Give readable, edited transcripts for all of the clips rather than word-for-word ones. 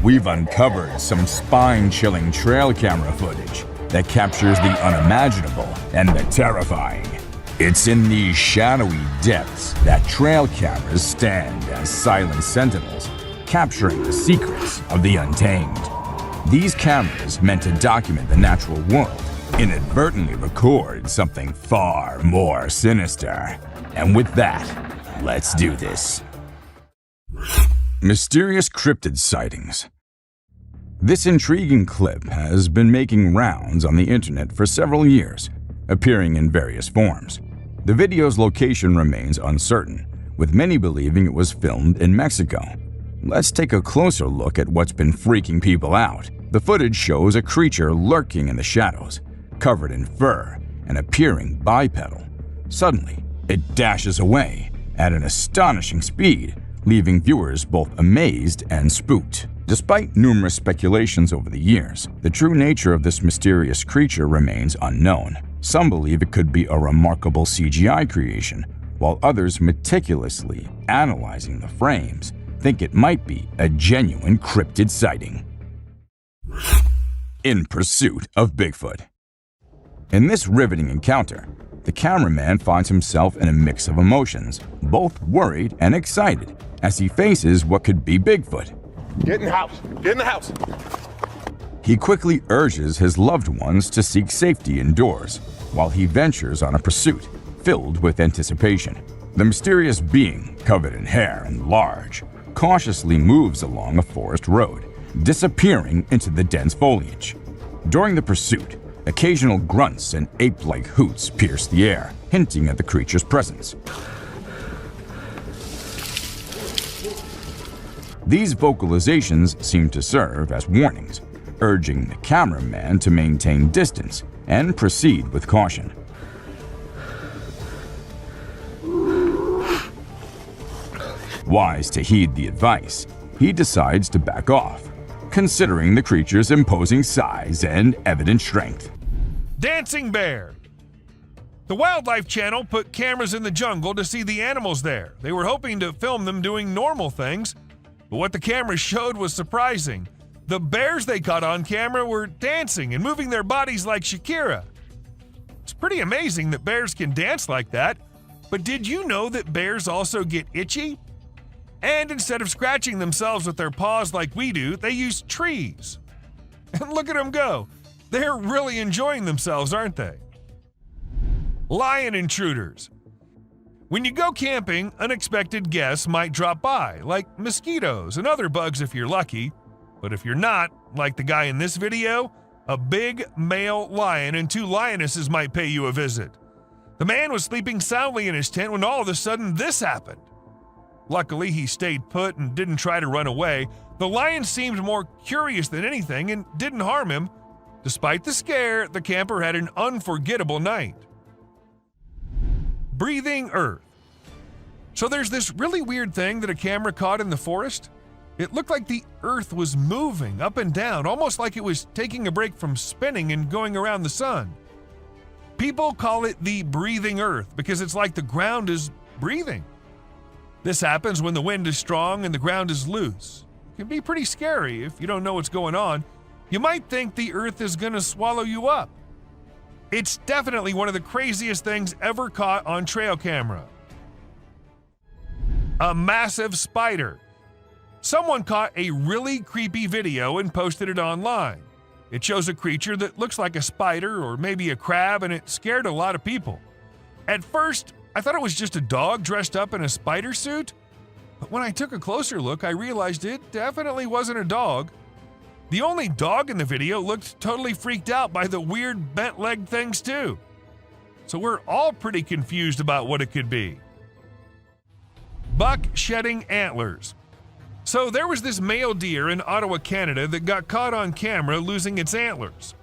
We've uncovered some spine-chilling trail camera footage that captures the unimaginable and the terrifying. It's in these shadowy depths that trail cameras stand as silent sentinels, capturing the secrets of the untamed. These cameras, meant to document the natural world, inadvertently record something far more sinister. And with that, let's do this. Mysterious cryptid sightings. This intriguing clip has been making rounds on the internet for several years, appearing in various forms. The video's location remains uncertain, with many believing it was filmed in Mexico. Let's take a closer look at what's been freaking people out. The footage shows a creature lurking in the shadows, covered in fur and appearing bipedal. Suddenly, it dashes away at an astonishing speed, leaving viewers both amazed and spooked. Despite numerous speculations over the years, the true nature of this mysterious creature remains unknown. Some believe it could be a remarkable CGI creation, while others, meticulously analyzing the frames, think it might be a genuine cryptid sighting. In pursuit of Bigfoot. In this riveting encounter, the cameraman finds himself in a mix of emotions, both worried and excited, as he faces what could be Bigfoot. Get in the house! Get in the house! He quickly urges his loved ones to seek safety indoors, while he ventures on a pursuit filled with anticipation. The mysterious being, covered in hair and large, cautiously moves along a forest road, disappearing into the dense foliage. During the pursuit, occasional grunts and ape-like hoots pierce the air, hinting at the creature's presence. These vocalizations seem to serve as warnings, urging the cameraman to maintain distance and proceed with caution. Wise to heed the advice, he decides to back off, considering the creature's imposing size and evident strength. Dancing bear. The Wildlife Channel put cameras in the jungle to see the animals there. They were hoping to film them doing normal things, but what the cameras showed was surprising. The bears they caught on camera were dancing and moving their bodies like Shakira. It's pretty amazing that bears can dance like that, but did you know that bears also get itchy? And instead of scratching themselves with their paws like we do, they use trees. And look at them go. They're really enjoying themselves, aren't they? Lion intruders. When you go camping, unexpected guests might drop by, like mosquitoes and other bugs if you're lucky. But if you're not, like the guy in this video, a big male lion and two lionesses might pay you a visit. The man was sleeping soundly in his tent when all of a sudden this happened. Luckily, he stayed put and didn't try to run away. The lion seemed more curious than anything and didn't harm him. Despite the scare, the camper had an unforgettable night. Breathing earth. So there's this really weird thing that a camera caught in the forest. It looked like the earth was moving up and down, almost like it was taking a break from spinning and going around the sun. People call it the breathing earth because it's like the ground is breathing. This happens when the wind is strong and the ground is loose. It can be pretty scary if you don't know what's going on. You might think the earth is going to swallow you up. It's definitely one of the craziest things ever caught on trail camera. A massive spider. Someone caught a really creepy video and posted it online. It shows a creature that looks like a spider or maybe a crab, and it scared a lot of people. At first, I thought it was just a dog dressed up in a spider suit, but when I took a closer look, I realized it definitely wasn't a dog. The only dog in the video looked totally freaked out by the weird bent-legged things too. So we're all pretty confused about what it could be. Buck shedding antlers. So there was this male deer in Ottawa, Canada that got caught on camera losing its antlers.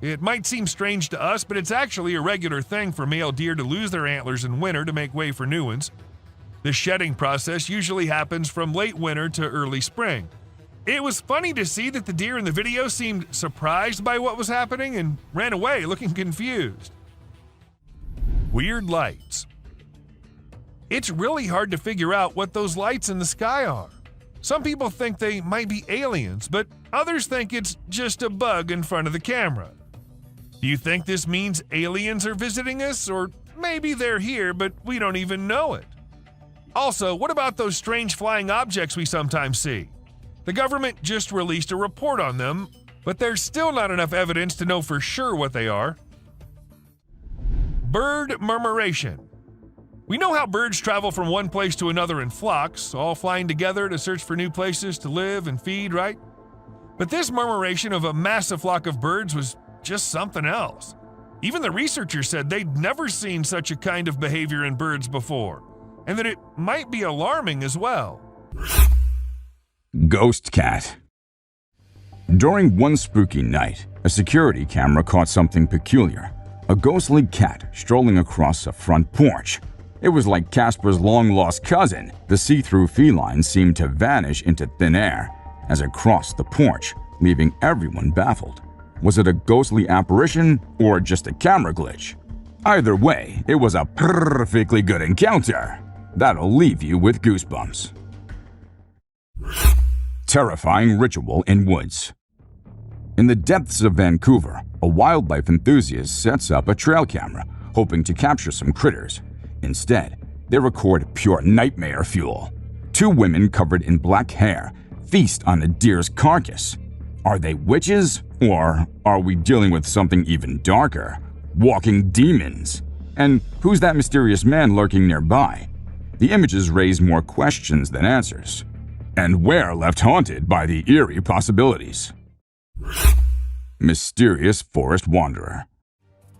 It might seem strange to us, but it's actually a regular thing for male deer to lose their antlers in winter to make way for new ones. The shedding process usually happens from late winter to early spring. It was funny to see that the deer in the video seemed surprised by what was happening and ran away looking confused. Weird lights. It's really hard to figure out what those lights in the sky are. Some people think they might be aliens, but others think it's just a bug in front of the camera. Do you think this means aliens are visiting us, or maybe they're here but we don't even know it? Also, what about those strange flying objects we sometimes see? The government just released a report on them, but there's still not enough evidence to know for sure what they are. Bird murmuration. We know how birds travel from one place to another in flocks, all flying together to search for new places to live and feed, right? But this murmuration of a massive flock of birds was just something else. Even the researchers said they'd never seen such a kind of behavior in birds before, and that it might be alarming as well. Ghost cat. During one spooky night, a security camera caught something peculiar. A ghostly cat strolling across a front porch. It was like Casper's long-lost cousin. The see-through feline seemed to vanish into thin air as it crossed the porch, leaving everyone baffled. Was it a ghostly apparition or just a camera glitch? Either way, it was a perfectly good encounter. That'll leave you with goosebumps. Terrifying ritual in woods. In the depths of Vancouver, a wildlife enthusiast sets up a trail camera, hoping to capture some critters. Instead, they record pure nightmare fuel. Two women covered in black hair feast on a deer's carcass. Are they witches, or are we dealing with something even darker? Walking demons? And who's that mysterious man lurking nearby? The images raise more questions than answers. And we're left haunted by the eerie possibilities. Mysterious forest wanderer.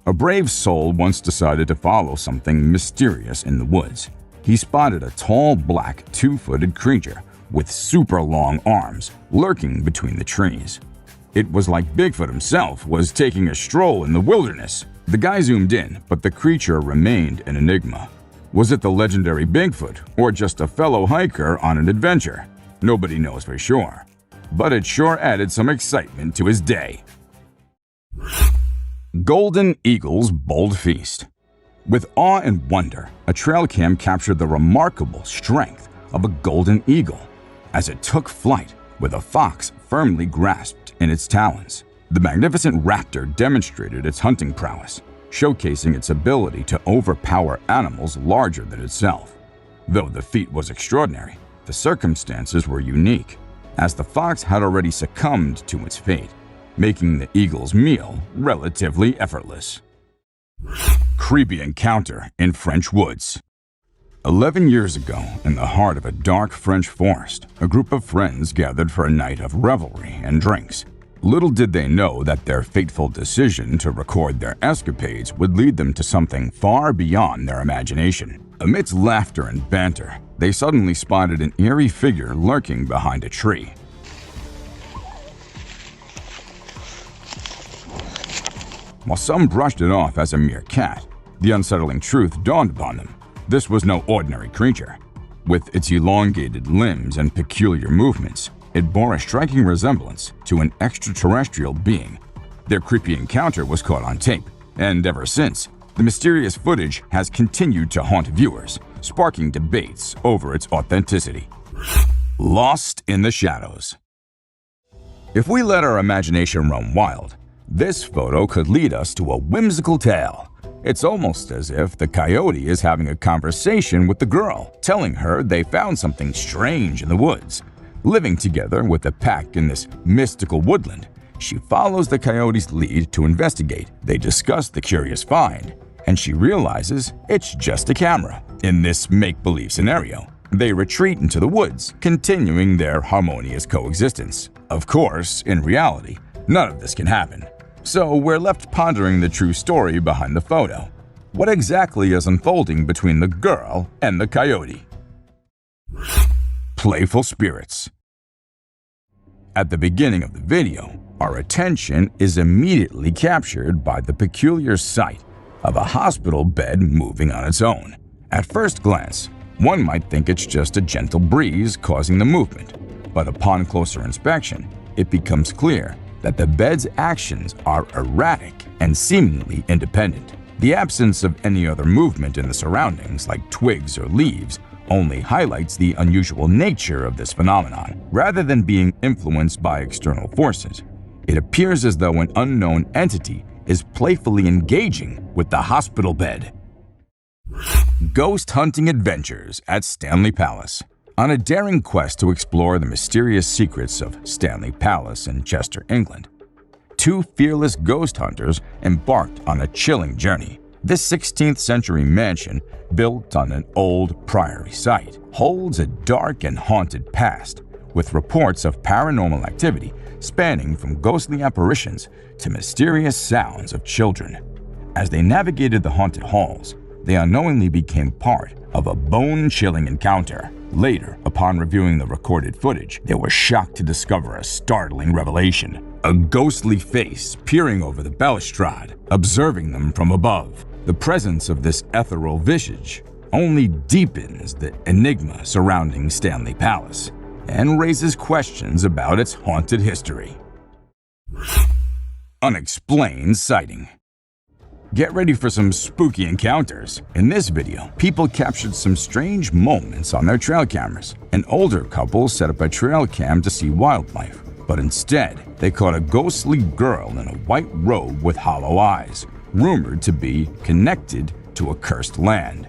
A brave soul once decided to follow something mysterious in the woods. He spotted a tall, black, two-footed creature with super long arms lurking between the trees. It was like Bigfoot himself was taking a stroll in the wilderness. The guy zoomed in, but the creature remained an enigma. Was it the legendary Bigfoot or just a fellow hiker on an adventure? Nobody knows for sure, but it sure added some excitement to his day. Golden Eagle's Bold Feast. With awe and wonder, a trail cam captured the remarkable strength of a golden eagle as it took flight with a fox firmly grasped in its talons. The magnificent raptor demonstrated its hunting prowess, showcasing its ability to overpower animals larger than itself. Though the feat was extraordinary, the circumstances were unique, as the fox had already succumbed to its fate, making the eagle's meal relatively effortless. Creepy encounter in French woods. 11 years ago, in the heart of a dark French forest, a group of friends gathered for a night of revelry and drinks. Little did they know that their fateful decision to record their escapades would lead them to something far beyond their imagination. Amidst laughter and banter, they suddenly spotted an eerie figure lurking behind a tree. While some brushed it off as a mere cat, the unsettling truth dawned upon them. This was no ordinary creature. With its elongated limbs and peculiar movements, it bore a striking resemblance to an extraterrestrial being. Their creepy encounter was caught on tape, and ever since, the mysterious footage has continued to haunt viewers, sparking debates over its authenticity. Lost in the shadows. If we let our imagination run wild, this photo could lead us to a whimsical tale. It's almost as if the coyote is having a conversation with the girl, telling her they found something strange in the woods. Living together with the pack in this mystical woodland, she follows the coyote's lead to investigate. They discuss the curious find, and she realizes it's just a camera. In this make-believe scenario, they retreat into the woods, continuing their harmonious coexistence. Of course, in reality, none of this can happen. So we're left pondering the true story behind the photo. What exactly is unfolding between the girl and the coyote? Playful spirits. At the beginning of the video, our attention is immediately captured by the peculiar sight of a hospital bed moving on its own. At first glance, one might think it's just a gentle breeze causing the movement, but upon closer inspection, it becomes clear that the bed's actions are erratic and seemingly independent. The absence of any other movement in the surroundings, like twigs or leaves, only highlights the unusual nature of this phenomenon. Rather than being influenced by external forces, it appears as though an unknown entity is playfully engaging with the hospital bed. Ghost hunting adventures at Stanley Palace. On a daring quest to explore the mysterious secrets of Stanley Palace in Chester, England, two fearless ghost hunters embarked on a chilling journey. This 16th century mansion, built on an old priory site, holds a dark and haunted past, with reports of paranormal activity spanning from ghostly apparitions to mysterious sounds of children. As they navigated the haunted halls, they unknowingly became part of a bone-chilling encounter. Later, upon reviewing the recorded footage, they were shocked to discover a startling revelation: a ghostly face peering over the balustrade, observing them from above. The presence of this ethereal visage only deepens the enigma surrounding Stanley Palace and raises questions about its haunted history. Unexplained sighting. Get ready for some spooky encounters. In this video, people captured some strange moments on their trail cameras. An older couple set up a trail cam to see wildlife, but instead, they caught a ghostly girl in a white robe with hollow eyes, rumored to be connected to a cursed land.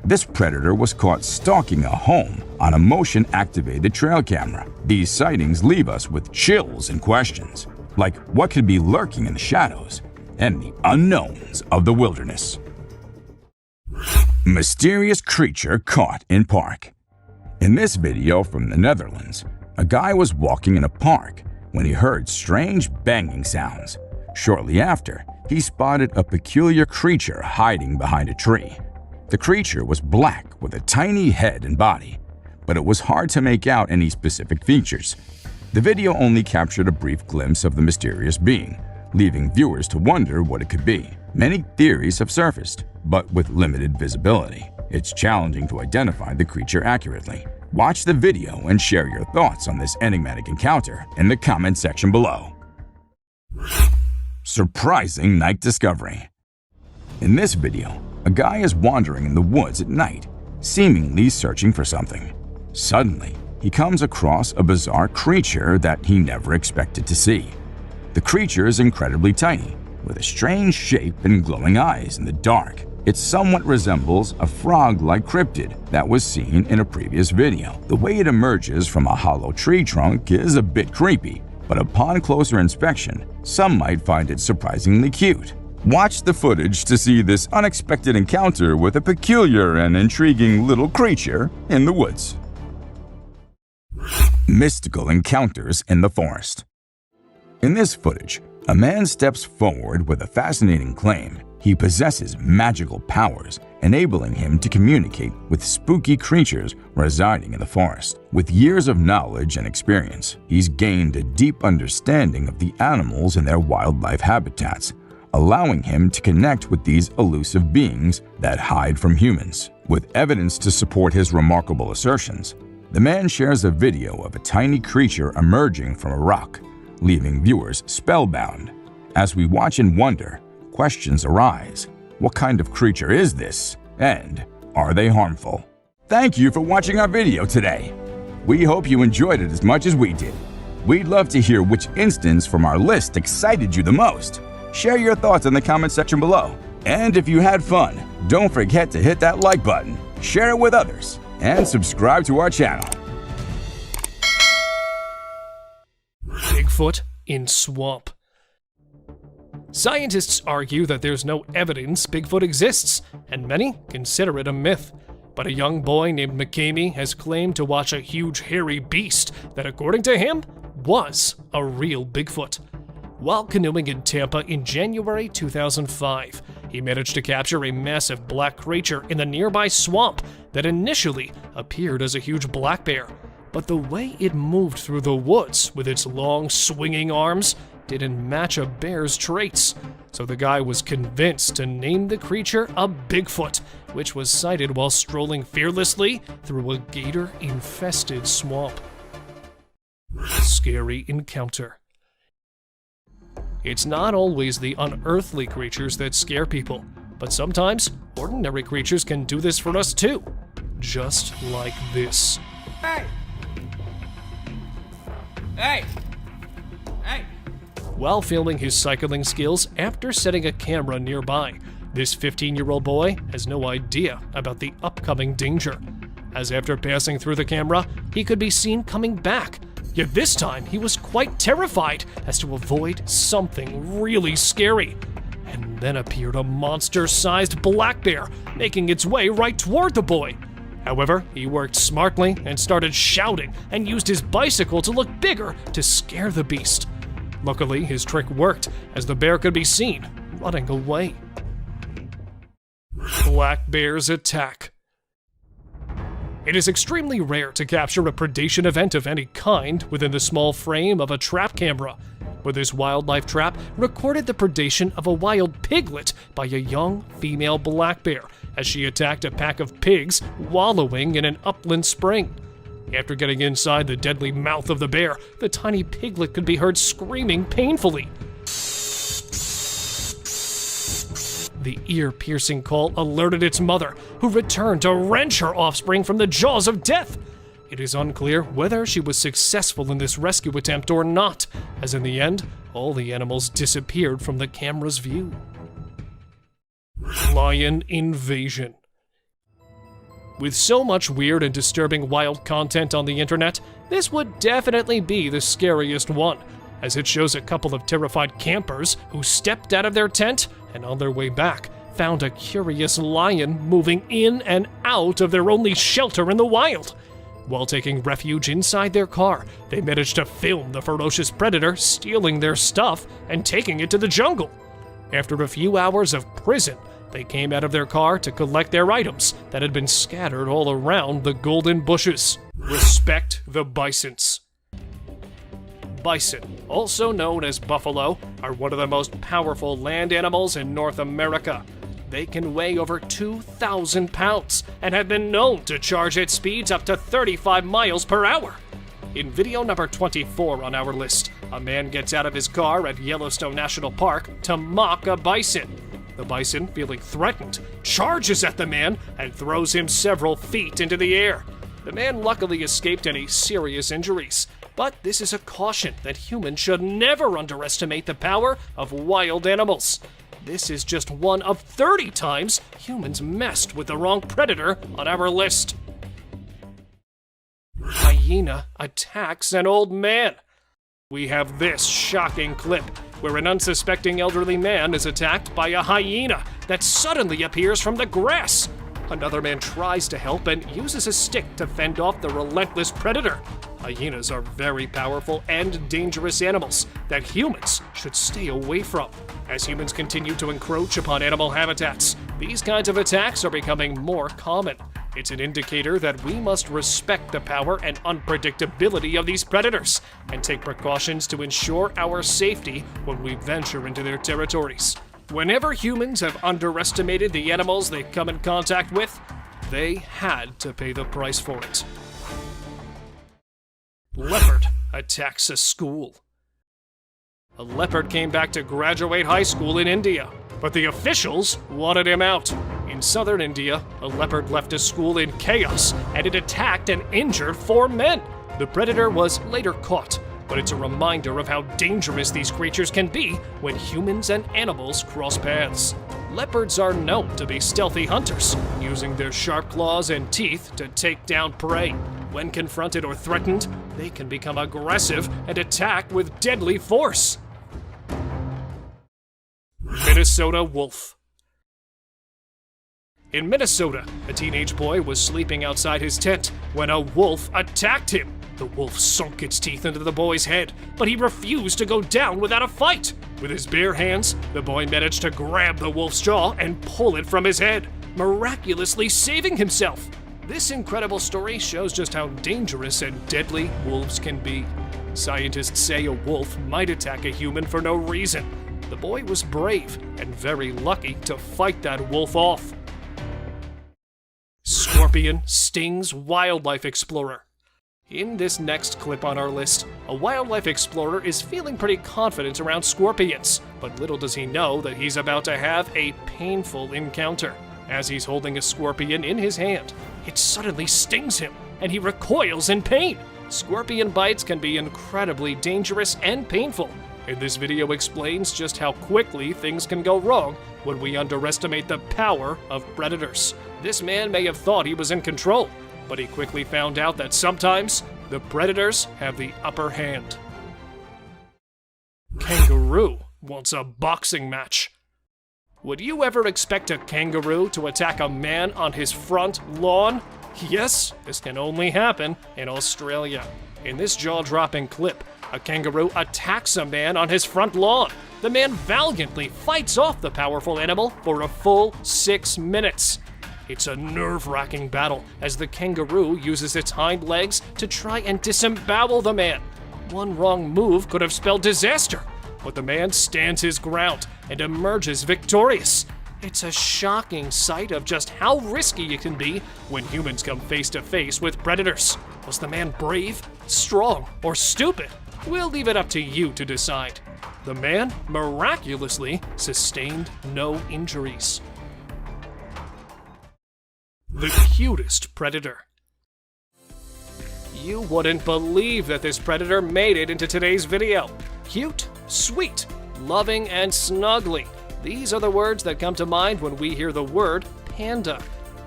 This predator was caught stalking a home on a motion-activated trail camera. These sightings leave us with chills and questions, like what could be lurking in the shadows and the unknowns of the wilderness. Mysterious creature caught in park. In this video from the Netherlands, a guy was walking in a park when he heard strange banging sounds. Shortly after, he spotted a peculiar creature hiding behind a tree. The creature was black with a tiny head and body, but it was hard to make out any specific features. The video only captured a brief glimpse of the mysterious being, leaving viewers to wonder what it could be. Many theories have surfaced, but with limited visibility. It's challenging to identify the creature accurately. Watch the video and share your thoughts on this enigmatic encounter in the comment section below. Surprising night discovery. In this video, a guy is wandering in the woods at night, seemingly searching for something. Suddenly, he comes across a bizarre creature that he never expected to see. The creature is incredibly tiny, with a strange shape and glowing eyes in the dark. It somewhat resembles a frog-like cryptid that was seen in a previous video. The way it emerges from a hollow tree trunk is a bit creepy, but upon closer inspection, some might find it surprisingly cute. Watch the footage to see this unexpected encounter with a peculiar and intriguing little creature in the woods. Mystical encounters in the forest. In this footage, a man steps forward with a fascinating claim. He possesses magical powers, enabling him to communicate with spooky creatures residing in the forest. With years of knowledge and experience, he's gained a deep understanding of the animals and their wildlife habitats, allowing him to connect with these elusive beings that hide from humans. With evidence to support his remarkable assertions, the man shares a video of a tiny creature emerging from a rock, leaving viewers spellbound. As we watch and wonder, questions arise. What kind of creature is this? And are they harmful? Thank you for watching our video today. We hope you enjoyed it as much as we did. We'd love to hear which instance from our list excited you the most. Share your thoughts in the comment section below. And if you had fun, don't forget to hit that like button, share it with others, and subscribe to our channel. Bigfoot in swamp. Scientists argue that there's no evidence Bigfoot exists, and many consider it a myth. But a young boy named McCamey has claimed to watch a huge hairy beast that, according to him, was a real Bigfoot. While canoeing in Tampa in January 2005, he managed to capture a massive black creature in the nearby swamp that initially appeared as a huge black bear. But the way it moved through the woods with its long swinging arms didn't match a bear's traits. So the guy was convinced to name the creature a Bigfoot, which was sighted while strolling fearlessly through a gator-infested swamp. Scary encounter. It's not always the unearthly creatures that scare people, but sometimes ordinary creatures can do this for us too. just like this. Hey! Hey! Hey! While filming his cycling skills after setting a camera nearby, this 15-year-old boy has no idea about the upcoming danger, as after passing through the camera, he could be seen coming back. Yet this time, he was quite terrified as to avoid something really scary. And then appeared a monster-sized black bear, making its way right toward the boy. However, he worked smartly and started shouting and used his bicycle to look bigger to scare the beast. Luckily, his trick worked, as the bear could be seen running away. Black bear's attack. It is extremely rare to capture a predation event of any kind within the small frame of a trap camera, but this wildlife trap recorded the predation of a wild piglet by a young female black bear as she attacked a pack of pigs wallowing in an upland spring. After getting inside the deadly mouth of the bear, the tiny piglet could be heard screaming painfully. The ear-piercing call alerted its mother, who returned to wrench her offspring from the jaws of death. It is unclear whether she was successful in this rescue attempt or not, as in the end, all the animals disappeared from the camera's view. Lion invasion. With so much weird and disturbing wild content on the internet, this would definitely be the scariest one, as it shows a couple of terrified campers who stepped out of their tent and on their way back found a curious lion moving in and out of their only shelter in the wild. While taking refuge inside their car, they managed to film the ferocious predator stealing their stuff and taking it to the jungle. After a few hours of prison, they came out of their car to collect their items that had been scattered all around the golden bushes. Respect the bisons. Bison, also known as buffalo, are one of the most powerful land animals in North America. They can weigh over 2,000 pounds and have been known to charge at speeds up to 35 miles per hour. In video number 24 on our list, a man gets out of his car at Yellowstone National Park to mock a bison. The bison, feeling threatened, charges at the man and throws him several feet into the air. The man luckily escaped any serious injuries, but this is a caution that humans should never underestimate the power of wild animals. This is just one of 30 times humans messed with the wrong predator on our list. Hyena attacks an old man. We have this shocking clip where an unsuspecting elderly man is attacked by a hyena that suddenly appears from the grass. Another man tries to help and uses a stick to fend off the relentless predator. Hyenas are very powerful and dangerous animals that humans should stay away from. As humans continue to encroach upon animal habitats, these kinds of attacks are becoming more common. It's an indicator that we must respect the power and unpredictability of these predators and take precautions to ensure our safety when we venture into their territories. Whenever humans have underestimated the animals they come in contact with, they had to pay the price for it. Leopard attacks a school. A leopard came back to graduate high school in India, but the officials wanted him out. In southern India, a leopard left a school in chaos and it attacked and injured 4 men. The predator was later caught, but it's a reminder of how dangerous these creatures can be when humans and animals cross paths. Leopards are known to be stealthy hunters, using their sharp claws and teeth to take down prey. When confronted or threatened, they can become aggressive and attack with deadly force. Minnesota wolf. In Minnesota, a teenage boy was sleeping outside his tent when a wolf attacked him. The wolf sunk its teeth into the boy's head, but he refused to go down without a fight. With his bare hands, the boy managed to grab the wolf's jaw and pull it from his head, miraculously saving himself. This incredible story shows just how dangerous and deadly wolves can be. Scientists say a wolf might attack a human for no reason. The boy was brave and very lucky to fight that wolf off. Scorpion stings wildlife explorer. In this next clip on our list, a wildlife explorer is feeling pretty confident around scorpions, but little does he know that he's about to have a painful encounter, As he's holding a scorpion in his hand, it suddenly stings him, and he recoils in pain. Scorpion bites can be incredibly dangerous and painful, and this video explains just how quickly things can go wrong when we underestimate the power of predators. This man may have thought he was in control, but he quickly found out that sometimes the predators have the upper hand. Kangaroo wants a boxing match. Would you ever expect a kangaroo to attack a man on his front lawn? Yes, this can only happen in Australia. In this jaw-dropping clip, a kangaroo attacks a man on his front lawn. The man valiantly fights off the powerful animal for a full 6 minutes. It's a nerve-wracking battle as the kangaroo uses its hind legs to try and disembowel the man. One wrong move could have spelled disaster, but the man stands his ground and emerges victorious. It's a shocking sight of just how risky it can be when humans come face to face with predators. Was the man brave, strong, or stupid? We'll leave it up to you to decide. The man miraculously sustained no injuries. The cutest predator. You wouldn't believe that this predator made it into today's video. Cute, sweet, loving, and snuggly. These are the words that come to mind when we hear the word panda.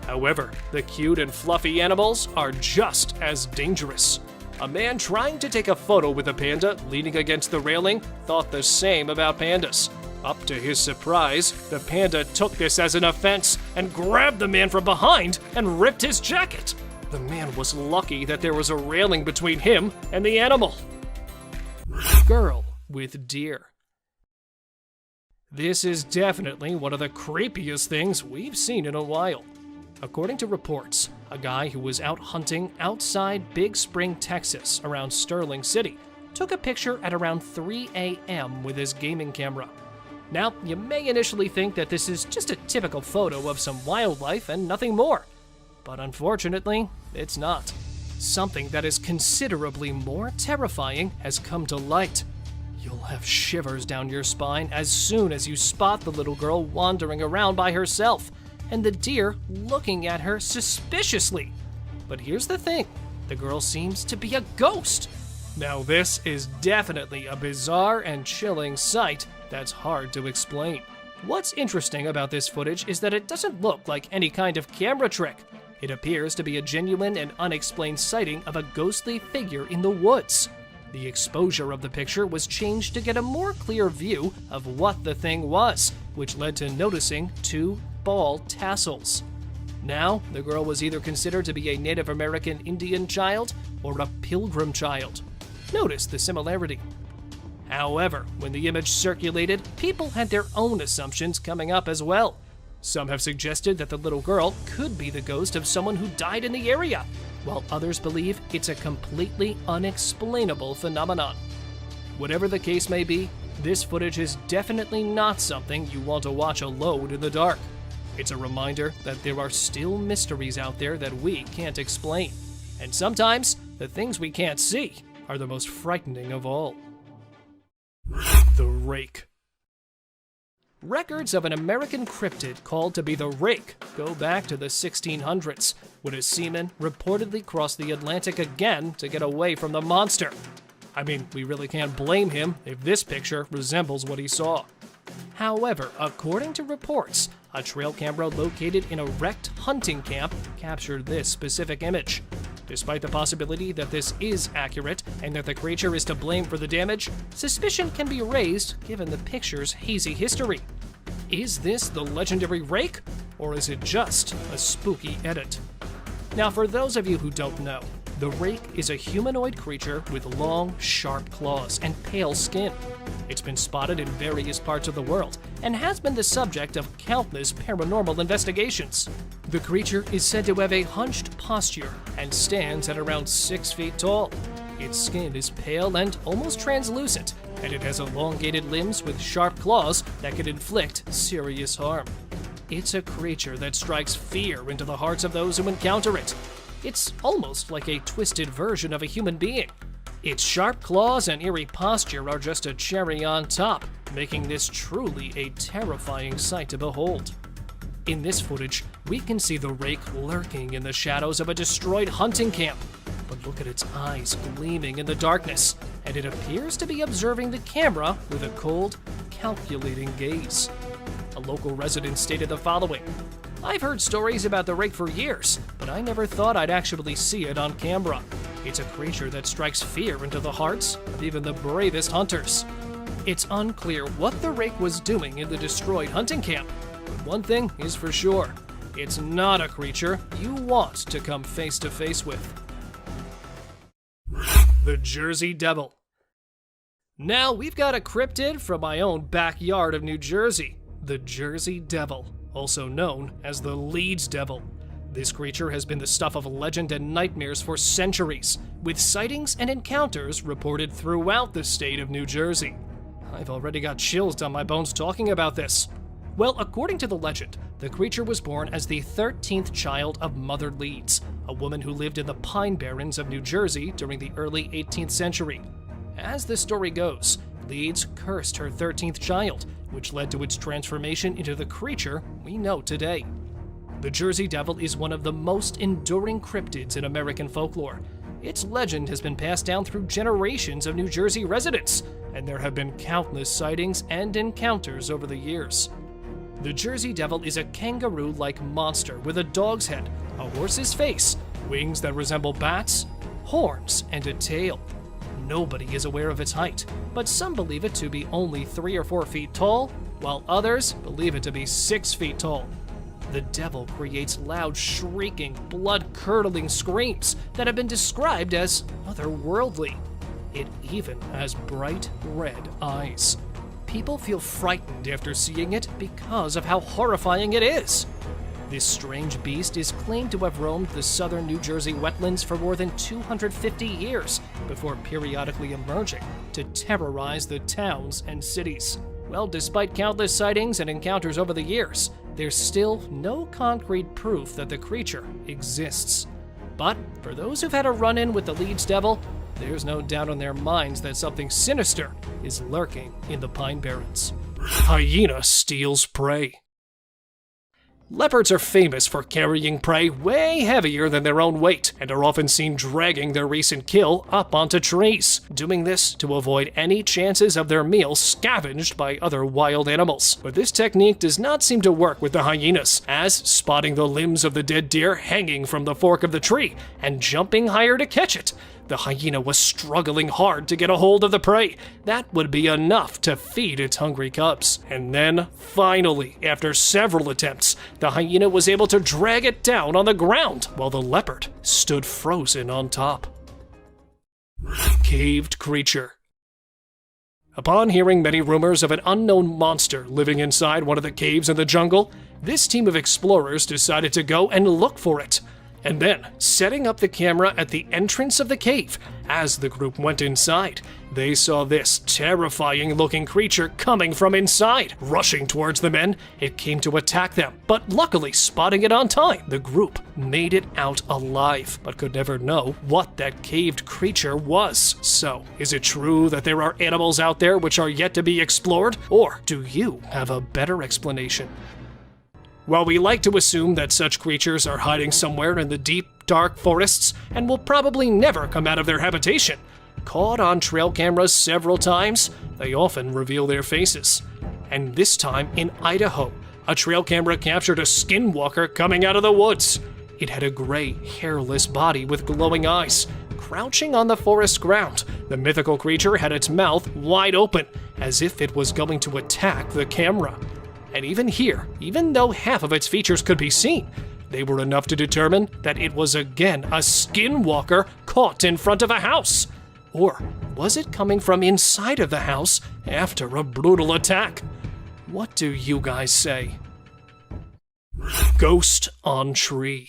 However, the cute and fluffy animals are just as dangerous. A man trying to take a photo with a panda leaning against the railing thought the same about pandas. Up to his surprise, the panda took this as an offense and grabbed the man from behind and ripped his jacket. The man was lucky that there was a railing between him and the animal. Girl with deer. This is definitely one of the creepiest things we've seen in a while. According to reports, a guy who was out hunting outside Big Spring, Texas, around Sterling City, took a picture at around 3 a.m. with his gaming camera. Now, you may initially think that this is just a typical photo of some wildlife and nothing more. But unfortunately, it's not. Something that is considerably more terrifying has come to light. You'll have shivers down your spine as soon as you spot the little girl wandering around by herself, and the deer looking at her suspiciously. But here's the thing, the girl seems to be a ghost. Now this is definitely a bizarre and chilling sight that's hard to explain. What's interesting about this footage is that it doesn't look like any kind of camera trick. It appears to be a genuine and unexplained sighting of a ghostly figure in the woods. The exposure of the picture was changed to get a more clear view of what the thing was, which led to noticing 2 ball tassels. Now, the girl was either considered to be a Native American Indian child or a pilgrim child. Notice the similarity. However, when the image circulated, people had their own assumptions coming up as well. Some have suggested that the little girl could be the ghost of someone who died in the area, while others believe it's a completely unexplainable phenomenon. Whatever the case may be, this footage is definitely not something you want to watch alone in the dark. It's a reminder that there are still mysteries out there that we can't explain. And sometimes, the things we can't see are the most frightening of all. The Rake. Records of an American cryptid called to be the Rake go back to the 1600s, when a seaman reportedly crossed the Atlantic again to get away from the monster. I mean, we really can't blame him if this picture resembles what he saw. However, according to reports, a trail camera located in a wrecked hunting camp captured this specific image. Despite the possibility that this is accurate and that the creature is to blame for the damage, suspicion can be raised given the picture's hazy history. Is this the legendary Rake, or is it just a spooky edit? Now, for those of you who don't know, the Rake is a humanoid creature with long, sharp claws and pale skin. It's been spotted in various parts of the world and has been the subject of countless paranormal investigations. The creature is said to have a hunched posture and stands at around 6 feet tall. Its skin is pale and almost translucent, and it has elongated limbs with sharp claws that could inflict serious harm. It's a creature that strikes fear into the hearts of those who encounter it. It's almost like a twisted version of a human being. Its sharp claws and eerie posture are just a cherry on top, making this truly a terrifying sight to behold. In this footage, we can see the rake lurking in the shadows of a destroyed hunting camp. But look at its eyes gleaming in the darkness, and it appears to be observing the camera with a cold, calculating gaze. A local resident stated the following: "I've heard stories about the rake for years, but I never thought I'd actually see it on camera. It's a creature that strikes fear into the hearts of even the bravest hunters." It's unclear what the rake was doing in the destroyed hunting camp, but one thing is for sure: it's not a creature you want to come face to face with. The Jersey Devil. Now we've got a cryptid from my own backyard of New Jersey, the Jersey Devil, also known as the Leeds Devil. This creature has been the stuff of legend and nightmares for centuries, with sightings and encounters reported throughout the state of New Jersey. I've already got chills down my bones talking about this. Well, according to the legend, the creature was born as the 13th child of Mother Leeds, a woman who lived in the Pine Barrens of New Jersey during the early 18th century. As the story goes, Leeds cursed her 13th child, which led to its transformation into the creature we know today. The Jersey Devil is one of the most enduring cryptids in American folklore. Its legend has been passed down through generations of New Jersey residents, and there have been countless sightings and encounters over the years. The Jersey Devil is a kangaroo-like monster with a dog's head, a horse's face, wings that resemble bats, horns, and a tail. Nobody is aware of its height, but some believe it to be only 3 or 4 feet tall, while others believe it to be 6 feet tall. The devil creates loud, shrieking, blood-curdling screams that have been described as otherworldly. It even has bright red eyes. People feel frightened after seeing it because of how horrifying it is. This strange beast is claimed to have roamed the southern New Jersey wetlands for more than 250 years before periodically emerging to terrorize the towns and cities. Well, despite countless sightings and encounters over the years, there's still no concrete proof that the creature exists. But for those who've had a run-in with the Leeds Devil, there's no doubt in their minds that something sinister is lurking in the Pine Barrens. Hyena steals prey. Leopards are famous for carrying prey way heavier than their own weight, and are often seen dragging their recent kill up onto trees, doing this to avoid any chances of their meal scavenged by other wild animals. But this technique does not seem to work with the hyenas, as spotting the limbs of the dead deer hanging from the fork of the tree and jumping higher to catch it, the hyena was struggling hard to get a hold of the prey. That would be enough to feed its hungry cubs. And then, finally, after several attempts, the hyena was able to drag it down on the ground, while the leopard stood frozen on top. Caved creature. Upon hearing many rumors of an unknown monster living inside one of the caves in the jungle, this team of explorers decided to go and look for it. And then, setting up the camera at the entrance of the cave, as the group went inside, they saw this terrifying-looking creature coming from inside. Rushing towards the men, it came to attack them, but luckily spotting it on time, the group made it out alive, but could never know what that caved creature was. So, is it true that there are animals out there which are yet to be explored, or do you have a better explanation? While we like to assume that such creatures are hiding somewhere in the deep, dark forests and will probably never come out of their habitation, caught on trail cameras several times, they often reveal their faces. And this time in Idaho, a trail camera captured a skinwalker coming out of the woods. It had a gray, hairless body with glowing eyes. Crouching on the forest ground, the mythical creature had its mouth wide open, as if it was going to attack the camera. And even here, even though half of its features could be seen, they were enough to determine that it was again a skinwalker caught in front of a house. Or was it coming from inside of the house after a brutal attack? What do you guys say? Ghost on tree.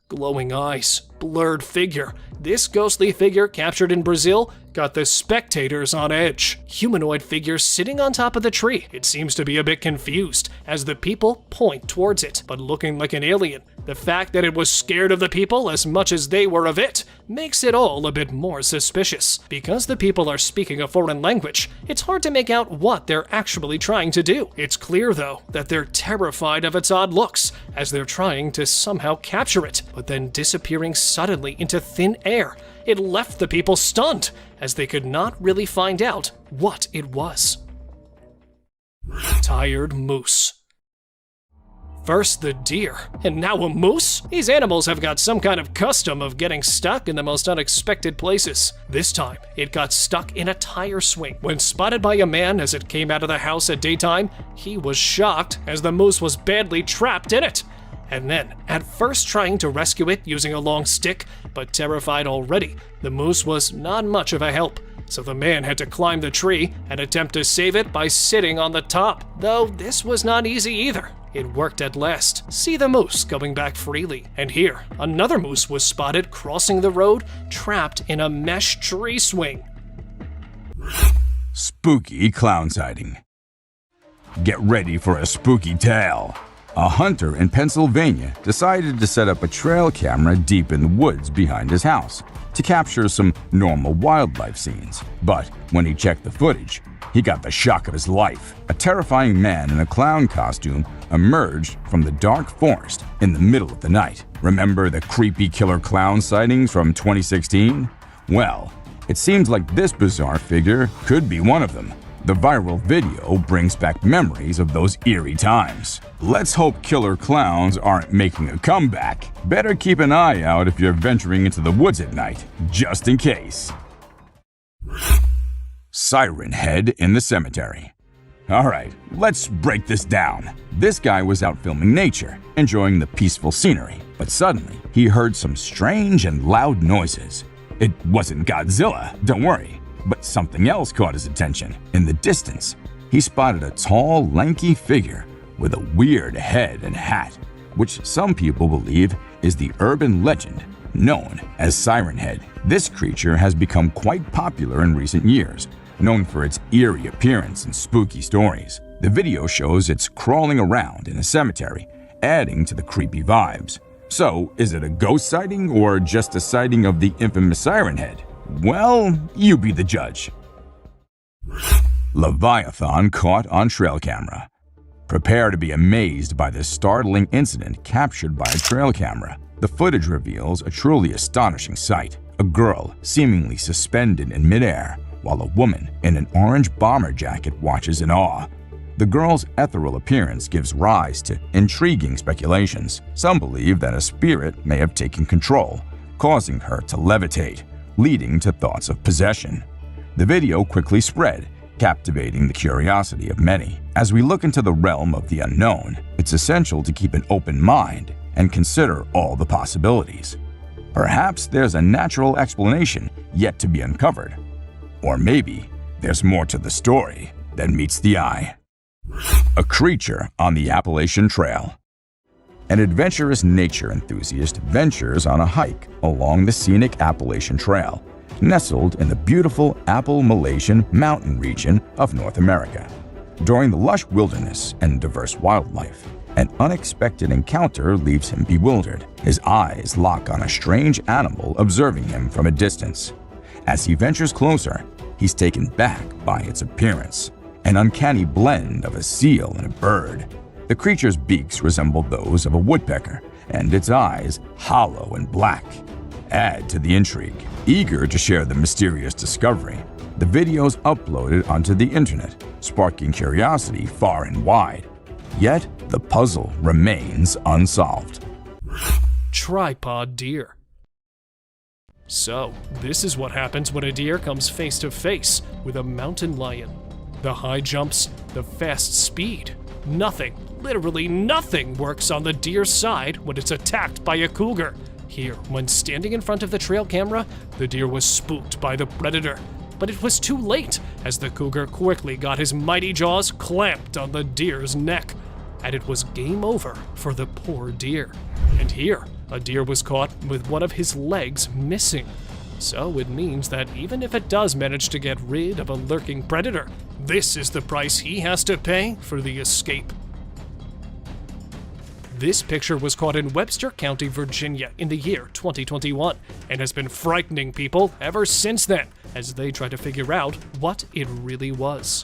Glowing eyes, blurred figure. This ghostly figure captured in Brazil got the spectators on edge. Humanoid figure sitting on top of the tree. It seems to be a bit confused as the people point towards it, but looking like an alien. The fact that it was scared of the people as much as they were of it makes it all a bit more suspicious. Because the people are speaking a foreign language, it's hard to make out what they're actually trying to do. It's clear, though, that they're terrified of its odd looks, as they're trying to somehow capture it, but then disappearing suddenly into thin air. It left the people stunned, as they could not really find out what it was. Tired moose. First the deer, and now a moose? These animals have got some kind of custom of getting stuck in the most unexpected places. This time, it got stuck in a tire swing. When spotted by a man as it came out of the house at daytime, he was shocked as the moose was badly trapped in it. And then, at first trying to rescue it using a long stick, but terrified already, the moose was not much of a help. So the man had to climb the tree and attempt to save it by sitting on the top. Though this was not easy either. It worked at last. See the moose going back freely. And here, another moose was spotted crossing the road, trapped in a mesh tree swing. Spooky clown sighting. Get ready for a spooky tale. A hunter in Pennsylvania decided to set up a trail camera deep in the woods behind his house to capture some normal wildlife scenes. But when he checked the footage, he got the shock of his life. A terrifying man in a clown costume emerged from the dark forest in the middle of the night. Remember the creepy killer clown sightings from 2016? Well, it seems like this bizarre figure could be one of them. The viral video brings back memories of those eerie times. Let's hope killer clowns aren't making a comeback. Better keep an eye out if you're venturing into the woods at night, just in case. Siren Head in the cemetery. Alright, let's break this down. This guy was out filming nature, enjoying the peaceful scenery, but suddenly he heard some strange and loud noises. It wasn't Godzilla, don't worry. But something else caught his attention. In the distance, he spotted a tall, lanky figure with a weird head and hat, which some people believe is the urban legend known as Siren Head. This creature has become quite popular in recent years, known for its eerie appearance and spooky stories. The video shows it's crawling around in a cemetery, adding to the creepy vibes. So, is it a ghost sighting or just a sighting of the infamous Siren Head? Well, you be the judge. Leviathan caught on trail camera. Prepare to be amazed by this startling incident captured by a trail camera. The footage reveals a truly astonishing sight. A girl seemingly suspended in midair, while a woman in an orange bomber jacket watches in awe. The girl's ethereal appearance gives rise to intriguing speculations. Some believe that a spirit may have taken control, causing her to levitate, leading to thoughts of possession. The video quickly spread, captivating the curiosity of many. As we look into the realm of the unknown, it's essential to keep an open mind and consider all the possibilities. Perhaps there's a natural explanation yet to be uncovered. Or maybe there's more to the story than meets the eye. A creature on the Appalachian Trail. An adventurous nature enthusiast ventures on a hike along the scenic Appalachian Trail, nestled in the beautiful Appalachian mountain region of North America. During the lush wilderness and diverse wildlife, an unexpected encounter leaves him bewildered. His eyes lock on a strange animal observing him from a distance. As he ventures closer, he's taken back by its appearance, an uncanny blend of a seal and a bird. The creature's beaks resemble those of a woodpecker, and its eyes hollow and black. Add to the intrigue. Eager to share the mysterious discovery, the video's uploaded onto the internet, sparking curiosity far and wide. Yet, the puzzle remains unsolved. Tripod deer. So, this is what happens when a deer comes face to face with a mountain lion. The high jumps, the fast speed. Nothing, literally nothing, works on the deer's side when it's attacked by a cougar. Here, when standing in front of the trail camera, the deer was spooked by the predator. But it was too late, as the cougar quickly got his mighty jaws clamped on the deer's neck. And it was game over for the poor deer. And here, a deer was caught with one of his legs missing. So it means that even if it does manage to get rid of a lurking predator, this is the price he has to pay for the escape. This picture was caught in Webster County, Virginia in the year 2021 and has been frightening people ever since then as they try to figure out what it really was.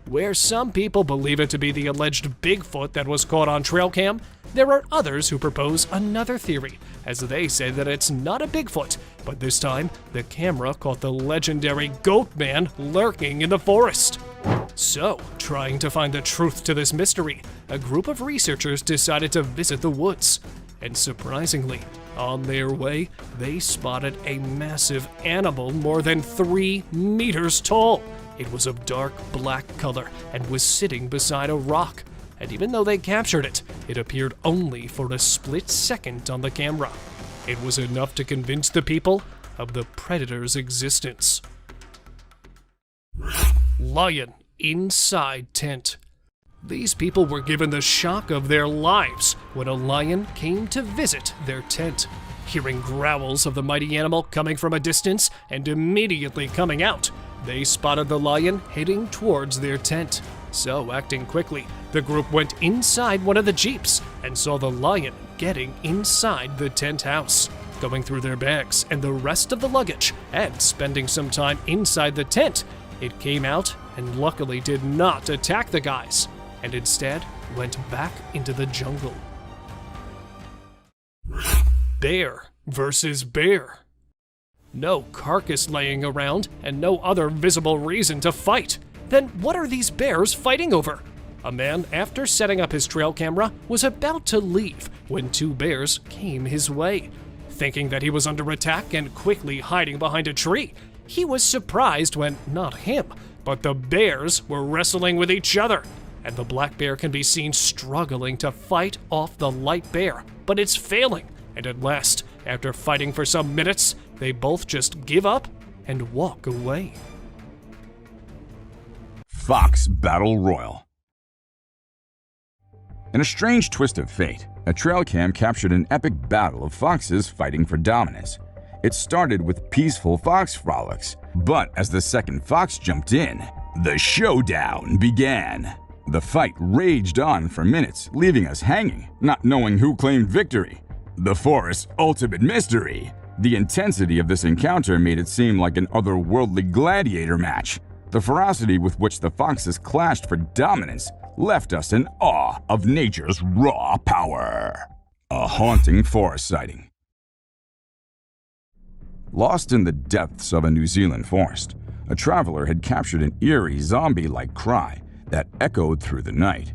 Where some people believe it to be the alleged Bigfoot that was caught on trail cam, there are others who propose another theory, as they say that it's not a Bigfoot, but this time the camera caught the legendary Goat Man lurking in the forest. So, trying to find the truth to this mystery, a group of researchers decided to visit the woods. And surprisingly, on their way, they spotted a massive animal more than 3 meters tall. It was of dark black color and was sitting beside a rock. And even though they captured it, it appeared only for a split second on the camera. It was enough to convince the people of the predator's existence. Lion inside tent. These people were given the shock of their lives when a lion came to visit their tent. Hearing growls of the mighty animal coming from a distance and immediately coming out, they spotted the lion heading towards their tent. So, acting quickly, the group went inside one of the jeeps and saw the lion getting inside the tent house, going through their bags and the rest of the luggage, and spending some time inside the tent. It came out and luckily did not attack the guys, and instead went back into the jungle. Bear versus bear. No carcass laying around and no other visible reason to fight. Then what are these bears fighting over? A man, after setting up his trail camera, was about to leave when 2 bears came his way. Thinking that he was under attack and quickly hiding behind a tree, he was surprised when not him, but the bears were wrestling with each other. And the black bear can be seen struggling to fight off the light bear, but it's failing. And at last, after fighting for some minutes, they both just give up and walk away. Fox Battle Royal. In a strange twist of fate, a trail cam captured an epic battle of foxes fighting for dominance. It started with peaceful fox frolics, but as the second fox jumped in, the showdown began. The fight raged on for minutes, leaving us hanging, not knowing who claimed victory. The forest's ultimate mystery. The intensity of this encounter made it seem like an otherworldly gladiator match. The ferocity with which the foxes clashed for dominance left us in awe of nature's raw power. A haunting forest sighting. Lost in the depths of a New Zealand forest, a traveler had captured an eerie zombie-like cry that echoed through the night.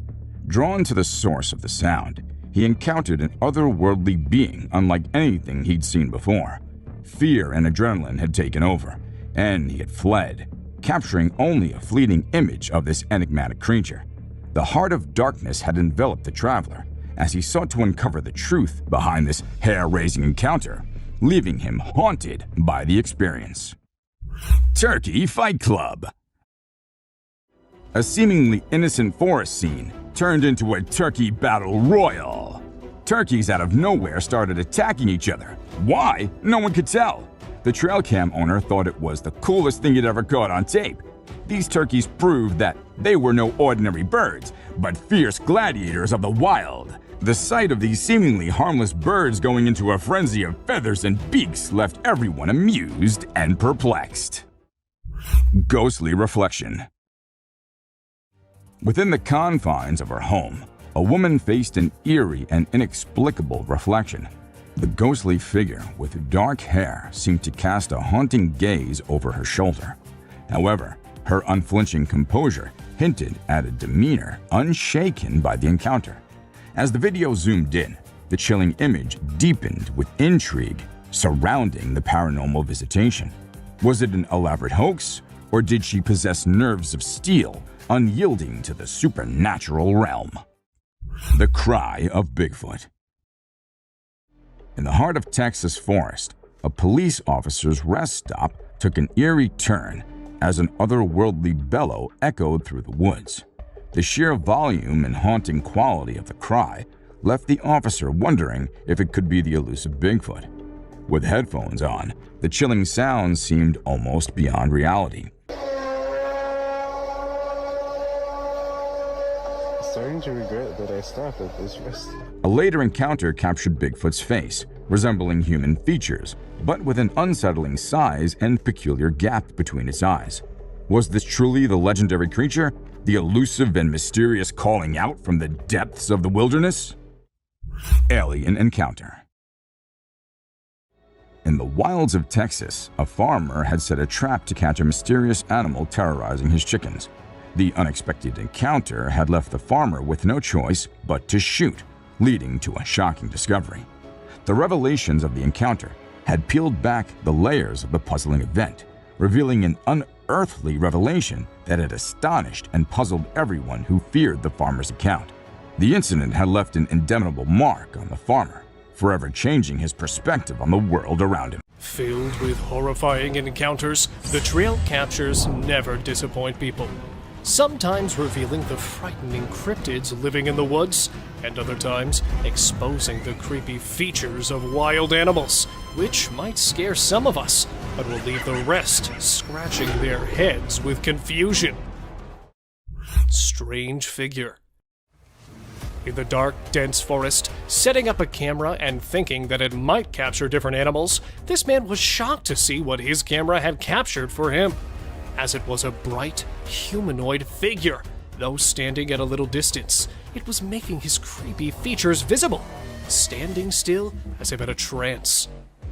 Drawn to the source of the sound, he encountered an otherworldly being unlike anything he'd seen before. Fear and adrenaline had taken over, and he had fled, capturing only a fleeting image of this enigmatic creature. The heart of darkness had enveloped the traveler as he sought to uncover the truth behind this hair-raising encounter, leaving him haunted by the experience. Turkey Fight Club. A seemingly innocent forest scene turned into a turkey battle royal. Turkeys out of nowhere started attacking each other. Why? No one could tell. The trail cam owner thought it was the coolest thing he'd ever caught on tape. These turkeys proved that they were no ordinary birds, but fierce gladiators of the wild. The sight of these seemingly harmless birds going into a frenzy of feathers and beaks left everyone amused and perplexed. Ghostly reflection. Within the confines of her home, a woman faced an eerie and inexplicable reflection. The ghostly figure with dark hair seemed to cast a haunting gaze over her shoulder. However, her unflinching composure hinted at a demeanor unshaken by the encounter. As the video zoomed in, the chilling image deepened with intrigue surrounding the paranormal visitation. Was it an elaborate hoax, or did she possess nerves of steel, unyielding to the supernatural realm? The Cry of Bigfoot. In the heart of Texas forest, a police officer's rest stop took an eerie turn as an otherworldly bellow echoed through the woods. The sheer volume and haunting quality of the cry left the officer wondering if it could be the elusive Bigfoot. With headphones on, the chilling sound seemed almost beyond reality. starting to regret that I stopped at this rest. A later encounter captured Bigfoot's face, resembling human features, but with an unsettling size and peculiar gap between its eyes. Was this truly the legendary creature, the elusive and mysterious calling out from the depths of the wilderness? Alien encounter. In the wilds of Texas, a farmer had set a trap to catch a mysterious animal terrorizing his chickens. The unexpected encounter had left the farmer with no choice but to shoot, leading to a shocking discovery. The revelations of the encounter had peeled back the layers of the puzzling event, revealing an unearthly revelation that had astonished and puzzled everyone who feared the farmer's account. The incident had left an indelible mark on the farmer, forever changing his perspective on the world around him. Filled with horrifying encounters, the trail captures never disappoint people. Sometimes revealing the frightening cryptids living in the woods, and other times exposing the creepy features of wild animals, which might scare some of us, but will leave the rest scratching their heads with confusion. Strange figure. In the dark, dense forest, setting up a camera and thinking that it might capture different animals, this man was shocked to see what his camera had captured for him, as it was a bright, humanoid figure. Though standing at a little distance, it was making his creepy features visible, standing still as if in a trance.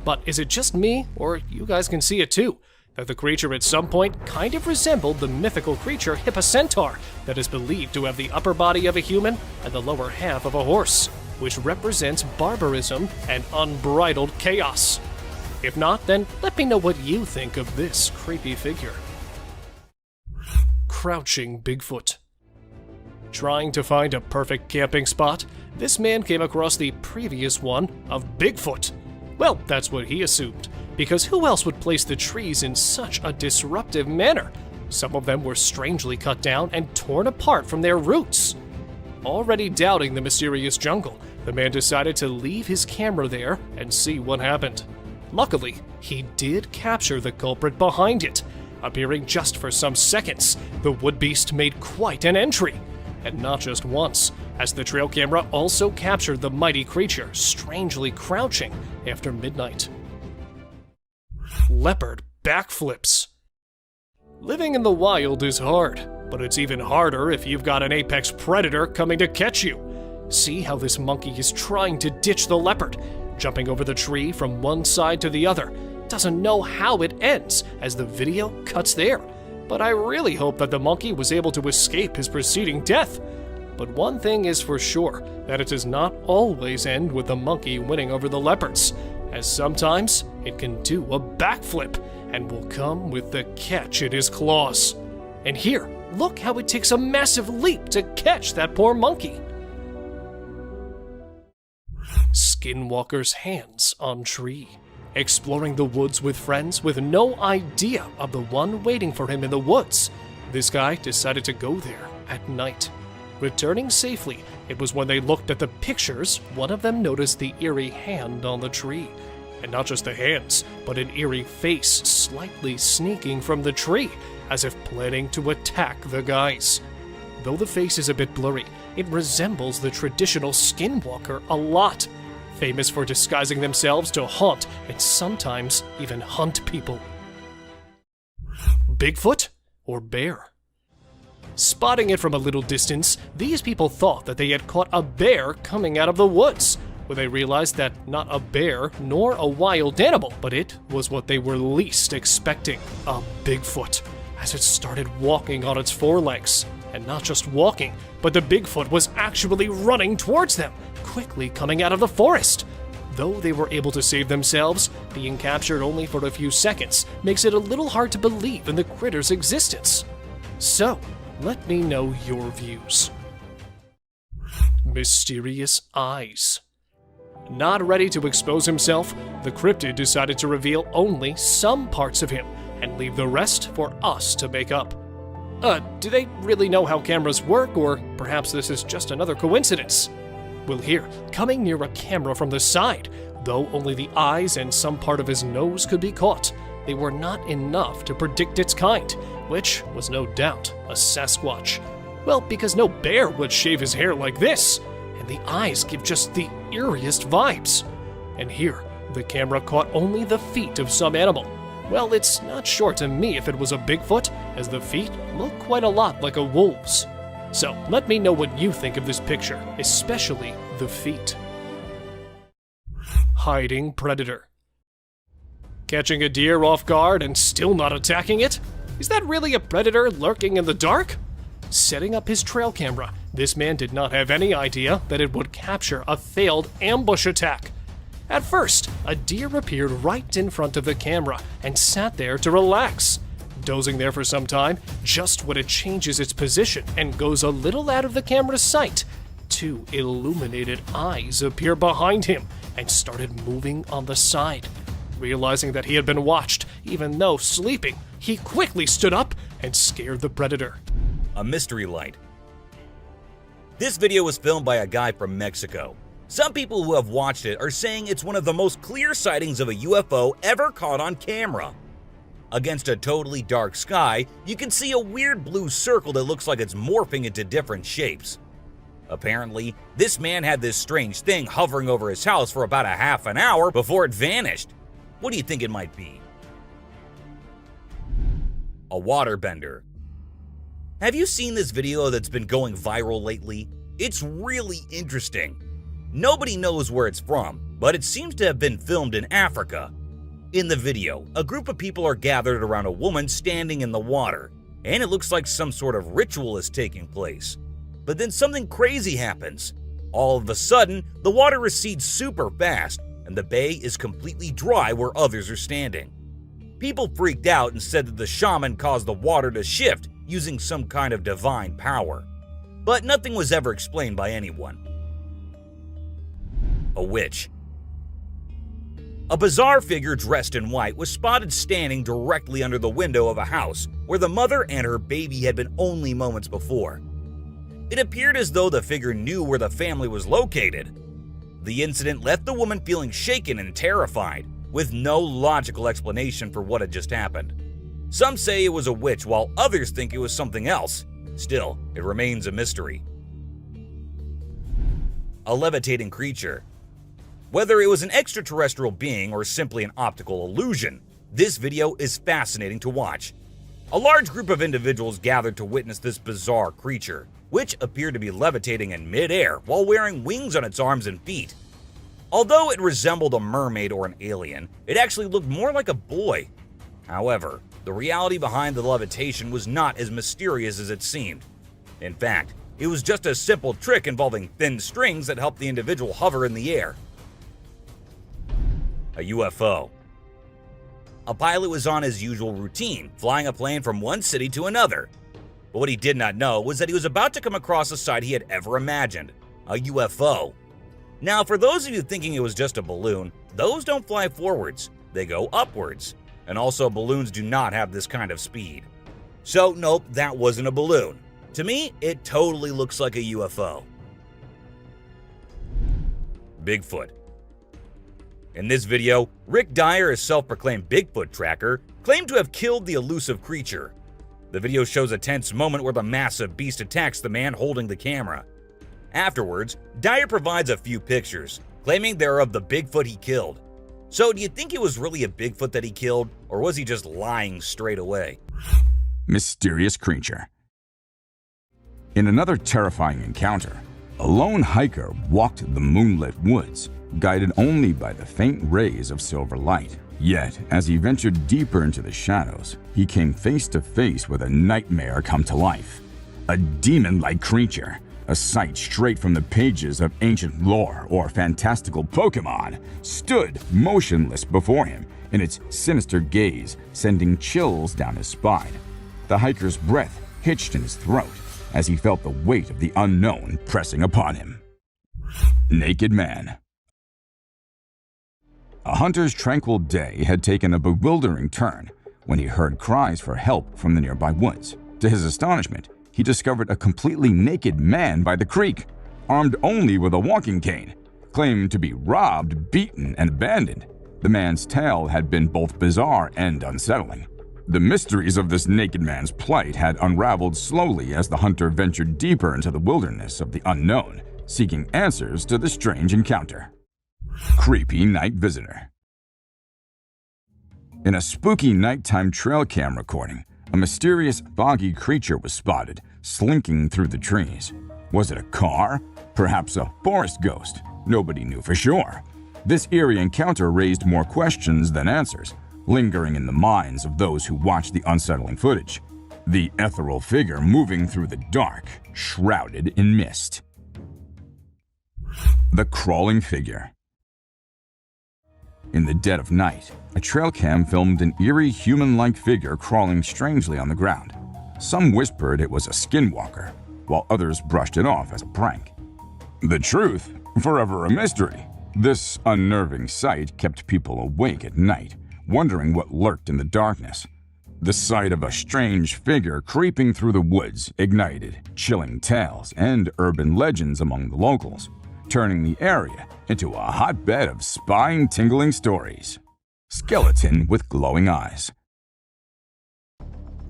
But is it just me, or you guys can see it too, that the creature at some point kind of resembled the mythical creature Hippocentaur that is believed to have the upper body of a human and the lower half of a horse, which represents barbarism and unbridled chaos? If not, then let me know what you think of this creepy figure. Crouching Bigfoot. Trying to find a perfect camping spot, this man came across the previous one of Bigfoot. Well, that's what he assumed, because who else would place the trees in such a disruptive manner? Some of them were strangely cut down and torn apart from their roots. Already doubting the mysterious jungle, the man decided to leave his camera there and see what happened. Luckily, he did capture the culprit behind it. Appearing just for some seconds, the wood beast made quite an entry. And not just once, as the trail camera also captured the mighty creature strangely crouching after midnight. Leopard backflips. Living in the wild is hard, but it's even harder if you've got an apex predator coming to catch you. See how this monkey is trying to ditch the leopard, jumping over the tree from one side to the other. Doesn't know how it ends as the video cuts there, but I really hope that the monkey was able to escape his preceding death. But one thing is for sure, that it does not always end with the monkey winning over the leopards, as sometimes it can do a backflip and will come with the catch in his claws. And here, look how it takes a massive leap to catch that poor monkey. Skinwalker's hands on tree. Exploring the woods with friends with no idea of the one waiting for him in the woods, this guy decided to go there at night. Returning safely, it was when they looked at the pictures, one of them noticed the eerie hand on the tree. And not just the hands, but an eerie face slightly sneaking from the tree, as if planning to attack the guys. Though the face is a bit blurry, it resembles the traditional skinwalker a lot, famous for disguising themselves to haunt and sometimes even hunt people. Bigfoot or bear? Spotting it from a little distance, these people thought that they had caught a bear coming out of the woods, when they realized that not a bear nor a wild animal, but it was what they were least expecting, a Bigfoot, as it started walking on its forelegs. And not just walking, but the Bigfoot was actually running towards them, quickly coming out of the forest. Though they were able to save themselves, being captured only for a few seconds makes it a little hard to believe in the critter's existence. So, let me know your views. Mysterious eyes. Not ready to expose himself, the cryptid decided to reveal only some parts of him and leave the rest for us to make up. Do they really know how cameras work, or perhaps this is just another coincidence? Well, here, coming near a camera from the side, though only the eyes and some part of his nose could be caught, they were not enough to predict its kind, which was no doubt a Sasquatch. Well, because no bear would shave his hair like this, and the eyes give just the eeriest vibes. And here, the camera caught only the feet of some animal. Well, it's not sure to me if it was a Bigfoot, as the feet look quite a lot like a wolf's. So let me know what you think of this picture, especially the feet. Hiding predator. Catching a deer off guard and still not attacking it? Is that really a predator lurking in the dark? Setting up his trail camera, this man did not have any idea that it would capture a failed ambush attack. At first, a deer appeared right in front of the camera and sat there to relax. Dozing there for some time, just when it changes its position and goes a little out of the camera's sight, two illuminated eyes appear behind him and started moving on the side. Realizing that he had been watched, even though sleeping, he quickly stood up and scared the predator. A mystery light. This video was filmed by a guy from Mexico. Some people who have watched it are saying it's one of the most clear sightings of a UFO ever caught on camera. Against a totally dark sky, you can see a weird blue circle that looks like it's morphing into different shapes. Apparently, this man had this strange thing hovering over his house for about a half an hour before it vanished. What do you think it might be? A waterbender. Have you seen this video that's been going viral lately? It's really interesting. Nobody knows where it's from, but it seems to have been filmed in Africa. In the video, a group of people are gathered around a woman standing in the water, and it looks like some sort of ritual is taking place. But then something crazy happens. All of a sudden, the water recedes super fast, and the bay is completely dry where others are standing. People freaked out and said that the shaman caused the water to shift using some kind of divine power. But nothing was ever explained by anyone. A witch. A bizarre figure dressed in white was spotted standing directly under the window of a house where the mother and her baby had been only moments before. It appeared as though the figure knew where the family was located. The incident left the woman feeling shaken and terrified, with no logical explanation for what had just happened. Some say it was a witch, while others think it was something else. Still, it remains a mystery. A levitating creature. Whether it was an extraterrestrial being or simply an optical illusion, this video is fascinating to watch. A large group of individuals gathered to witness this bizarre creature, which appeared to be levitating in mid-air while wearing wings on its arms and feet. Although it resembled a mermaid or an alien, it actually looked more like a boy. However, the reality behind the levitation was not as mysterious as it seemed. In fact, it was just a simple trick involving thin strings that helped the individual hover in the air. A UFO. A pilot was on his usual routine, flying a plane from one city to another. But what he did not know was that he was about to come across a sight he had ever imagined, a UFO. Now, for those of you thinking it was just a balloon, those don't fly forwards, they go upwards. And also, balloons do not have this kind of speed. So, nope, that wasn't a balloon. To me, it totally looks like a UFO. Bigfoot. In this video, Rick Dyer, a self-proclaimed Bigfoot tracker, claimed to have killed the elusive creature. The video shows a tense moment where the massive beast attacks the man holding the camera. Afterwards, Dyer provides a few pictures, claiming they're of the Bigfoot he killed. So do you think it was really a Bigfoot that he killed, or was he just lying straight away? Mysterious creature. In another terrifying encounter, a lone hiker walked the moonlit woods, guided only by the faint rays of silver light. Yet, as he ventured deeper into the shadows, he came face to face with a nightmare come to life. A demon-like creature, a sight straight from the pages of ancient lore or fantastical Pokemon, stood motionless before him, in its sinister gaze sending chills down his spine. The hiker's breath hitched in his throat as he felt the weight of the unknown pressing upon him. Naked Man. A hunter's tranquil day had taken a bewildering turn when he heard cries for help from the nearby woods. To his astonishment, he discovered a completely naked man by the creek, armed only with a walking cane, claimed to be robbed, beaten, and abandoned. The man's tale had been both bizarre and unsettling. The mysteries of this naked man's plight had unraveled slowly as the hunter ventured deeper into the wilderness of the unknown, seeking answers to the strange encounter. Creepy night visitor. In a spooky nighttime trail cam recording, a mysterious, foggy creature was spotted, slinking through the trees. Was it a car? Perhaps a forest ghost? Nobody knew for sure. This eerie encounter raised more questions than answers, lingering in the minds of those who watched the unsettling footage. The ethereal figure moving through the dark, shrouded in mist. The crawling figure. In the dead of night, a trail cam filmed an eerie human-like figure crawling strangely on the ground. Some whispered it was a skinwalker, while others brushed it off as a prank. The truth, forever a mystery. This unnerving sight kept people awake at night, wondering what lurked in the darkness. The sight of a strange figure creeping through the woods ignited chilling tales and urban legends among the locals, turning the area into a hotbed of spine-tingling stories. Skeleton with glowing eyes.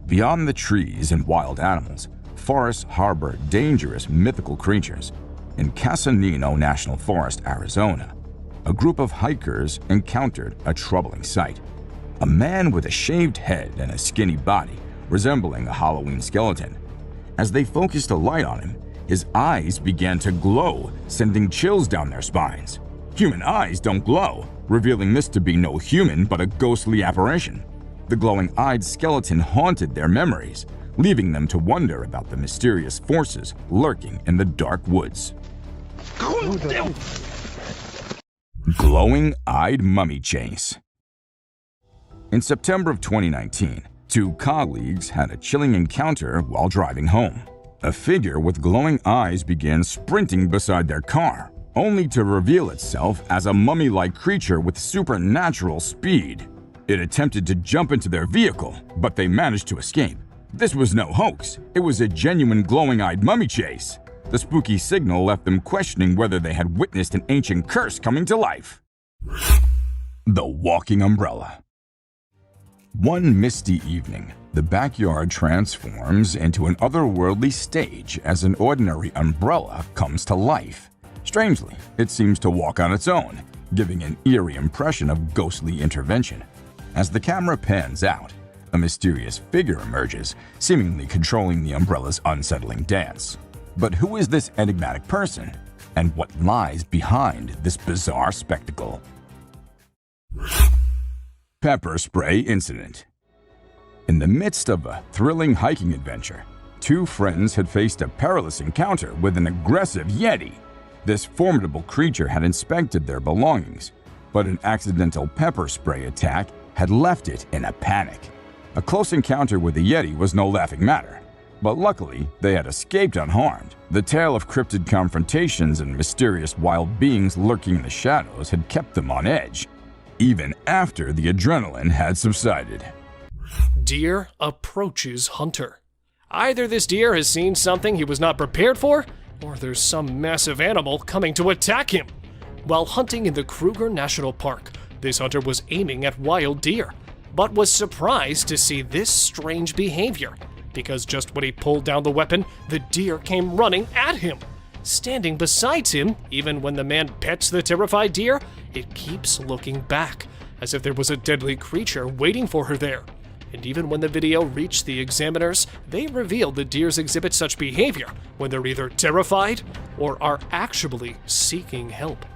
Beyond the trees and wild animals, forests harbor dangerous mythical creatures. In Casanino National Forest, Arizona, a group of hikers encountered a troubling sight. A man with a shaved head and a skinny body, resembling a Halloween skeleton. As they focused a light on him, his eyes began to glow, sending chills down their spines. Human eyes don't glow, revealing this to be no human but a ghostly apparition. The glowing-eyed skeleton haunted their memories, leaving them to wonder about the mysterious forces lurking in the dark woods. Glowing-eyed mummy chase. In September of 2019, two colleagues had a chilling encounter while driving home. A figure with glowing eyes began sprinting beside their car, only to reveal itself as a mummy-like creature with supernatural speed. It attempted to jump into their vehicle, but they managed to escape. This was no hoax. It was a genuine glowing-eyed mummy chase. The spooky signal left them questioning whether they had witnessed an ancient curse coming to life. The walking umbrella. One misty evening, the backyard transforms into an otherworldly stage as an ordinary umbrella comes to life. Strangely, it seems to walk on its own, giving an eerie impression of ghostly intervention. As the camera pans out, a mysterious figure emerges, seemingly controlling the umbrella's unsettling dance. But who is this enigmatic person, and what lies behind this bizarre spectacle? Pepper spray incident. In the midst of a thrilling hiking adventure, two friends had faced a perilous encounter with an aggressive Yeti. This formidable creature had inspected their belongings, but an accidental pepper spray attack had left it in a panic. A close encounter with the Yeti was no laughing matter, but luckily they had escaped unharmed. The tale of cryptid confrontations and mysterious wild beings lurking in the shadows had kept them on edge, even after the adrenaline had subsided. Deer approaches hunter. Either this deer has seen something he was not prepared for, or there's some massive animal coming to attack him. While hunting in the Kruger National Park, this hunter was aiming at wild deer, but was surprised to see this strange behavior, because just when he pulled down the weapon, the deer came running at him. Standing beside him, even when the man pets the terrified deer, it keeps looking back, as if there was a deadly creature waiting for her there. And even when the video reached the examiners, they revealed the deers exhibit such behavior when they're either terrified or are actually seeking help.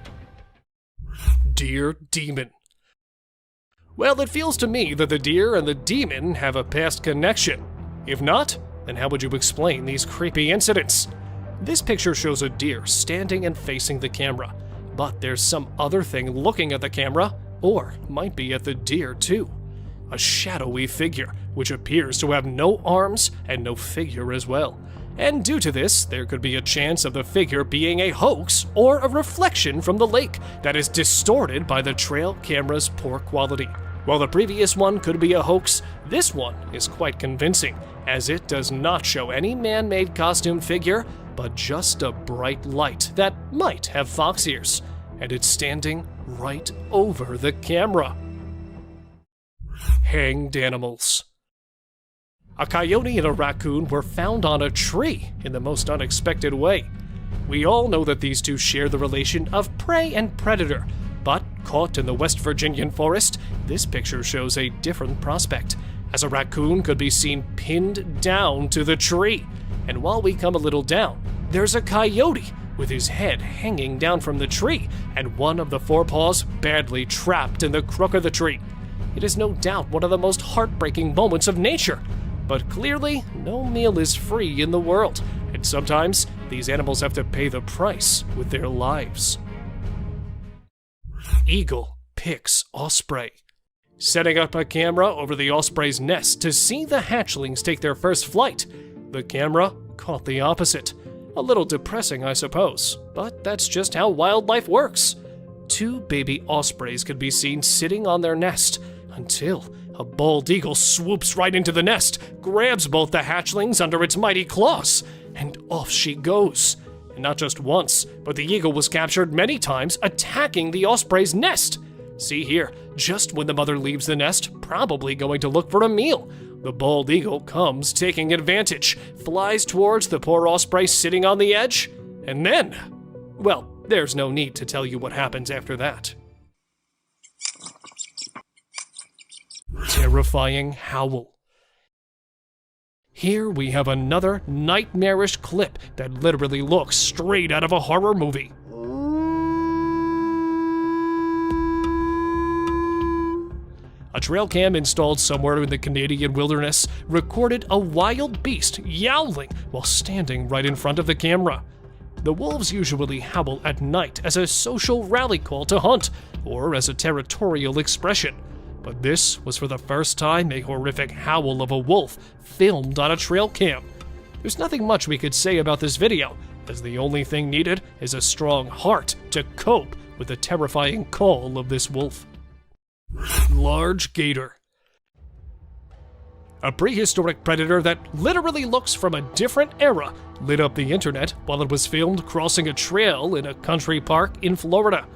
Deer demon. Well, it feels to me that the deer and the demon have a past connection. If not, then how would you explain these creepy incidents? This picture shows a deer standing and facing the camera, but there's some other thing looking at the camera, or might be at the deer too. A shadowy figure, which appears to have no arms and no figure as well. And due to this, there could be a chance of the figure being a hoax or a reflection from the lake that is distorted by the trail camera's poor quality. While the previous one could be a hoax, this one is quite convincing, as it does not show any man-made costume figure, but just a bright light that might have fox ears, and it's standing right over the camera. Hanged animals. A coyote and a raccoon were found on a tree in the most unexpected way. We all know that these two share the relation of prey and predator, but caught in the West Virginian forest, this picture shows a different prospect, as a raccoon could be seen pinned down to the tree. And while we come a little down, there's a coyote with his head hanging down from the tree and one of the forepaws badly trapped in the crook of the tree. It is no doubt one of the most heartbreaking moments of nature, but clearly no meal is free in the world, and sometimes these animals have to pay the price with their lives. Eagle picks osprey. Setting up a camera over the osprey's nest to see the hatchlings take their first flight, the camera caught the opposite. A little depressing, I suppose, but that's just how wildlife works. Two baby ospreys could be seen sitting on their nest until a bald eagle swoops right into the nest, grabs both the hatchlings under its mighty claws, and off she goes. And not just once, but the eagle was captured many times attacking the osprey's nest. See here, just when the mother leaves the nest, probably going to look for a meal, the bald eagle comes taking advantage, flies towards the poor osprey sitting on the edge, and then, well, there's no need to tell you what happens after that. Terrifying howl. Here we have another nightmarish clip that literally looks straight out of a horror movie. A trail cam installed somewhere in the Canadian wilderness recorded a wild beast yowling while standing right in front of the camera. The wolves usually howl at night as a social rally call to hunt, or as a territorial expression. But this was for the first time a horrific howl of a wolf filmed on a trail cam. There's nothing much we could say about this video, as the only thing needed is a strong heart to cope with the terrifying call of this wolf. Large gator. A prehistoric predator that literally looks from a different era lit up the internet while it was filmed crossing a trail in a country park in Florida.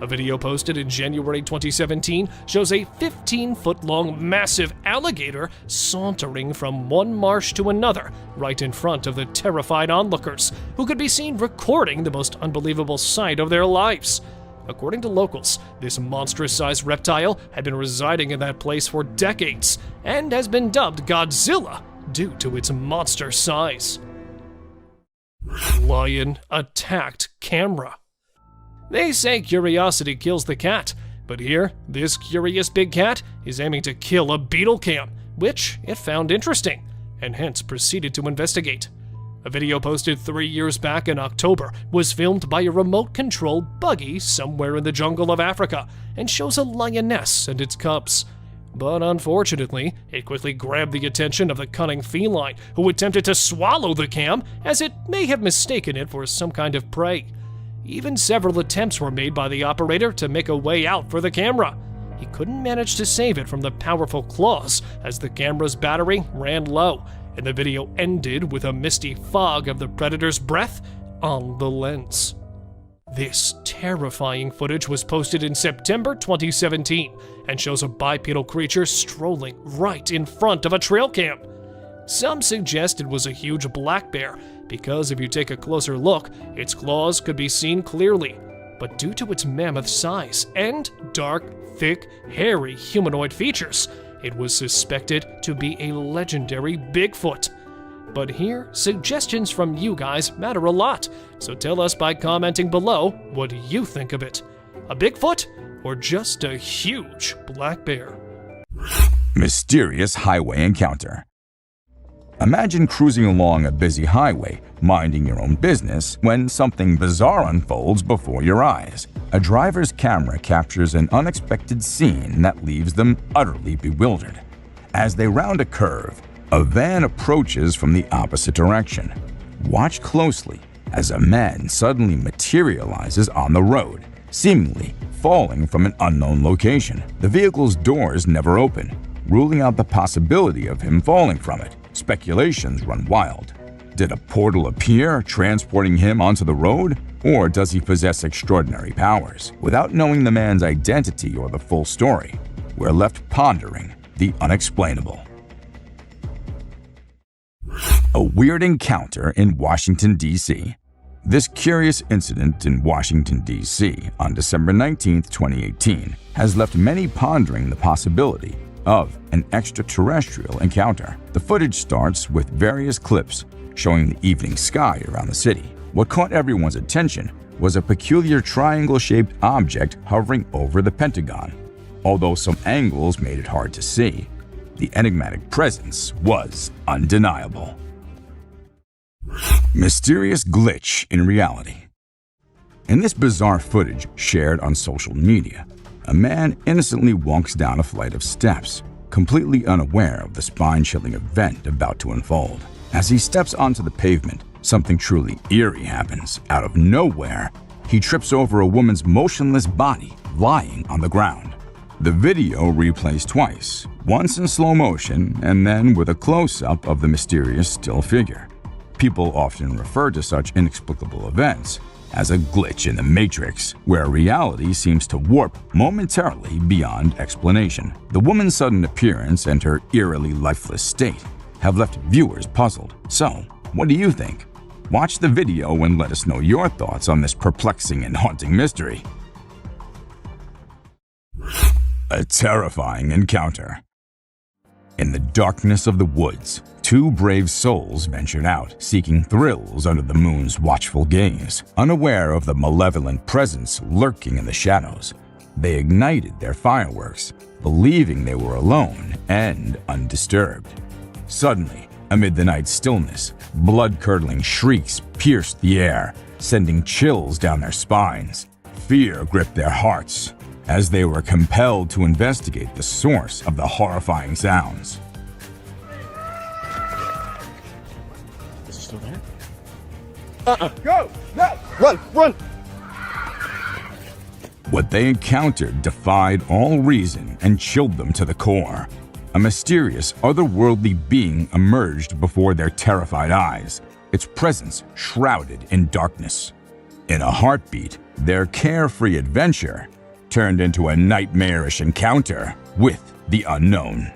A video posted in January 2017 shows a 15-foot-long massive alligator sauntering from one marsh to another right in front of the terrified onlookers, who could be seen recording the most unbelievable sight of their lives. According to locals, this monstrous-sized reptile had been residing in that place for decades and has been dubbed Godzilla due to its monster size. Lion attacked camera. They say curiosity kills the cat, but here, this curious big cat is aiming to kill a beetle cam, which it found interesting, and hence proceeded to investigate. A video posted 3 years back in October was filmed by a remote-controlled buggy somewhere in the jungle of Africa and shows a lioness and its cubs. But unfortunately, it quickly grabbed the attention of the cunning feline, who attempted to swallow the cam as it may have mistaken it for some kind of prey. Even several attempts were made by the operator to make a way out for the camera. He couldn't manage to save it from the powerful claws as the camera's battery ran low, and the video ended with a misty fog of the predator's breath on the lens. This terrifying footage was posted in September 2017 and shows a bipedal creature strolling right in front of a trail cam. Some suggest it was a huge black bear because if you take a closer look, its claws could be seen clearly. But due to its mammoth size and dark, thick, hairy humanoid features, it was suspected to be a legendary Bigfoot. But here, suggestions from you guys matter a lot, so tell us by commenting below what you think of it. A Bigfoot or just a huge black bear? Mysterious highway encounter. Imagine cruising along a busy highway, minding your own business, when something bizarre unfolds before your eyes. A driver's camera captures an unexpected scene that leaves them utterly bewildered. As they round a curve, a van approaches from the opposite direction. Watch closely as a man suddenly materializes on the road, seemingly falling from an unknown location. The vehicle's doors never open, ruling out the possibility of him falling from it. Speculations run wild. Did a portal appear, transporting him onto the road? Or does he possess extraordinary powers? Without knowing the man's identity or the full story, we're left pondering the unexplainable. A weird encounter in Washington, D.C. This curious incident in Washington, D.C. on December 19, 2018 has left many pondering the possibility of an extraterrestrial encounter. The footage starts with various clips showing the evening sky around the city. What caught everyone's attention was a peculiar triangle-shaped object hovering over the Pentagon. Although some angles made it hard to see, the enigmatic presence was undeniable. Mysterious glitch in reality. In this bizarre footage shared on social media, a man innocently walks down a flight of steps, completely unaware of the spine-chilling event about to unfold. As he steps onto the pavement, something truly eerie happens. Out of nowhere, he trips over a woman's motionless body lying on the ground. The video replays twice, once in slow motion and then with a close-up of the mysterious still figure. People often refer to such inexplicable events as a glitch in the Matrix, where reality seems to warp momentarily beyond explanation. The woman's sudden appearance and her eerily lifeless state have left viewers puzzled. So, what do you think? Watch the video and let us know your thoughts on this perplexing and haunting mystery. A terrifying encounter. In the darkness of the woods, two brave souls ventured out, seeking thrills under the moon's watchful gaze. Unaware of the malevolent presence lurking in the shadows, they ignited their fireworks, believing they were alone and undisturbed. Suddenly, amid the night's stillness, blood-curdling shrieks pierced the air, sending chills down their spines. Fear gripped their hearts as they were compelled to investigate the source of the horrifying sounds. Is he still there? Go! No! Run! Run! What they encountered defied all reason and chilled them to the core. A mysterious, otherworldly being emerged before their terrified eyes, its presence shrouded in darkness. In a heartbeat, their carefree adventure turned into a nightmarish encounter with the unknown.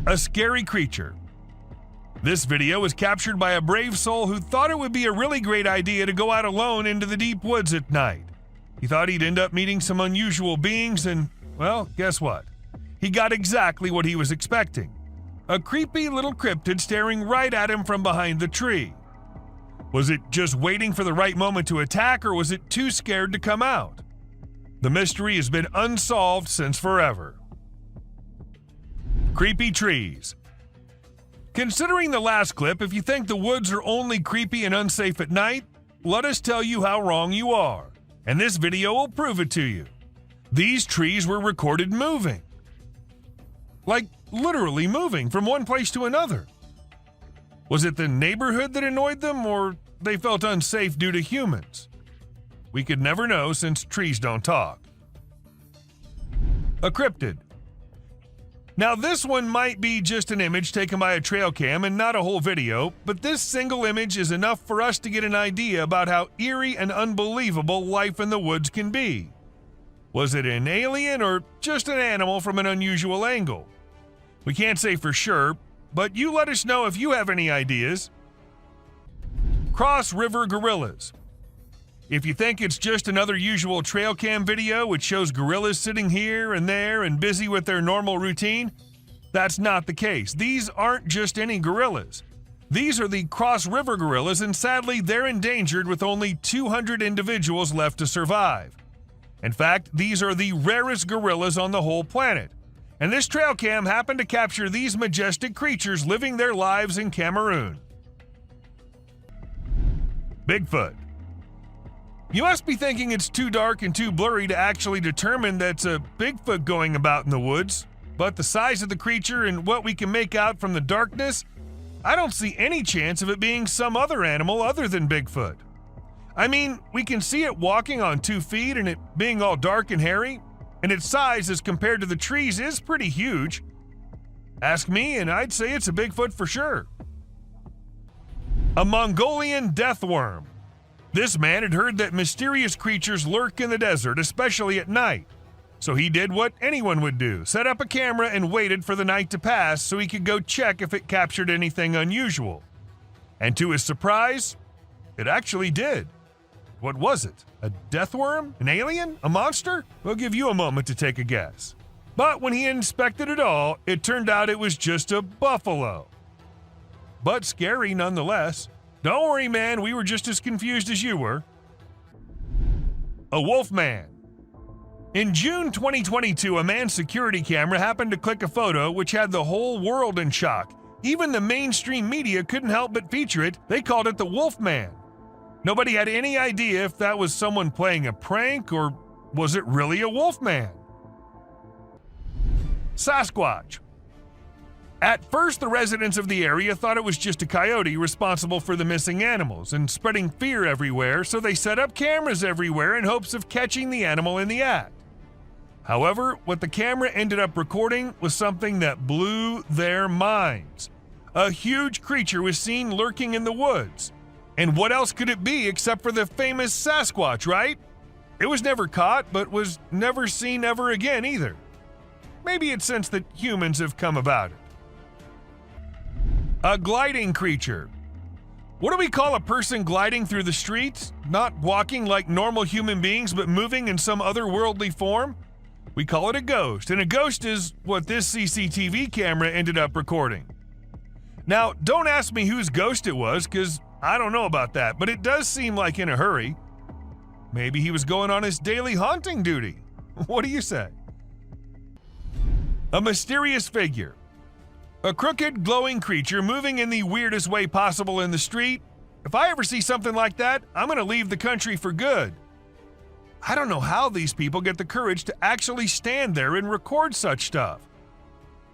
A scary creature. This video was captured by a brave soul who thought it would be a really great idea to go out alone into the deep woods at night. He thought he'd end up meeting some unusual beings and, well, guess what? He got exactly what he was expecting. A creepy little cryptid staring right at him from behind the tree. Was it just waiting for the right moment to attack, or was it too scared to come out? The mystery has been unsolved since forever. Creepy trees. Considering the last clip, if you think the woods are only creepy and unsafe at night, let us tell you how wrong you are, and this video will prove it to you. These trees were recorded moving. Like, literally moving from one place to another. Was it the neighborhood that annoyed them, or they felt unsafe due to humans? We could never know since trees don't talk. A cryptid. Now this one might be just an image taken by a trail cam and not a whole video, but this single image is enough for us to get an idea about how eerie and unbelievable life in the woods can be. Was it an alien or just an animal from an unusual angle? We can't say for sure, but you let us know if you have any ideas. Cross River Gorillas. If you think it's just another usual trail cam video which shows gorillas sitting here and there and busy with their normal routine, that's not the case. These aren't just any gorillas. These are the Cross River gorillas, and sadly they're endangered with only 200 individuals left to survive. In fact, these are the rarest gorillas on the whole planet. And this trail cam happened to capture these majestic creatures living their lives in Cameroon. Bigfoot. You must be thinking it's too dark and too blurry to actually determine that's a Bigfoot going about in the woods, but the size of the creature and what we can make out from the darkness, I don't see any chance of it being some other animal other than Bigfoot. I mean, we can see it walking on 2 feet and it being all dark and hairy, and its size as compared to the trees is pretty huge. Ask me, and I'd say it's a Bigfoot for sure. A Mongolian death worm. This man had heard that mysterious creatures lurk in the desert, especially at night. So he did what anyone would do, set up a camera and waited for the night to pass so he could go check if it captured anything unusual. And to his surprise, it actually did. What was it? A death worm? An alien? A monster? We'll give you a moment to take a guess. But when he inspected it all, it turned out it was just a buffalo. But scary nonetheless. Don't worry, man, we were just as confused as you were. A wolf man. In June 2022, a man's security camera happened to click a photo which had the whole world in shock. Even the mainstream media couldn't help but feature it. They called it the Wolf Man. Nobody had any idea if that was someone playing a prank or was it really a wolf man. Sasquatch. At first, the residents of the area thought it was just a coyote responsible for the missing animals and spreading fear everywhere, so they set up cameras everywhere in hopes of catching the animal in the act. However, what the camera ended up recording was something that blew their minds. A huge creature was seen lurking in the woods. And what else could it be except for the famous Sasquatch, right? It was never caught, but was never seen ever again either. Maybe it's since that humans have come about it. A gliding creature. What do we call a person gliding through the streets? Not walking like normal human beings, but moving in some otherworldly form? We call it a ghost, and a ghost is what this CCTV camera ended up recording. Now, don't ask me whose ghost it was, because I don't know about that, but it does seem like in a hurry. Maybe he was going on his daily haunting duty. What do you say? A mysterious figure. A crooked, glowing creature moving in the weirdest way possible in the street. If I ever see something like that, I'm going to leave the country for good. I don't know how these people get the courage to actually stand there and record such stuff.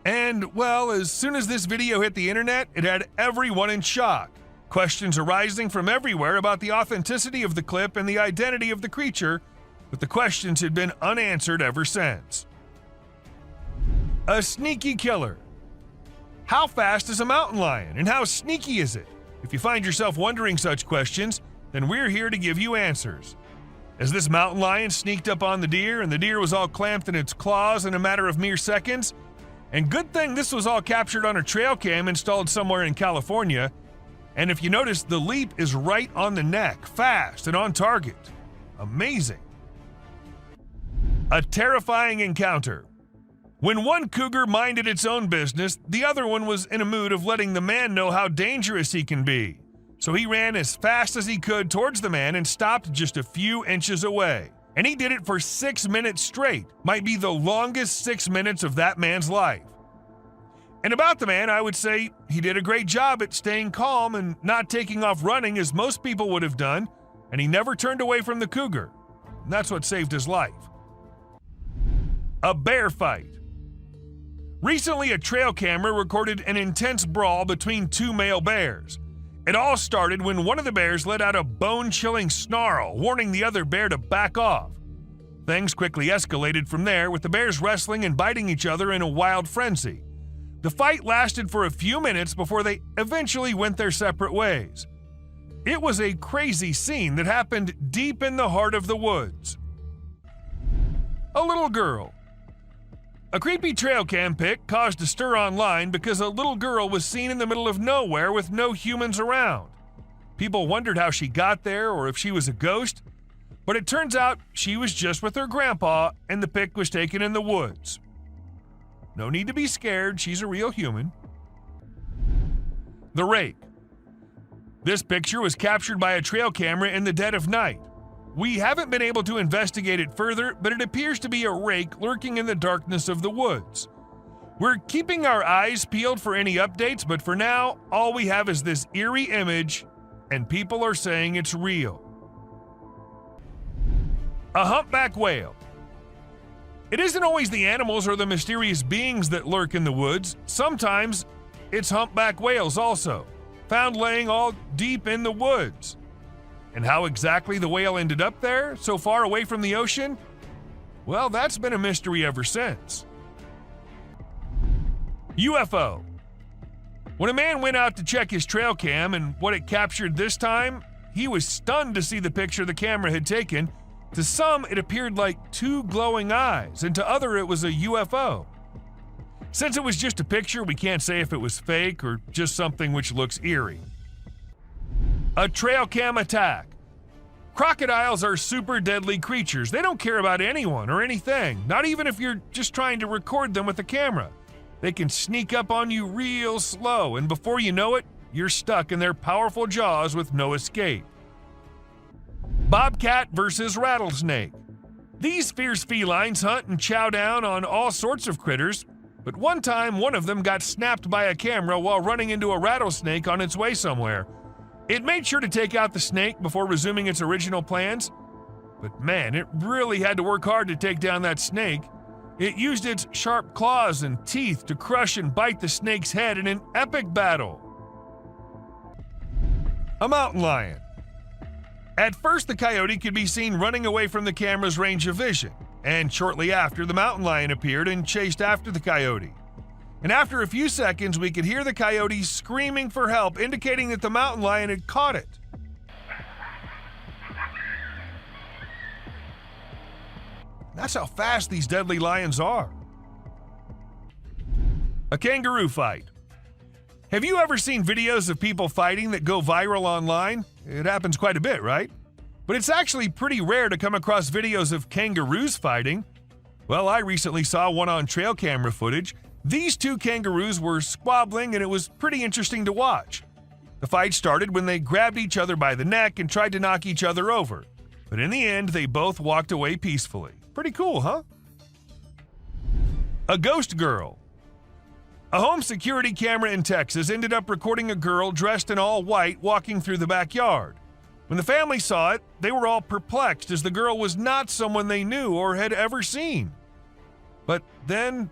And, well, as soon as this video hit the internet, it had everyone in shock. Questions arising from everywhere about the authenticity of the clip and the identity of the creature, but the questions had been unanswered ever since. A sneaky killer. How fast is a mountain lion, and how sneaky is it? If you find yourself wondering such questions, then we're here to give you answers. As this mountain lion sneaked up on the deer, and the deer was all clamped in its claws in a matter of mere seconds, and good thing this was all captured on a trail cam installed somewhere in California, and if you notice, the leap is right on the neck, fast and on target. Amazing. A terrifying encounter. When one cougar minded its own business, the other one was in a mood of letting the man know how dangerous he can be. So he ran as fast as he could towards the man and stopped just a few inches away. And he did it for 6 minutes straight. Might be the longest 6 minutes of that man's life. And about the man, I would say he did a great job at staying calm and not taking off running as most people would have done, and he never turned away from the cougar. And that's what saved his life. A bear fight. Recently, a trail camera recorded an intense brawl between 2 male bears. It all started when one of the bears let out a bone-chilling snarl, warning the other bear to back off. Things quickly escalated from there, with the bears wrestling and biting each other in a wild frenzy. The fight lasted for a few minutes before they eventually went their separate ways. It was a crazy scene that happened deep in the heart of the woods. A little girl. A creepy trail cam pic caused a stir online because a little girl was seen in the middle of nowhere with no humans around. People wondered how she got there or if she was a ghost, but it turns out she was just with her grandpa and the pic was taken in the woods. No need to be scared, she's a real human. The rake. This picture was captured by a trail camera in the dead of night. We haven't been able to investigate it further, but it appears to be a rake lurking in the darkness of the woods. We're keeping our eyes peeled for any updates, but for now, all we have is this eerie image, and people are saying it's real. A humpback whale. It isn't always the animals or the mysterious beings that lurk in the woods. Sometimes it's humpback whales also, found laying all deep in the woods. And how exactly the whale ended up there, so far away from the ocean? Well, that's been a mystery ever since. UFO. When a man went out to check his trail cam and what it captured this time, he was stunned to see the picture the camera had taken. To some, it appeared like two glowing eyes, and to other, it was a UFO. Since it was just a picture, we can't say if it was fake or just something which looks eerie. A trail cam attack. Crocodiles are super deadly creatures. They don't care about anyone or anything, not even if you're just trying to record them with a camera. They can sneak up on you real slow, and before you know it, you're stuck in their powerful jaws with no escape. Bobcat versus rattlesnake. These fierce felines hunt and chow down on all sorts of critters, but one time one of them got snapped by a camera while running into a rattlesnake on its way somewhere. It made sure to take out the snake before resuming its original plans, but man, it really had to work hard to take down that snake. It used its sharp claws and teeth to crush and bite the snake's head in an epic battle. A mountain lion. At first, the coyote could be seen running away from the camera's range of vision, and shortly after, the mountain lion appeared and chased after the coyote. And after a few seconds, we could hear the coyote screaming for help, indicating that the mountain lion had caught it. That's how fast these deadly lions are. A kangaroo fight. Have you ever seen videos of people fighting that go viral online? It happens quite a bit, right? But it's actually pretty rare to come across videos of kangaroos fighting. Well, I recently saw one on trail camera footage. These two kangaroos were squabbling, and it was pretty interesting to watch. The fight started when they grabbed each other by the neck and tried to knock each other over. But in the end, they both walked away peacefully. Pretty cool, huh? A ghost girl. A home security camera in Texas ended up recording a girl dressed in all white walking through the backyard. When the family saw it, they were all perplexed as the girl was not someone they knew or had ever seen. But then,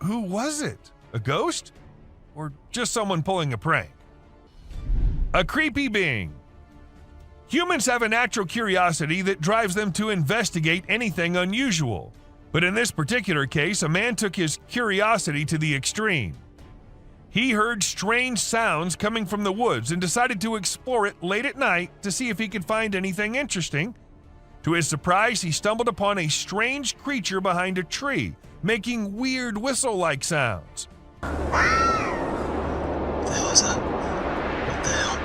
who was it? A ghost? Or just someone pulling a prank? A creepy being. Humans have a natural curiosity that drives them to investigate anything unusual. But in this particular case, a man took his curiosity to the extreme. He heard strange sounds coming from the woods and decided to explore it late at night to see if he could find anything interesting. To his surprise, he stumbled upon a strange creature behind a tree, making weird whistle-like sounds. What the hell is that? What the hell?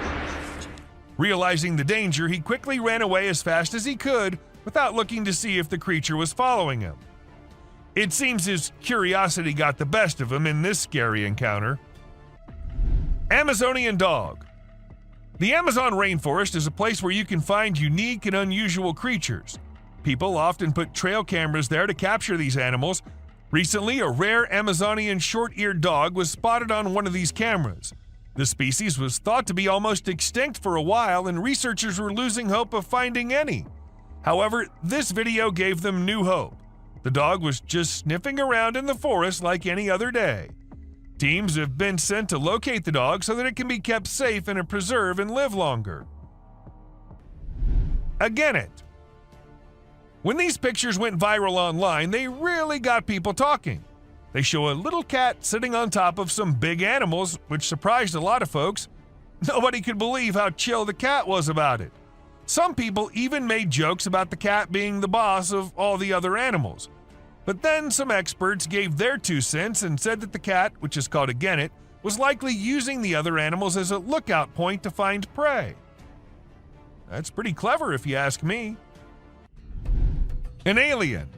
Realizing the danger, he quickly ran away as fast as he could without looking to see if the creature was following him. It seems his curiosity got the best of him in this scary encounter. Amazonian dog. The Amazon rainforest is a place where you can find unique and unusual creatures. People often put trail cameras there to capture these animals. Recently, a rare Amazonian short-eared dog was spotted on one of these cameras. The species was thought to be almost extinct for a while, and researchers were losing hope of finding any. However, this video gave them new hope. The dog was just sniffing around in the forest like any other day. Teams have been sent to locate the dog so that it can be kept safe in a preserve and live longer. A genet. When these pictures went viral online, they really got people talking. They show a little cat sitting on top of some big animals, which surprised a lot of folks. Nobody could believe how chill the cat was about it. Some people even made jokes about the cat being the boss of all the other animals. But then some experts gave their 2 cents and said that the cat, which is called a genet, was likely using the other animals as a lookout point to find prey. That's pretty clever if you ask me. An alien.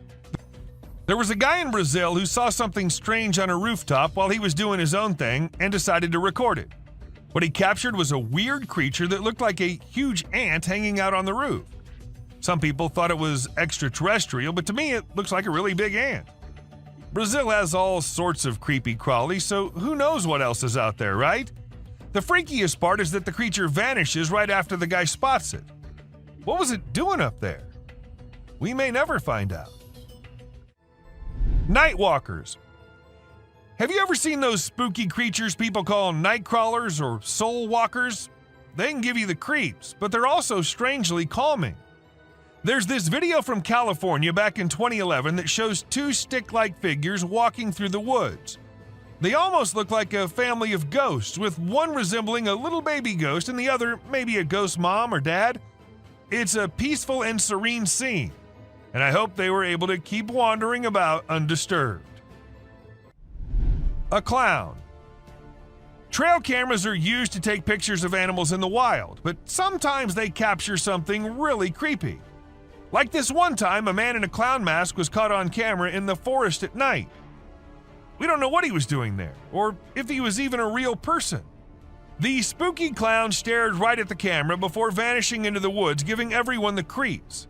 There was a guy in Brazil who saw something strange on a rooftop while he was doing his own thing and decided to record it. What he captured was a weird creature that looked like a huge ant hanging out on the roof. Some people thought it was extraterrestrial, but to me it looks like a really big ant. Brazil has all sorts of creepy crawlies, so who knows what else is out there, right? The freakiest part is that the creature vanishes right after the guy spots it. What was it doing up there? We may never find out. Nightwalkers. Have you ever seen those spooky creatures people call night crawlers or soul walkers? they can give you the creeps, but they're also strangely calming. There's this video from California back in 2011 that shows two stick-like figures walking through the woods. They almost look like a family of ghosts, with one resembling a little baby ghost and the other maybe a ghost mom or dad. It's a peaceful and serene scene, and I hope they were able to keep wandering about undisturbed. A clown. Trail cameras are used to take pictures of animals in the wild, but sometimes they capture something really creepy. Like this one time, a man in a clown mask was caught on camera in the forest at night. We don't know what he was doing there, or if he was even a real person. The spooky clown stared right at the camera before vanishing into the woods, giving everyone the creeps.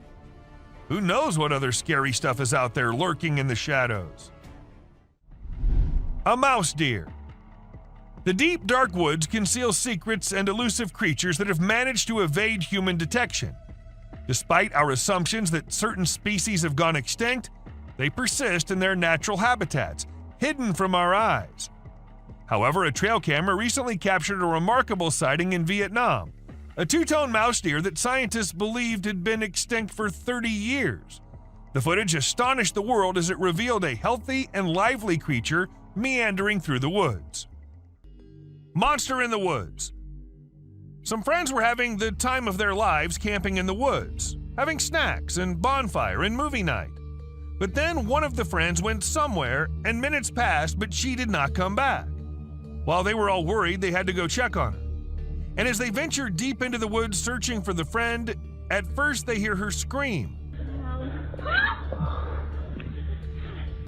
Who knows what other scary stuff is out there lurking in the shadows? A mouse deer. The deep, dark woods conceal secrets and elusive creatures that have managed to evade human detection. Despite our assumptions that certain species have gone extinct, they persist in their natural habitats, hidden from our eyes. However, a trail camera recently captured a remarkable sighting in Vietnam, a two-tone mouse deer that scientists believed had been extinct for 30 years. The footage astonished the world as it revealed a healthy and lively creature meandering through the woods. Monster in the woods. Some friends were having the time of their lives camping in the woods, having snacks and bonfire and movie night. But then one of the friends went somewhere and minutes passed, but she did not come back. While they were all worried, they had to go check on her. And as they ventured deep into the woods searching for the friend, at first they hear her scream.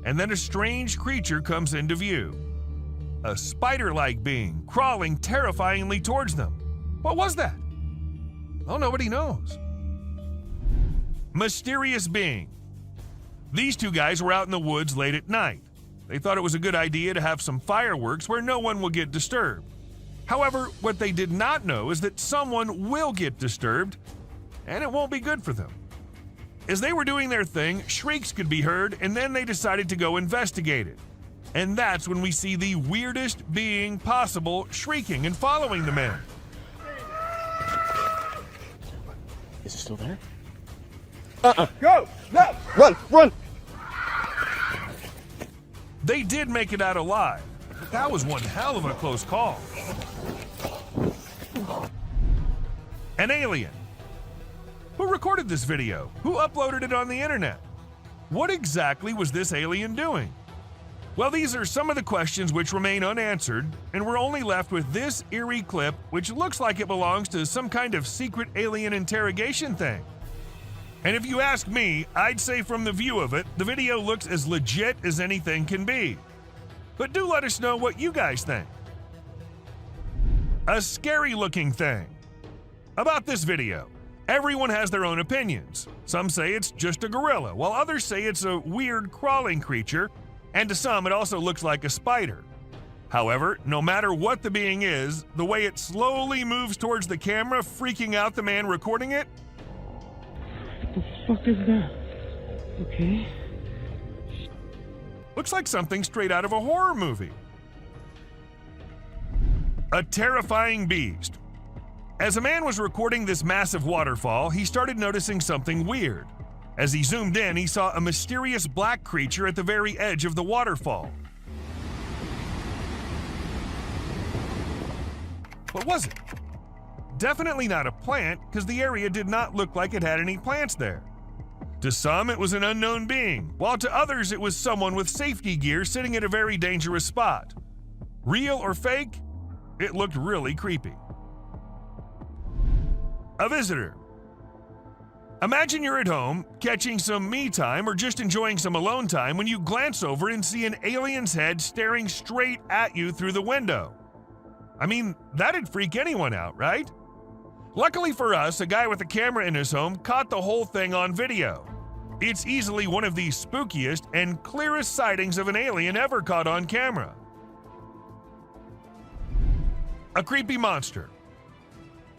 And then a strange creature comes into view. A spider-like being crawling terrifyingly towards them. What was that? Well, nobody knows. Mysterious being. These two guys were out in the woods late at night. They thought it was a good idea to have some fireworks where no one will get disturbed. However, what they did not know is that someone will get disturbed, and it won't be good for them. As they were doing their thing, shrieks could be heard, and then they decided to go investigate it. And that's when we see the weirdest being possible shrieking and following the men. Is it still there? Go! No! Run! Run! They did make it out alive, but that was one hell of a close call. An alien. Who recorded this video? Who uploaded it on the internet? What exactly was this alien doing? Well, these are some of the questions which remain unanswered, and we're only left with this eerie clip, which looks like it belongs to some kind of secret alien interrogation thing. And if you ask me, I'd say from the view of it, the video looks as legit as anything can be. But do let us know what you guys think. A scary looking thing. About this video, everyone has their own opinions. Some say it's just a gorilla, while others say it's a weird crawling creature, and to some it also looks like a spider. However, no matter what the being is, the way it slowly moves towards the camera, freaking out the man recording it, What the fuck is that? Okay. looks like something straight out of a horror movie. A terrifying beast. As a man was recording this massive waterfall, he started noticing something weird. As he zoomed in, he saw a mysterious black creature at the very edge of the waterfall. What was it? Definitely not a plant, because the area did not look like it had any plants there. To some, it was an unknown being, while to others it was someone with safety gear sitting at a very dangerous spot. Real or fake? It looked really creepy. A visitor. Imagine you're at home, catching some me time or just enjoying some alone time when you glance over and see an alien's head staring straight at you through the window. I mean, that'd freak anyone out, right? Luckily for us, a guy with a camera in his home caught the whole thing on video. It's easily one of the spookiest and clearest sightings of an alien ever caught on camera. A creepy monster.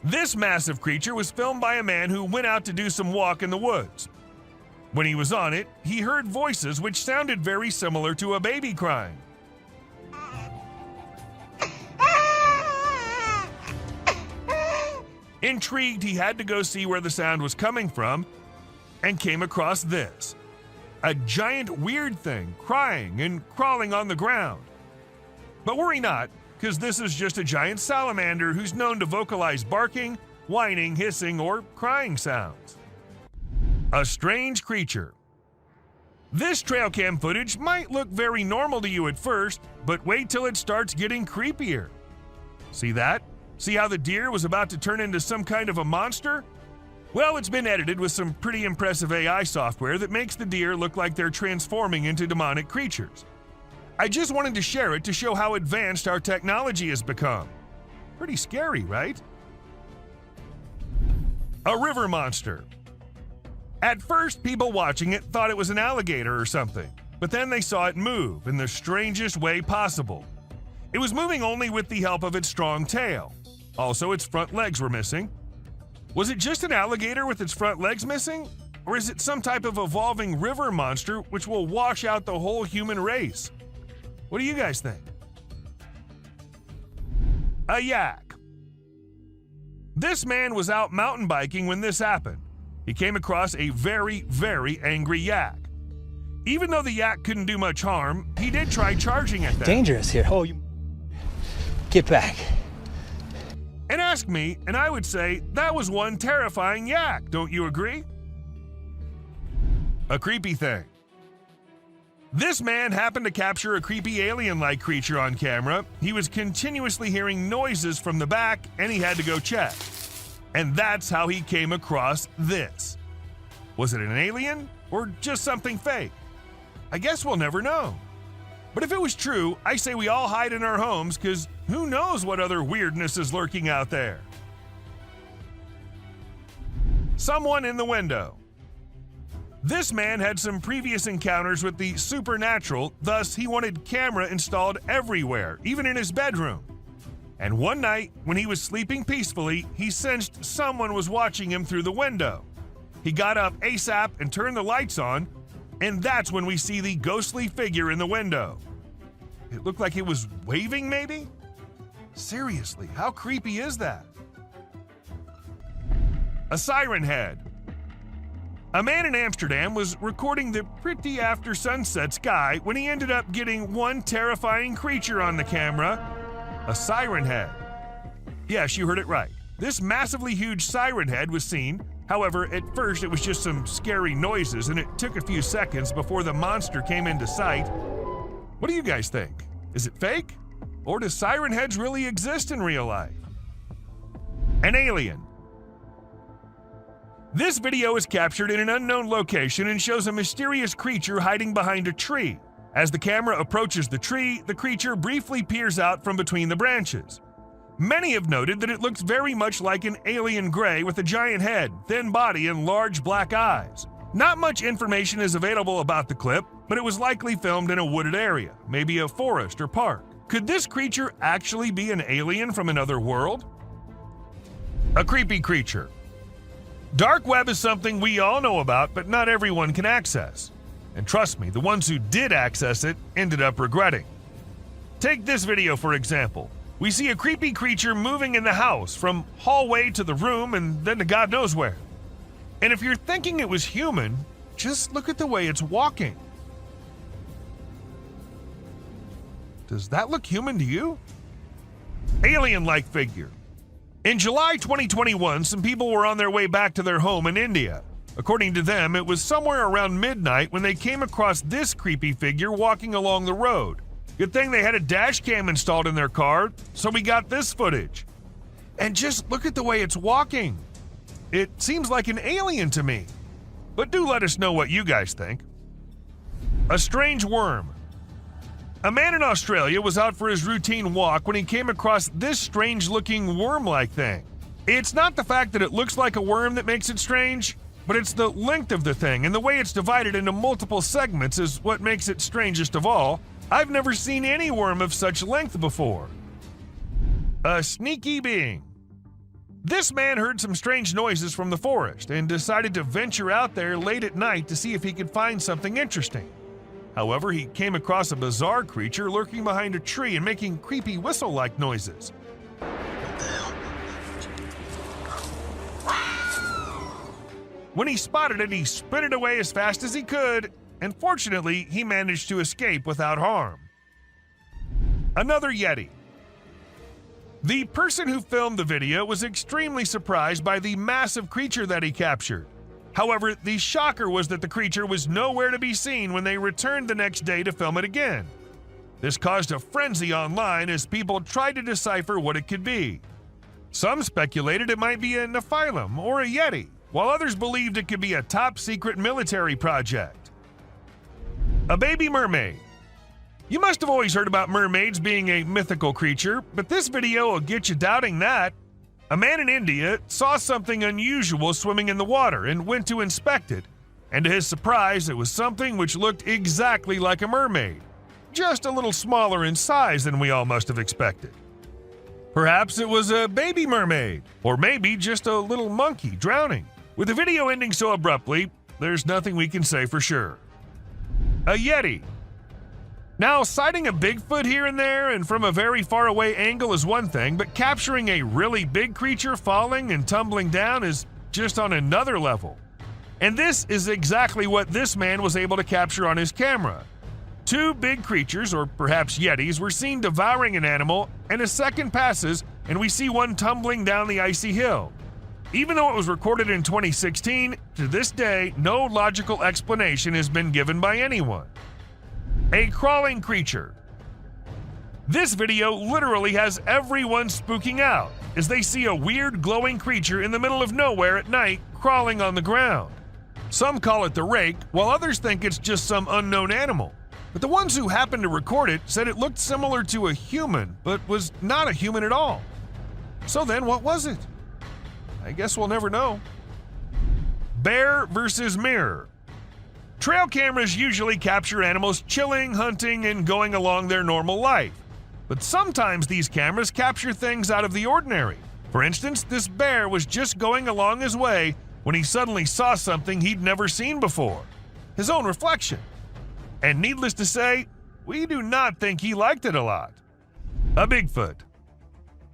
This massive creature was filmed by a man who went out to do some walk in the woods. When he was on it, he heard voices which sounded very similar to a baby crying. Intrigued, he had to go see where the sound was coming from and came across this. A giant weird thing crying and crawling on the ground. But worry not, because this is just a giant salamander who's known to vocalize barking, whining, hissing, or crying sounds. A strange creature. This trail cam footage might look very normal to you at first, but wait till it starts getting creepier. See that? See how the deer was about to turn into some kind of a monster? Well, it's been edited with some pretty impressive AI software that makes the deer look like they're transforming into demonic creatures. I just wanted to share it to show how advanced our technology has become. Pretty scary, right? A river monster. At first, people watching it thought it was an alligator or something, but then they saw it move in the strangest way possible. It was moving only with the help of its strong tail. Also, its front legs were missing. Was it just an alligator with its front legs missing? Or is it some type of evolving river monster which will wash out the whole human race? What do you guys think? A yak. This man was out mountain biking when this happened. He came across a very, very angry yak. Even though the yak couldn't do much harm, he did try charging at them. Dangerous here. Oh, you get back. And ask me, and I would say that was one terrifying yak, don't you agree? A creepy thing. This man happened to capture a creepy alien-like creature on camera. He was continuously hearing noises from the back, and he had to go check. And that's how he came across this. Was it an alien or just something fake? I guess we'll never know. But if it was true, I say we all hide in our homes, because who knows what other weirdness is lurking out there. Someone in the window. This man had some previous encounters with the supernatural, thus he wanted camera installed everywhere, even in his bedroom. And one night, when he was sleeping peacefully, he sensed someone was watching him through the window. He got up ASAP and turned the lights on, and that's when we see the ghostly figure in the window. It looked like it was waving, maybe? Seriously, how creepy is that? A siren head. A man in Amsterdam was recording the pretty after sunset sky when he ended up getting one terrifying creature on the camera, a siren head. Yes, you heard it right. This massively huge siren head was seen. However, at first it was just some scary noises, and it took a few seconds before the monster came into sight. What do you guys think? Is it fake? Or do siren heads really exist in real life? An alien. This video is captured in an unknown location and shows a mysterious creature hiding behind a tree. As the camera approaches the tree, the creature briefly peers out from between the branches. Many have noted that it looks very much like an alien gray with a giant head, thin body, and large black eyes. Not much information is available about the clip, but it was likely filmed in a wooded area, maybe a forest or park. Could this creature actually be an alien from another world? A creepy creature. Dark web is something we all know about, but not everyone can access. And trust me, the ones who did access it ended up regretting. Take this video for example. We see a creepy creature moving in the house from hallway to the room and then to God knows where. And if you're thinking it was human, just look at the way it's walking. Does that look human to you? Alien-like figure. In July 2021, some people were on their way back to their home in India. According to them, it was somewhere around midnight when they came across this creepy figure walking along the road. Good thing they had a dash cam installed in their car, so we got this footage. And just look at the way it's walking. It seems like an alien to me. But do let us know what you guys think. A strange worm. A man in Australia was out for his routine walk when he came across this strange-looking worm-like thing. It's not the fact that it looks like a worm that makes it strange, but it's the length of the thing and the way it's divided into multiple segments is what makes it strangest of all. I've never seen any worm of such length before. A sneaky being. This man heard some strange noises from the forest and decided to venture out there late at night to see if he could find something interesting. However, he came across a bizarre creature lurking behind a tree and making creepy whistle-like noises. When he spotted it, he sprinted away as fast as he could, and fortunately, he managed to escape without harm. Another Yeti. The person who filmed the video was extremely surprised by the massive creature that he captured. However, the shocker was that the creature was nowhere to be seen when they returned the next day to film it again. This caused a frenzy online as people tried to decipher what it could be. Some speculated it might be a Nephilim or a Yeti, while others believed it could be a top-secret military project. A baby mermaid. You must have always heard about mermaids being a mythical creature, but this video will get you doubting that. A man in India saw something unusual swimming in the water and went to inspect it, and to his surprise, it was something which looked exactly like a mermaid, just a little smaller in size than we all must have expected. Perhaps it was a baby mermaid, or maybe just a little monkey drowning. With the video ending so abruptly, there's nothing we can say for sure. A Yeti. Now, sighting a Bigfoot here and there and from a very far away angle is one thing, but capturing a really big creature falling and tumbling down is just on another level. And this is exactly what this man was able to capture on his camera. Two big creatures, or perhaps Yetis, were seen devouring an animal, and a second passes and we see one tumbling down the icy hill. Even though it was recorded in 2016, to this day, no logical explanation has been given by anyone. A crawling creature. This video literally has everyone spooking out as they see a weird glowing creature in the middle of nowhere at night crawling on the ground. Some call it the rake, while others think it's just some unknown animal. But the ones who happened to record it said it looked similar to a human, but was not a human at all. So then what was it? I guess we'll never know. Bear versus mirror. Trail cameras usually capture animals chilling, hunting, and going along their normal life. But sometimes these cameras capture things out of the ordinary. For instance, this bear was just going along his way when he suddenly saw something he'd never seen before. His own reflection. And needless to say, we do not think he liked it a lot. A Bigfoot.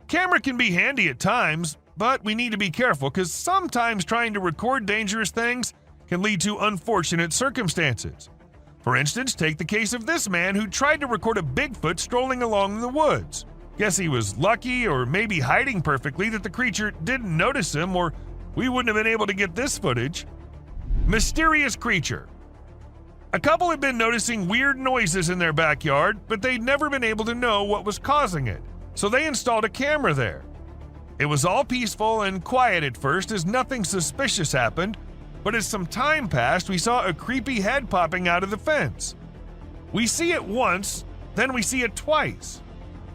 Camera can be handy at times, but we need to be careful because sometimes trying to record dangerous things can lead to unfortunate circumstances. For instance, take the case of this man who tried to record a Bigfoot strolling along in the woods. Guess he was lucky, or maybe hiding perfectly, that the creature didn't notice him, or we wouldn't have been able to get this footage. Mysterious creature. A couple had been noticing weird noises in their backyard, but they'd never been able to know what was causing it, so they installed a camera there. It was all peaceful and quiet at first as nothing suspicious happened, but as some time passed, we saw a creepy head popping out of the fence. We see it once, then we see it twice.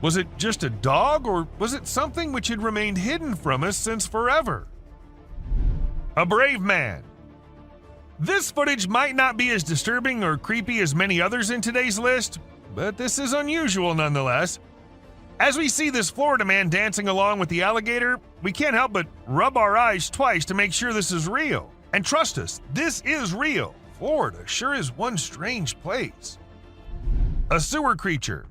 Was it just a dog, or was it something which had remained hidden from us since forever? A brave man. This footage might not be as disturbing or creepy as many others in today's list, but this is unusual nonetheless. As we see this Florida man dancing along with the alligator, we can't help but rub our eyes twice to make sure this is real. And trust us, this is real. Florida sure is one strange place. A sewer creature.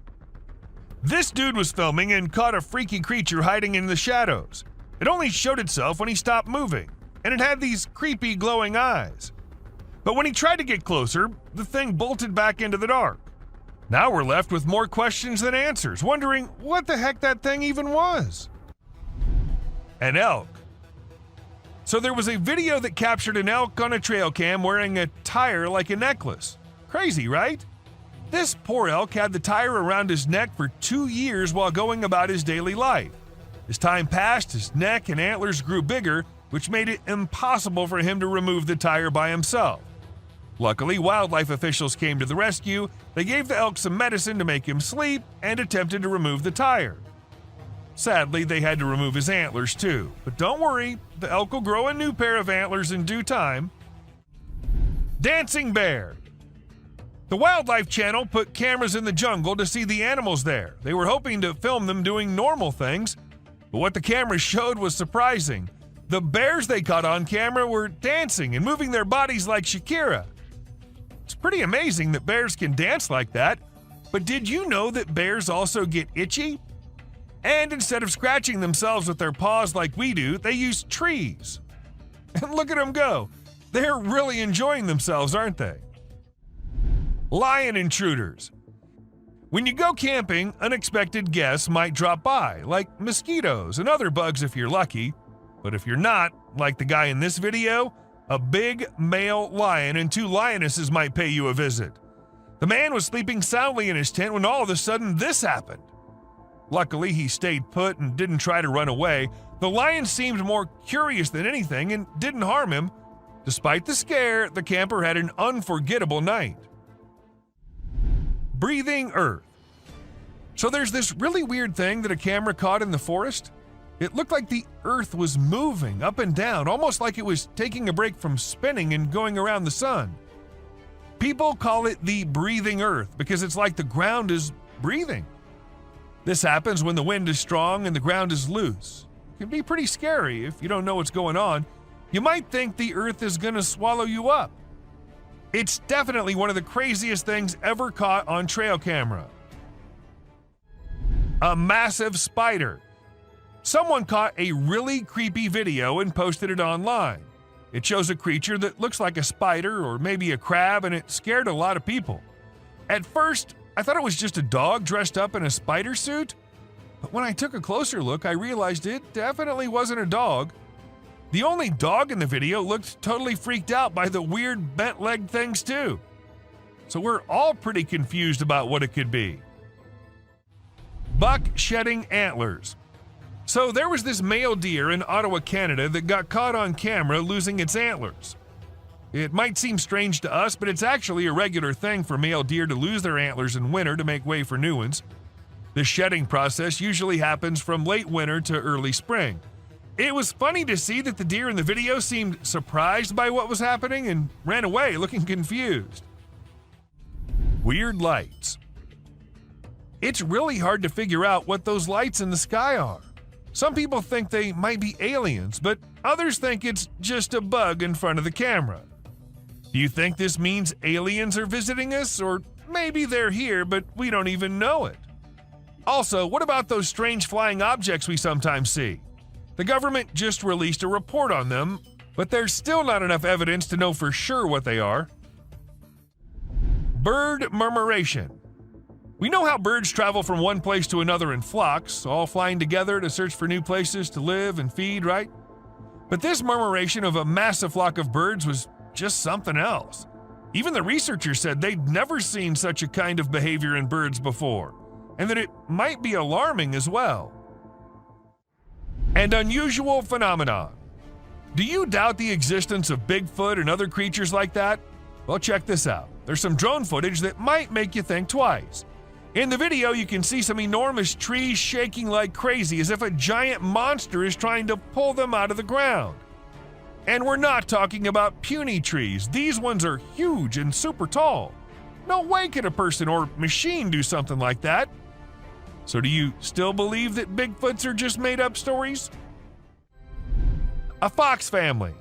This dude was filming and caught a freaky creature hiding in the shadows. It only showed itself when he stopped moving, and it had these creepy glowing eyes. But when he tried to get closer, the thing bolted back into the dark. Now we're left with more questions than answers, wondering what the heck that thing even was. An elk. So there was a video that captured an elk on a trail cam wearing a tire like a necklace. Crazy, right? This poor elk had the tire around his neck for 2 years while going about his daily life. As time passed, his neck and antlers grew bigger, which made it impossible for him to remove the tire by himself. Luckily, wildlife officials came to the rescue. They gave the elk some medicine to make him sleep and attempted to remove the tire. Sadly, they had to remove his antlers too. But don't worry, the elk will grow a new pair of antlers in due time. Dancing bear. The Wildlife Channel put cameras in the jungle to see the animals there. They were hoping to film them doing normal things, but what the cameras showed was surprising. The bears they caught on camera were dancing and moving their bodies like Shakira. It's pretty amazing that bears can dance like that, but did you know that bears also get itchy? And instead of scratching themselves with their paws like we do, they use trees. And look at them go. They're really enjoying themselves, aren't they? Lion intruders. When you go camping, unexpected guests might drop by, like mosquitoes and other bugs if you're lucky. But if you're not, like the guy in this video, a big male lion and 2 lionesses might pay you a visit. The man was sleeping soundly in his tent when all of a sudden this happened. Luckily, he stayed put and didn't try to run away. The lion seemed more curious than anything and didn't harm him. Despite the scare, the camper had an unforgettable night. Breathing Earth. So there's this really weird thing that a camera caught in the forest. It looked like the earth was moving up and down, almost like it was taking a break from spinning and going around the sun. People call it the breathing earth because it's like the ground is breathing. This happens when the wind is strong and the ground is loose. It can be pretty scary if you don't know what's going on. You might think the earth is going to swallow you up. It's definitely one of the craziest things ever caught on trail camera. A massive spider. Someone caught a really creepy video and posted it online. It shows a creature that looks like a spider or maybe a crab, and it scared a lot of people. At first, I thought it was just a dog dressed up in a spider suit, but when I took a closer look, I realized it definitely wasn't a dog. The only dog in the video looked totally freaked out by the weird bent-legged things too. So we're all pretty confused about what it could be. Buck shedding antlers. So there was this male deer in Ottawa, Canada that got caught on camera losing its antlers. It might seem strange to us, but it's actually a regular thing for male deer to lose their antlers in winter to make way for new ones. The shedding process usually happens from late winter to early spring. It was funny to see that the deer in the video seemed surprised by what was happening and ran away looking confused. Weird lights. It's really hard to figure out what those lights in the sky are. Some people think they might be aliens, but others think it's just a bug in front of the camera. Do you think this means aliens are visiting us, or maybe they're here but we don't even know it? Also, what about those strange flying objects we sometimes see? The government just released a report on them, but there's still not enough evidence to know for sure what they are. Bird murmuration. We know how birds travel from one place to another in flocks, all flying together to search for new places to live and feed, right? But this murmuration of a massive flock of birds was just something else. Even the researchers said they'd never seen such a kind of behavior in birds before, and that it might be alarming as well. And unusual phenomenon. Do you doubt the existence of Bigfoot and other creatures like that? Well, check this out. There's some drone footage that might make you think twice. In the video, you can see some enormous trees shaking like crazy as if a giant monster is trying to pull them out of the ground. And we're not talking about puny trees. These ones are huge and super tall. No way could a person or machine do something like that. So do you still believe that Bigfoots are just made-up stories? A fox family.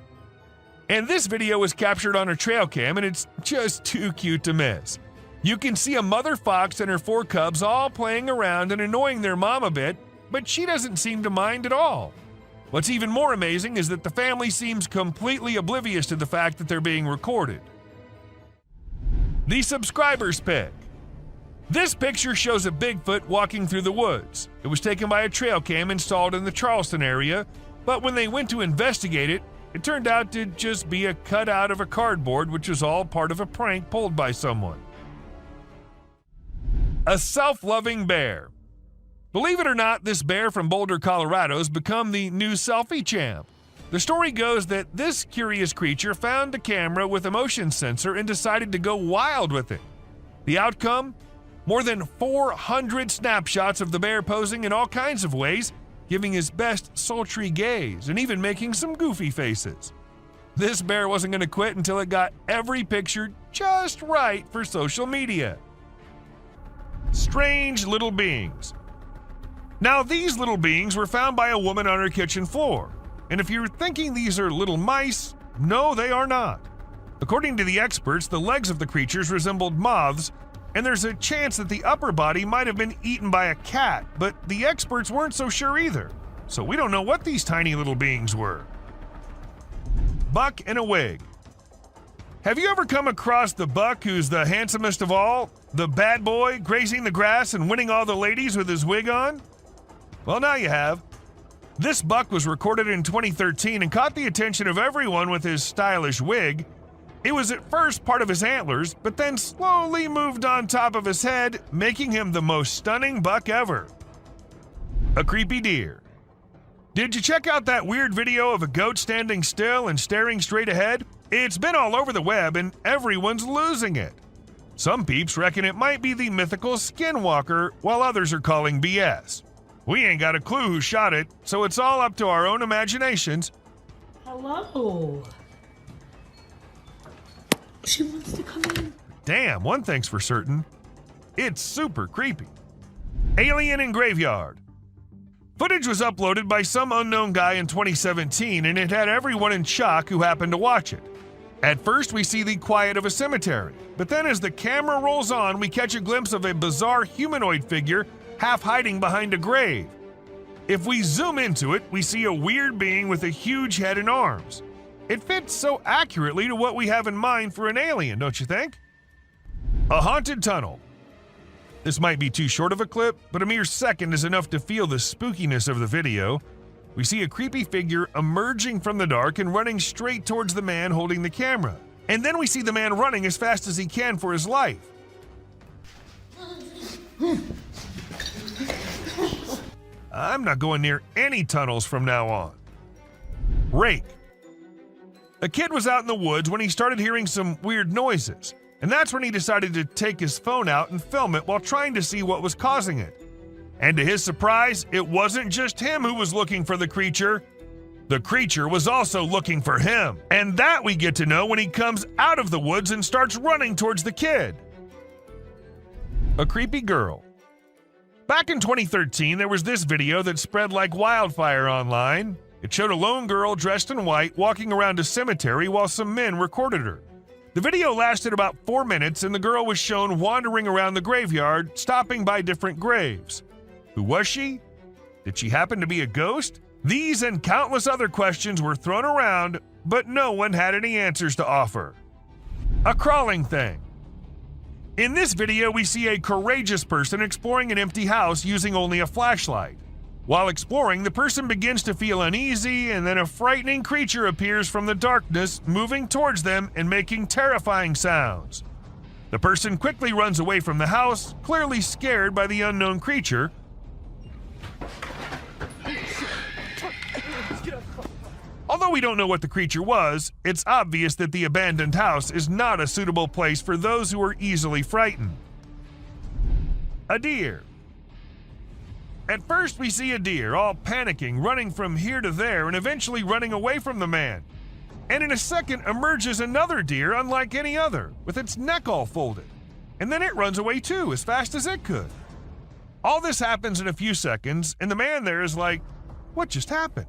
And this video was captured on a trail cam, and it's just too cute to miss. You can see a mother fox and her 4 cubs all playing around and annoying their mom a bit, but she doesn't seem to mind at all. What's even more amazing is that the family seems completely oblivious to the fact that they're being recorded. The subscriber's pick. This picture shows a Bigfoot walking through the woods. It was taken by a trail cam installed in the Charleston area, but when they went to investigate it, it turned out to just be a cutout of a cardboard, which was all part of a prank pulled by someone. A self-loving bear. Believe it or not, this bear from Boulder, Colorado has become the new selfie champ. The story goes that this curious creature found a camera with a motion sensor and decided to go wild with it. The outcome? More than 400 snapshots of the bear posing in all kinds of ways, giving his best sultry gaze and even making some goofy faces. This bear wasn't going to quit until it got every picture just right for social media. Strange little beings. Now, these little beings were found by a woman on her kitchen floor. And if you're thinking these are little mice, no, they are not. According to the experts, the legs of the creatures resembled moths, and there's a chance that the upper body might have been eaten by a cat, but the experts weren't so sure either. So we don't know what these tiny little beings were. Buck in a wig. Have you ever come across the buck who's the handsomest of all? The bad boy grazing the grass and winning all the ladies with his wig on? Well, now you have. This buck was recorded in 2013 and caught the attention of everyone with his stylish wig. It was at first part of his antlers, but then slowly moved on top of his head, making him the most stunning buck ever. A creepy deer. Did you check out that weird video of a goat standing still and staring straight ahead? It's been all over the web and everyone's losing it. Some peeps reckon it might be the mythical skinwalker, while others are calling BS. We ain't got a clue who shot it, so it's all up to our own imaginations. Hello. She wants to come in. Damn, one thing's for certain. It's super creepy. Alien in Graveyard. Footage was uploaded by some unknown guy in 2017, and it had everyone in shock who happened to watch it. At first, we see the quiet of a cemetery, but then as the camera rolls on, we catch a glimpse of a bizarre humanoid figure half hiding behind a grave. If we zoom into it, we see a weird being with a huge head and arms. It fits so accurately to what we have in mind for an alien, don't you think? A haunted tunnel. This might be too short of a clip, but a mere second is enough to feel the spookiness of the video. We see a creepy figure emerging from the dark and running straight towards the man holding the camera. And then we see the man running as fast as he can for his life. I'm not going near any tunnels from now on. Rake. A kid was out in the woods when he started hearing some weird noises, and that's when he decided to take his phone out and film it while trying to see what was causing it. And to his surprise, it wasn't just him who was looking for the creature. The creature was also looking for him, and that we get to know when he comes out of the woods and starts running towards the kid. A creepy girl. Back in 2013, there was this video that spread like wildfire online. It showed a lone girl dressed in white walking around a cemetery while some men recorded her. The video lasted about 4 minutes, and the girl was shown wandering around the graveyard, stopping by different graves. Who was she? Did she happen to be a ghost? These and countless other questions were thrown around, but no one had any answers to offer. A crawling thing. In this video, we see a courageous person exploring an empty house using only a flashlight. While exploring, the person begins to feel uneasy, and then a frightening creature appears from the darkness, moving towards them and making terrifying sounds. The person quickly runs away from the house, clearly scared by the unknown creature. Although we don't know what the creature was, it's obvious that the abandoned house is not a suitable place for those who are easily frightened. A deer. At first, we see a deer all panicking, running from here to there, and eventually running away from the man. And in a second emerges another deer unlike any other, with its neck all folded. And then it runs away too, as fast as it could. All this happens in a few seconds, and the man there is like, what just happened?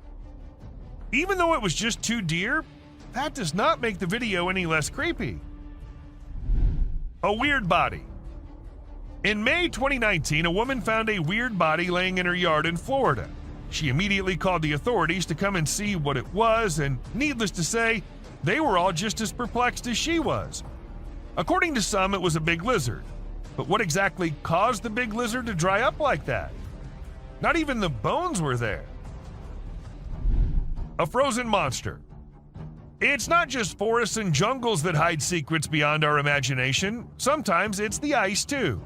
Even though it was just 2 deer, that does not make the video any less creepy. A weird body. In May 2019, a woman found a weird body laying in her yard in Florida. She immediately called the authorities to come and see what it was, and needless to say, they were all just as perplexed as she was. According to some, it was a big lizard. But what exactly caused the big lizard to dry up like that? Not even the bones were there. A frozen monster. It's not just forests and jungles that hide secrets beyond our imagination. Sometimes it's the ice, too.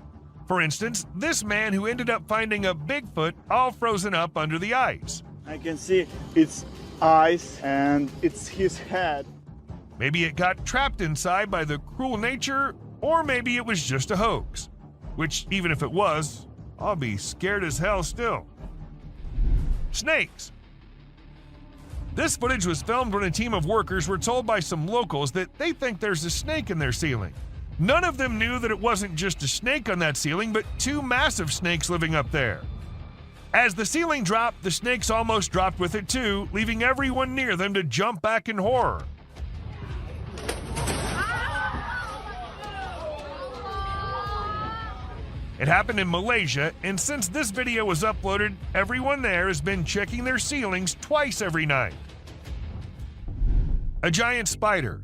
For instance, this man who ended up finding a Bigfoot all frozen up under the ice. I can see its eyes and it's his head. Maybe it got trapped inside by the cruel nature, or maybe it was just a hoax. Which, even if it was, I'll be scared as hell still. Snakes. This footage was filmed when a team of workers were told by some locals that they think there's a snake in their ceiling. None of them knew that it wasn't just a snake on that ceiling, but 2 massive snakes living up there. As the ceiling dropped, the snakes almost dropped with it too, leaving everyone near them to jump back in horror. It happened in Malaysia, and since this video was uploaded, everyone there has been checking their ceilings twice every night. A giant spider.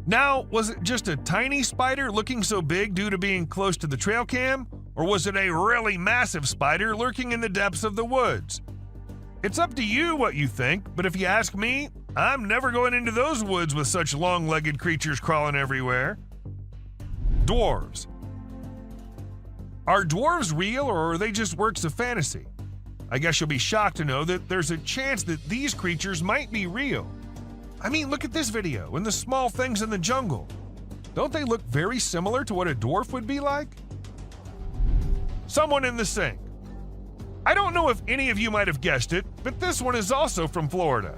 Now, was it just a tiny spider looking so big due to being close to the trail cam? Or was it a really massive spider lurking in the depths of the woods? It's up to you what you think, but if you ask me, I'm never going into those woods with such long-legged creatures crawling everywhere. Dwarves. Are dwarves real or are they just works of fantasy? I guess you'll be shocked to know that there's a chance that these creatures might be real. I mean, look at this video and the small things in the jungle. Don't they look very similar to what a dwarf would be like? Someone in the sink. I don't know if any of you might have guessed it, but this one is also from Florida.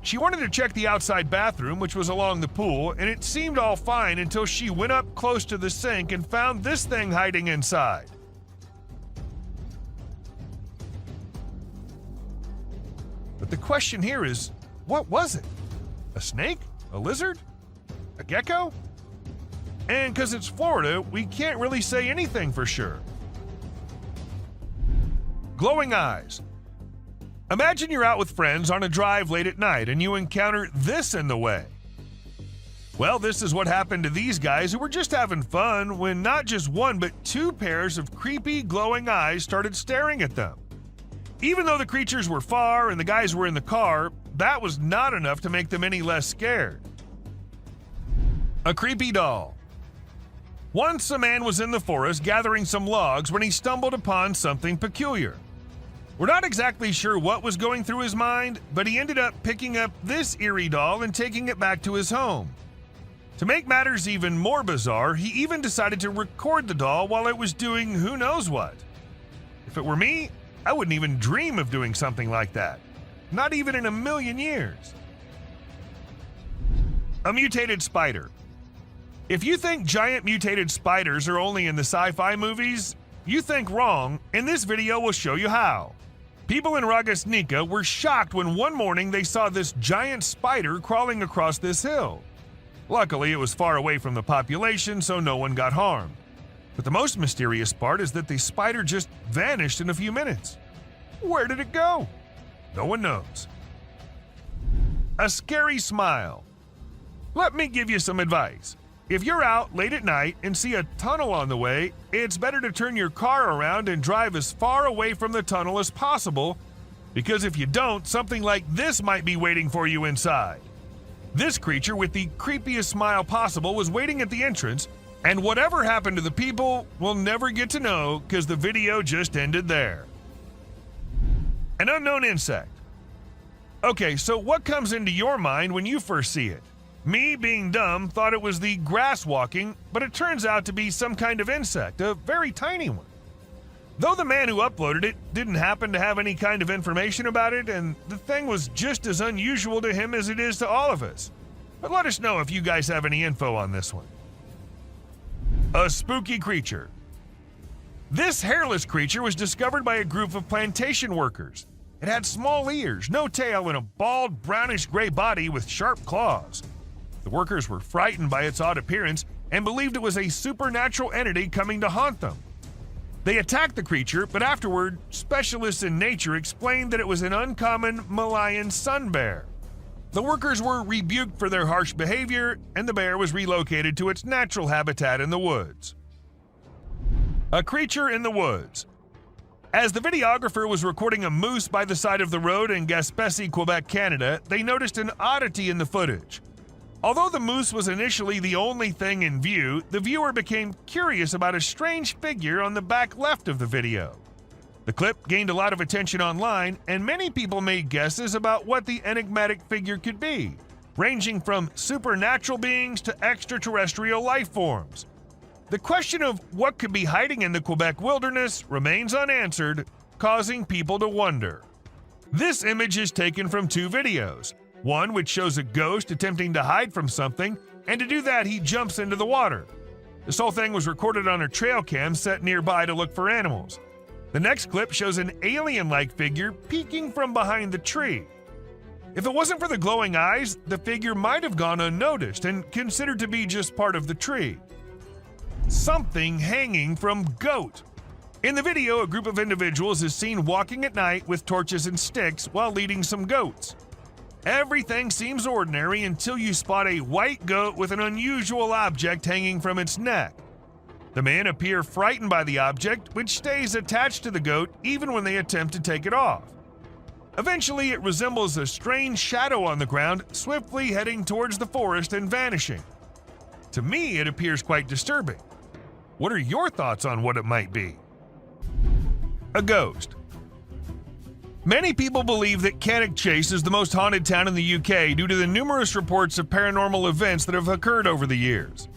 She wanted to check the outside bathroom, which was along the pool, and it seemed all fine until she went up close to the sink and found this thing hiding inside. But the question here is, what was it? A snake? A lizard? A gecko? And because it's Florida, we can't really say anything for sure. Glowing eyes. Imagine you're out with friends on a drive late at night and you encounter this in the way. Well, this is what happened to these guys who were just having fun when not just one but two pairs of creepy glowing eyes started staring at them. Even though the creatures were far and the guys were in the car, that was not enough to make them any less scared. A creepy doll. Once a man was in the forest gathering some logs when he stumbled upon something peculiar. We're not exactly sure what was going through his mind, but he ended up picking up this eerie doll and taking it back to his home. To make matters even more bizarre, he even decided to record the doll while it was doing who knows what. If it were me, I wouldn't even dream of doing something like that. Not even in a million years. A mutated spider. If you think giant mutated spiders are only in the sci-fi movies, you think wrong, and this video will show you how. People in Ragasnika were shocked when one morning they saw this giant spider crawling across this hill. Luckily, it was far away from the population, so no one got harmed. But the most mysterious part is that the spider just vanished in a few minutes. Where did it go? No one knows. A scary smile. Let me give you some advice. If you're out late at night and see a tunnel on the way, it's better to turn your car around and drive as far away from the tunnel as possible, because if you don't, something like this might be waiting for you inside. This creature with the creepiest smile possible was waiting at the entrance, and whatever happened to the people, we'll never get to know because the video just ended there. An unknown insect. Okay, so what comes into your mind when you first see it? Me, being dumb, thought it was the grass walking, but it turns out to be some kind of insect, a very tiny one. Though the man who uploaded it didn't happen to have any kind of information about it, and the thing was just as unusual to him as it is to all of us. But let us know if you guys have any info on this one. A spooky creature. This hairless creature was discovered by a group of plantation workers. It had small ears, no tail, and a bald, brownish-gray body with sharp claws. The workers were frightened by its odd appearance and believed it was a supernatural entity coming to haunt them. They attacked the creature, but afterward, specialists in nature explained that it was an uncommon Malayan sun bear. The workers were rebuked for their harsh behavior, and the bear was relocated to its natural habitat in the woods. A creature in the woods. As the videographer was recording a moose by the side of the road in Gaspésie, Quebec, Canada, they noticed an oddity in the footage. Although the moose was initially the only thing in view, the viewer became curious about a strange figure on the back left of the video. The clip gained a lot of attention online, and many people made guesses about what the enigmatic figure could be, ranging from supernatural beings to extraterrestrial life forms. The question of what could be hiding in the Quebec wilderness remains unanswered, causing people to wonder. This image is taken from two videos. One which shows a ghost attempting to hide from something, and to do that he jumps into the water. This whole thing was recorded on a trail cam set nearby to look for animals. The next clip shows an alien-like figure peeking from behind the tree. If it wasn't for the glowing eyes, the figure might have gone unnoticed and considered to be just part of the tree. Something hanging from goat. In the video, a group of individuals is seen walking at night with torches and sticks while leading some goats. Everything seems ordinary until you spot a white goat with an unusual object hanging from its neck. The men appear frightened by the object, which stays attached to the goat even when they attempt to take it off. Eventually, it resembles a strange shadow on the ground, swiftly heading towards the forest and vanishing. To me, it appears quite disturbing. What are your thoughts on what it might be? A ghost. Many people believe that Cannock Chase is the most haunted town in the UK due to the numerous reports of paranormal events that have occurred over the years.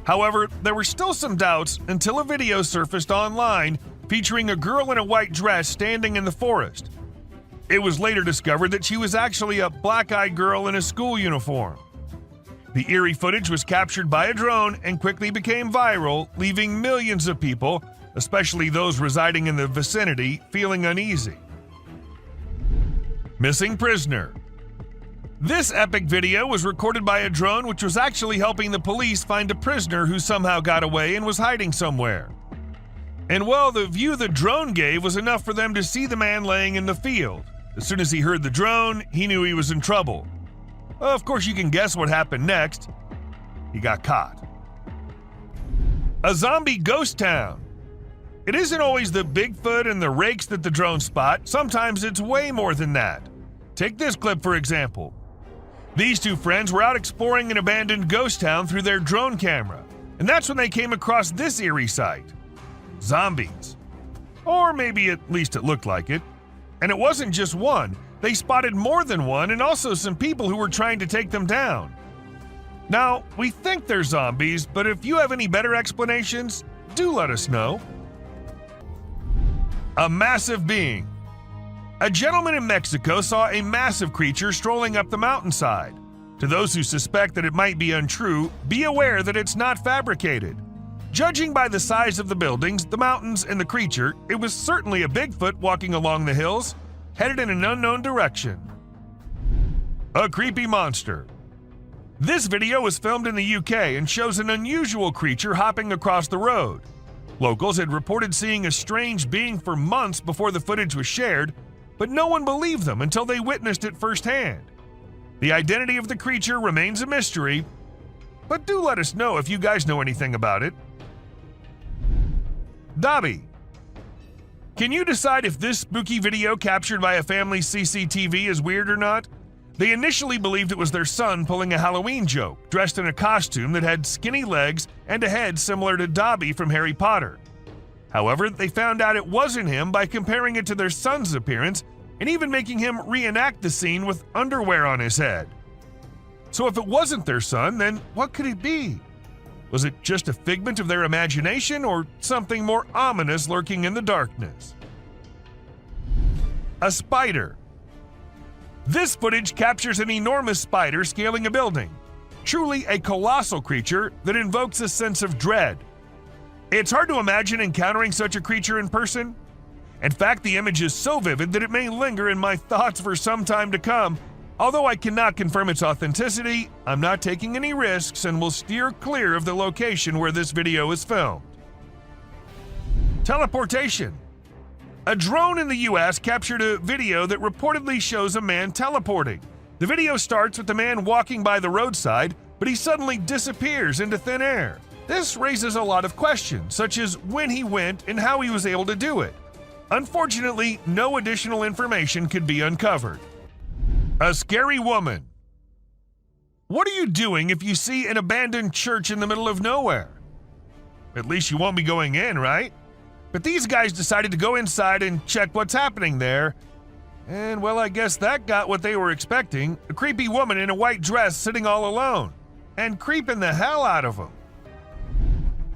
However, there were still some doubts until a video surfaced online featuring a girl in a white dress standing in the forest. It was later discovered that she was actually a black-eyed girl in a school uniform. The eerie footage was captured by a drone and quickly became viral, leaving millions of people, especially those residing in the vicinity, feeling uneasy. Missing prisoner. This epic video was recorded by a drone which was actually helping the police find a prisoner who somehow got away and was hiding somewhere. And well, the view the drone gave was enough for them to see the man laying in the field. As soon as he heard the drone, he knew he was in trouble. Of course, you can guess what happened next. He got caught. A zombie ghost town. It isn't always the Bigfoot and the rakes that the drones spot. Sometimes it's way more than that. Take this clip for example. These two friends were out exploring an abandoned ghost town through their drone camera, and that's when they came across this eerie sight. Zombies. Or maybe at least it looked like it. And it wasn't just one. They spotted more than one and also some people who were trying to take them down. Now, we think they're zombies, but if you have any better explanations, do let us know. A massive being. A gentleman in Mexico saw a massive creature strolling up the mountainside. To those who suspect that it might be untrue, be aware that it's not fabricated. Judging by the size of the buildings, the mountains, and the creature, it was certainly a Bigfoot walking along the hills, headed in an unknown direction. A creepy monster. This video was filmed in the UK and shows an unusual creature hopping across the road. Locals had reported seeing a strange being for months before the footage was shared, but no one believed them until they witnessed it firsthand. The identity of the creature remains a mystery, but do let us know if you guys know anything about it. Dobby. Can you decide if this spooky video captured by a family's CCTV is weird or not? They initially believed it was their son pulling a Halloween joke, dressed in a costume that had skinny legs and a head similar to Dobby from Harry Potter. However, they found out it wasn't him by comparing it to their son's appearance and even making him reenact the scene with underwear on his head. So if it wasn't their son, then what could it be? Was it just a figment of their imagination or something more ominous lurking in the darkness? A spider. This footage captures an enormous spider scaling a building. Truly a colossal creature that invokes a sense of dread. It's hard to imagine encountering such a creature in person. In fact, the image is so vivid that it may linger in my thoughts for some time to come. Although I cannot confirm its authenticity, I'm not taking any risks and will steer clear of the location where this video is filmed. Teleportation. A drone in the US captured a video that reportedly shows a man teleporting. The video starts with the man walking by the roadside, but he suddenly disappears into thin air. This raises a lot of questions, such as when he went and how he was able to do it. Unfortunately, no additional information could be uncovered. A scary woman. What are you doing if you see an abandoned church in the middle of nowhere? At least you won't be going in, right? But these guys decided to go inside and check what's happening there. And well, I guess that got what they were expecting. A creepy woman in a white dress sitting all alone. And creeping the hell out of them.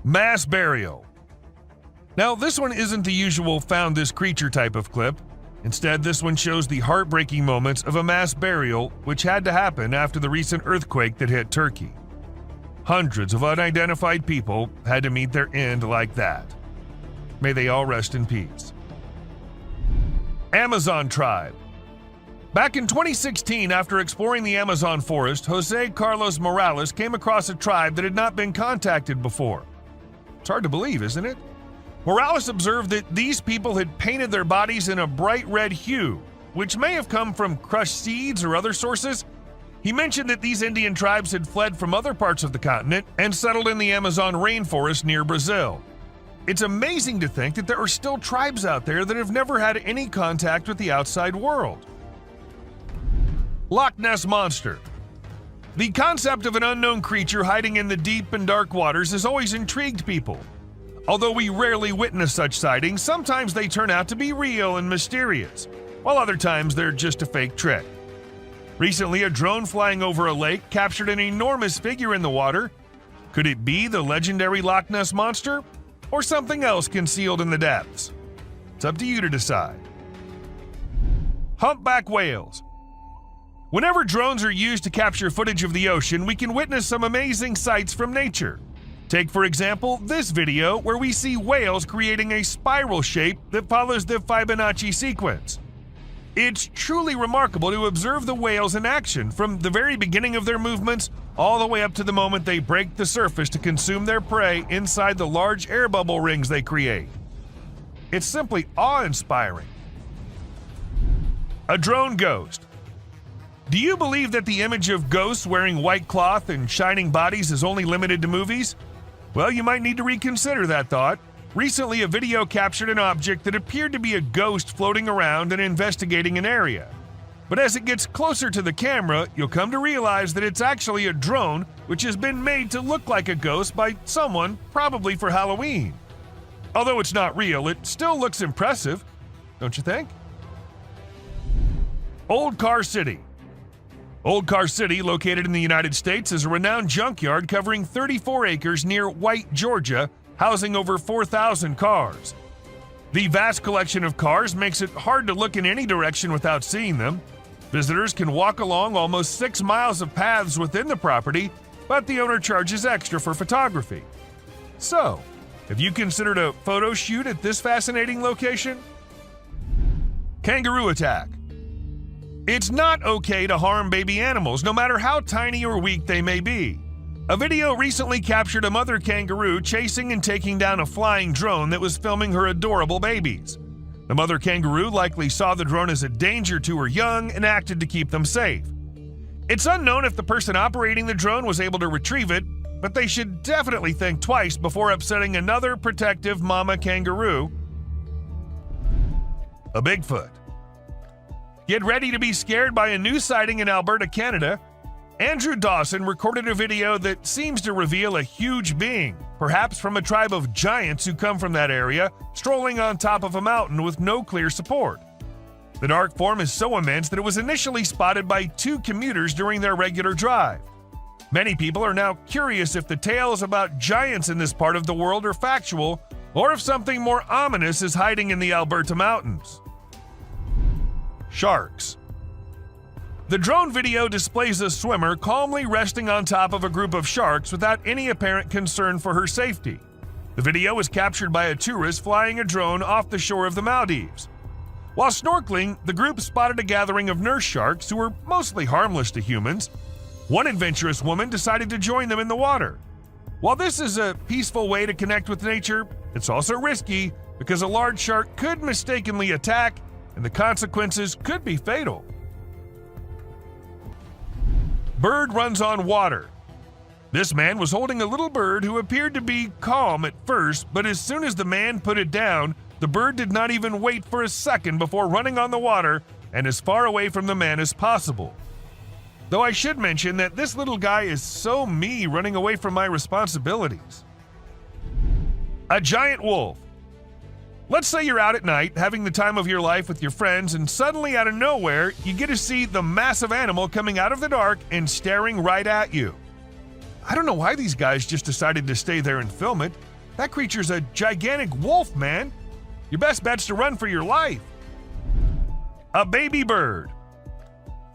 Mass burial. Now, this one isn't the usual found this creature type of clip. Instead, this one shows the heartbreaking moments of a mass burial which had to happen after the recent earthquake that hit Turkey. Hundreds of unidentified people had to meet their end like that. May they all rest in peace. Amazon tribe. Back in 2016, after exploring the Amazon forest, Jose Carlos Morales came across a tribe that had not been contacted before. It's hard to believe, isn't it? Morales observed that these people had painted their bodies in a bright red hue, which may have come from crushed seeds or other sources. He mentioned that these Indian tribes had fled from other parts of the continent and settled in the Amazon rainforest near Brazil. It's amazing to think that there are still tribes out there that have never had any contact with the outside world. Loch Ness Monster. The concept of an unknown creature hiding in the deep and dark waters has always intrigued people. Although we rarely witness such sightings, sometimes they turn out to be real and mysterious, while other times they're just a fake trick. Recently, a drone flying over a lake captured an enormous figure in the water. Could it be the legendary Loch Ness Monster, or something else concealed in the depths? It's up to you to decide. Humpback whales. Whenever drones are used to capture footage of the ocean, we can witness some amazing sights from nature. Take, for example, this video where we see whales creating a spiral shape that follows the Fibonacci sequence. It's truly remarkable to observe the whales in action from the very beginning of their movements all the way up to the moment they break the surface to consume their prey inside the large air bubble rings they create. It's simply awe-inspiring. A drone ghost. Do you believe that the image of ghosts wearing white cloth and shining bodies is only limited to movies? Well, you might need to reconsider that thought. Recently, a video captured an object that appeared to be a ghost floating around and investigating an area. But as it gets closer to the camera, you'll come to realize that it's actually a drone which has been made to look like a ghost by someone, probably for Halloween. Although it's not real, it still looks impressive, don't you think? Old Car City. Old Car City, located in the United States, is a renowned junkyard covering 34 acres near White, Georgia, housing over 4,000 cars. The vast collection of cars makes it hard to look in any direction without seeing them. Visitors can walk along almost 6 miles of paths within the property, but the owner charges extra for photography. So, have you considered a photo shoot at this fascinating location? Kangaroo attack. It's not okay to harm baby animals, no matter how tiny or weak they may be. A video recently captured a mother kangaroo chasing and taking down a flying drone that was filming her adorable babies. The mother kangaroo likely saw the drone as a danger to her young and acted to keep them safe. It's unknown if the person operating the drone was able to retrieve it, but they should definitely think twice before upsetting another protective mama kangaroo. A Bigfoot. Get ready to be scared by a new sighting in Alberta, Canada. Andrew Dawson recorded a video that seems to reveal a huge being, perhaps from a tribe of giants who come from that area, strolling on top of a mountain with no clear support. The dark form is so immense that it was initially spotted by 2 commuters during their regular drive. Many people are now curious if the tales about giants in this part of the world are factual, or if something more ominous is hiding in the Alberta mountains. Sharks. The drone video displays a swimmer calmly resting on top of a group of sharks without any apparent concern for her safety. The video was captured by a tourist flying a drone off the shore of the Maldives. While snorkeling, the group spotted a gathering of nurse sharks who were mostly harmless to humans. One adventurous woman decided to join them in the water. While this is a peaceful way to connect with nature, it's also risky because a large shark could mistakenly attack and the consequences could be fatal. Bird runs on water. This man was holding a little bird who appeared to be calm at first, but as soon as the man put it down, the bird did not even wait for a second before running on the water and as far away from the man as possible. Though I should mention that this little guy is so me running away from my responsibilities. A giant wolf. Let's say you're out at night having the time of your life with your friends, and suddenly out of nowhere, you get to see the massive animal coming out of the dark and staring right at you. I don't know why these guys just decided to stay there and film it. That creature's a gigantic wolf, man. Your best bet's to run for your life. A baby bird.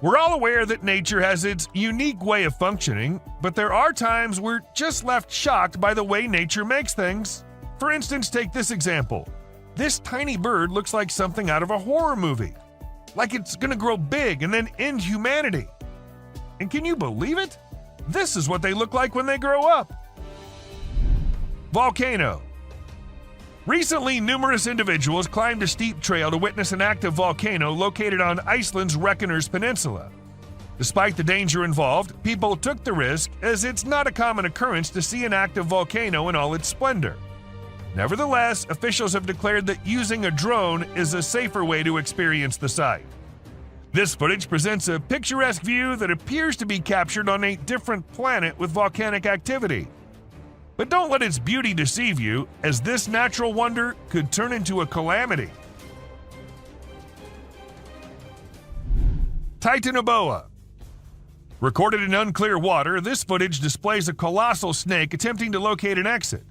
We're all aware that nature has its unique way of functioning, but there are times we're just left shocked by the way nature makes things. For instance, take this example. This tiny bird looks like something out of a horror movie. Like it's gonna grow big and then end humanity. And can you believe it? This is what they look like when they grow up. Volcano. Recently, numerous individuals climbed a steep trail to witness an active volcano located on Iceland's Reykjanes Peninsula. Despite the danger involved, people took the risk as it's not a common occurrence to see an active volcano in all its splendor. Nevertheless, officials have declared that using a drone is a safer way to experience the site. This footage presents a picturesque view that appears to be captured on a different planet with volcanic activity. But don't let its beauty deceive you, as this natural wonder could turn into a calamity. Titanoboa. Recorded in unclear water, this footage displays a colossal snake attempting to locate an exit.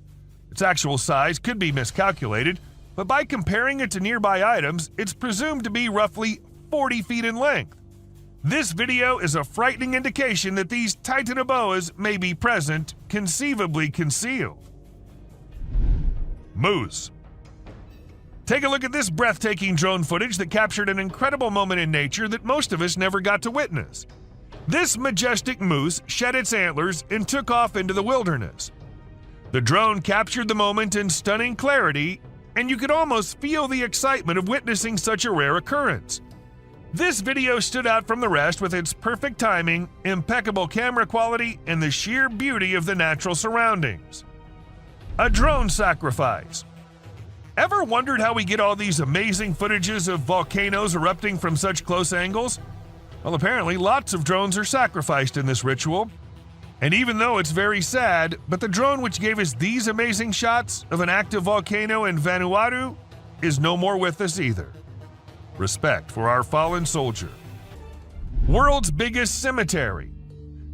Its actual size could be miscalculated, but by comparing it to nearby items, it's presumed to be roughly 40 feet in length. This video is a frightening indication that these Titanoboas may be present, conceivably concealed. Moose. Take a look at this breathtaking drone footage that captured an incredible moment in nature that most of us never got to witness. This majestic moose shed its antlers and took off into the wilderness. The drone captured the moment in stunning clarity, and you could almost feel the excitement of witnessing such a rare occurrence. This video stood out from the rest with its perfect timing, impeccable camera quality, and the sheer beauty of the natural surroundings. A drone sacrifice. Ever wondered how we get all these amazing footages of volcanoes erupting from such close angles? Well, apparently lots of drones are sacrificed in this ritual. And even though it's very sad, but the drone which gave us these amazing shots of an active volcano in Vanuatu is no more with us either. Respect for our fallen soldier. World's biggest cemetery.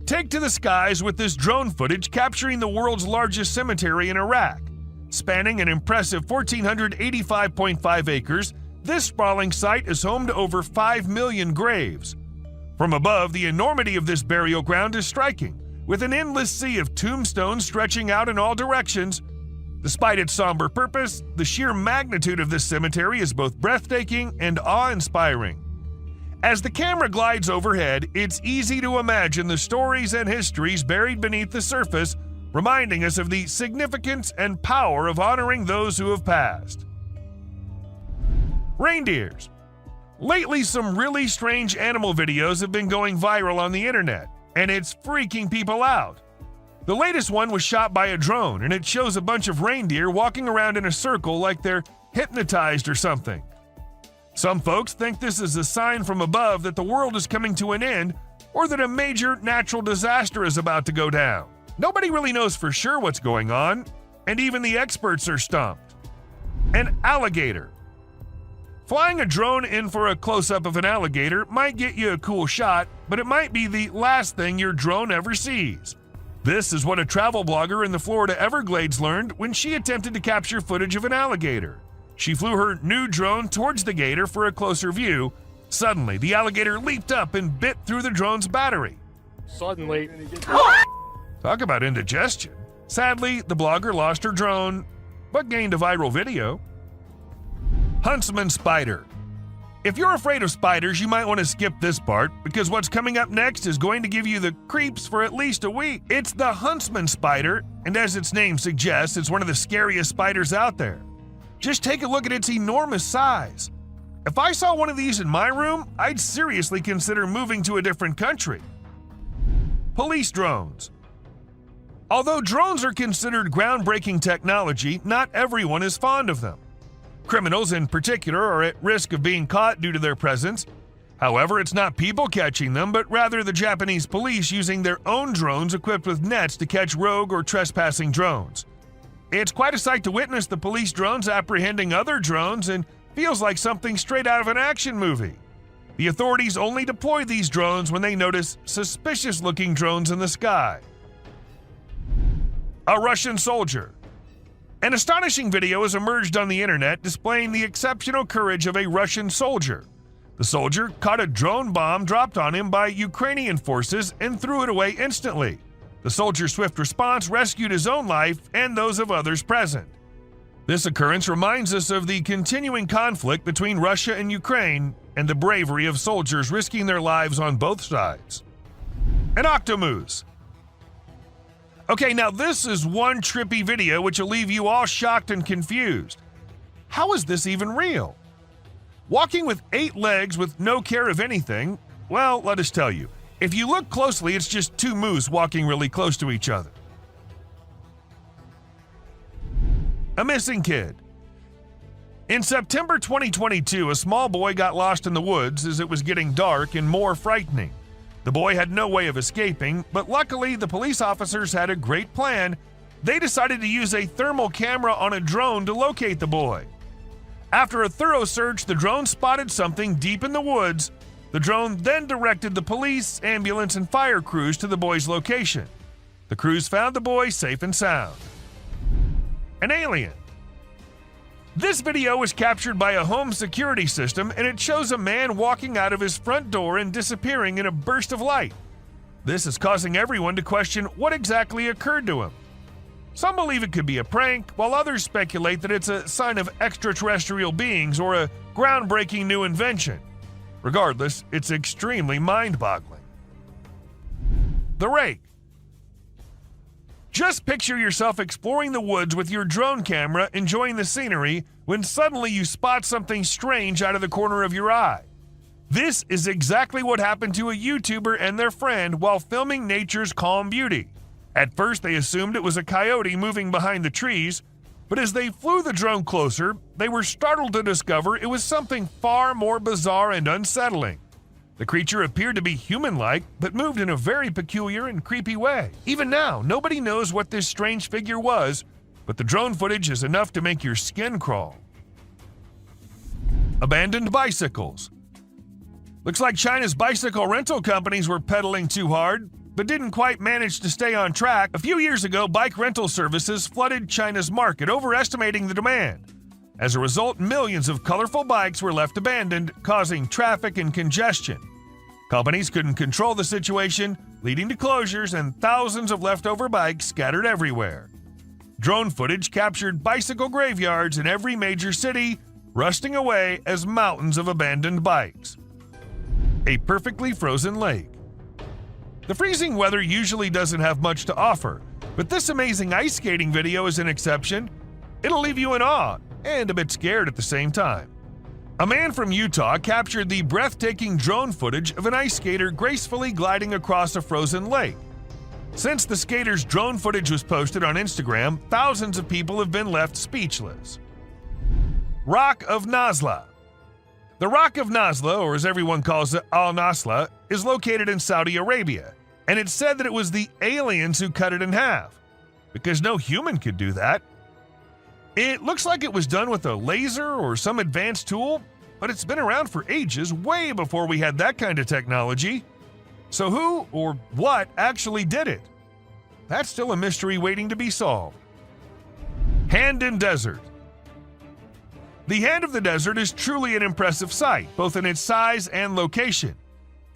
Take to the skies with this drone footage capturing the world's largest cemetery in Iraq. Spanning an impressive 1,485.5 acres, this sprawling site is home to over 5 million graves. From above, the enormity of this burial ground is striking, with an endless sea of tombstones stretching out in all directions. Despite its somber purpose, the sheer magnitude of this cemetery is both breathtaking and awe-inspiring. As the camera glides overhead, it's easy to imagine the stories and histories buried beneath the surface, reminding us of the significance and power of honoring those who have passed. Reindeers. Lately, some really strange animal videos have been going viral on the internet, and it's freaking people out. The latest one was shot by a drone, and it shows a bunch of reindeer walking around in a circle like they're hypnotized or something. Some folks think this is a sign from above that the world is coming to an end, or that a major natural disaster is about to go down. Nobody really knows for sure what's going on, and even the experts are stumped. An alligator. Flying a drone in for a close-up of an alligator might get you a cool shot, but it might be the last thing your drone ever sees. This is what a travel blogger in the Florida Everglades learned when she attempted to capture footage of an alligator. She flew her new drone towards the gator for a closer view. Suddenly, the alligator leaped up and bit through the drone's battery. Suddenly. Talk about indigestion. Sadly, the blogger lost her drone, but gained a viral video. Huntsman spider. If you're afraid of spiders, you might want to skip this part, because what's coming up next is going to give you the creeps for at least a week. It's the huntsman spider, and as its name suggests, it's one of the scariest spiders out there. Just take a look at its enormous size. If I saw one of these in my room, I'd seriously consider moving to a different country. Police drones. Although drones are considered groundbreaking technology, not everyone is fond of them. Criminals in particular are at risk of being caught due to their presence. However, it's not people catching them, but rather the Japanese police using their own drones equipped with nets to catch rogue or trespassing drones. It's quite a sight to witness the police drones apprehending other drones, and feels like something straight out of an action movie. The authorities only deploy these drones when they notice suspicious-looking drones in the sky. A Russian soldier. An astonishing video has emerged on the internet displaying the exceptional courage of a Russian soldier. The soldier caught a drone bomb dropped on him by Ukrainian forces and threw it away instantly. The soldier's swift response rescued his own life and those of others present. This occurrence reminds us of the continuing conflict between Russia and Ukraine and the bravery of soldiers risking their lives on both sides. An octomoose. Okay, now this is one trippy video which will leave you all shocked and confused. How is this even real? Walking with 8 legs with no care of anything, well, let us tell you, if you look closely, it's just 2 moose walking really close to each other. A missing kid. In September 2022, a small boy got lost in the woods as it was getting dark and more frightening. The boy had no way of escaping, but luckily the police officers had a great plan. They decided to use a thermal camera on a drone to locate the boy. After a thorough search, the drone spotted something deep in the woods. The drone then directed the police, ambulance, and fire crews to the boy's location. The crews found the boy safe and sound. An alien. This video was captured by a home security system, and it shows a man walking out of his front door and disappearing in a burst of light. This is causing everyone to question what exactly occurred to him. Some believe it could be a prank, while others speculate that it's a sign of extraterrestrial beings or a groundbreaking new invention. Regardless, it's extremely mind-boggling. The rake. Just picture yourself exploring the woods with your drone camera, enjoying the scenery, when suddenly you spot something strange out of the corner of your eye. This is exactly what happened to a YouTuber and their friend while filming nature's calm beauty. At first, they assumed it was a coyote moving behind the trees, but as they flew the drone closer, they were startled to discover it was something far more bizarre and unsettling. The creature appeared to be human-like, but moved in a very peculiar and creepy way. Even now, nobody knows what this strange figure was, but the drone footage is enough to make your skin crawl. Abandoned bicycles. Looks like China's bicycle rental companies were pedaling too hard, but didn't quite manage to stay on track. A few years ago, bike rental services flooded China's market, overestimating the demand. As a result, millions of colorful bikes were left abandoned, causing traffic and congestion. Companies couldn't control the situation, leading to closures and thousands of leftover bikes scattered everywhere. Drone footage captured bicycle graveyards in every major city, rusting away as mountains of abandoned bikes. A perfectly frozen lake. The freezing weather usually doesn't have much to offer, but this amazing ice skating video is an exception. It'll leave you in awe and a bit scared at the same time. A man from Utah captured the breathtaking drone footage of an ice skater gracefully gliding across a frozen lake. Since the skater's drone footage was posted on Instagram, thousands of people have been left speechless. Rock of Nazla. The Rock of Nazla, or as everyone calls it, Al-Nasla, is located in Saudi Arabia, and it's said that it was the aliens who cut it in half, because no human could do that. It looks like it was done with a laser or some advanced tool, but it's been around for ages, way before we had that kind of technology. So who or what actually did it? That's still a mystery waiting to be solved. Hand in Desert. The Hand of the Desert is truly an impressive sight, both in its size and location.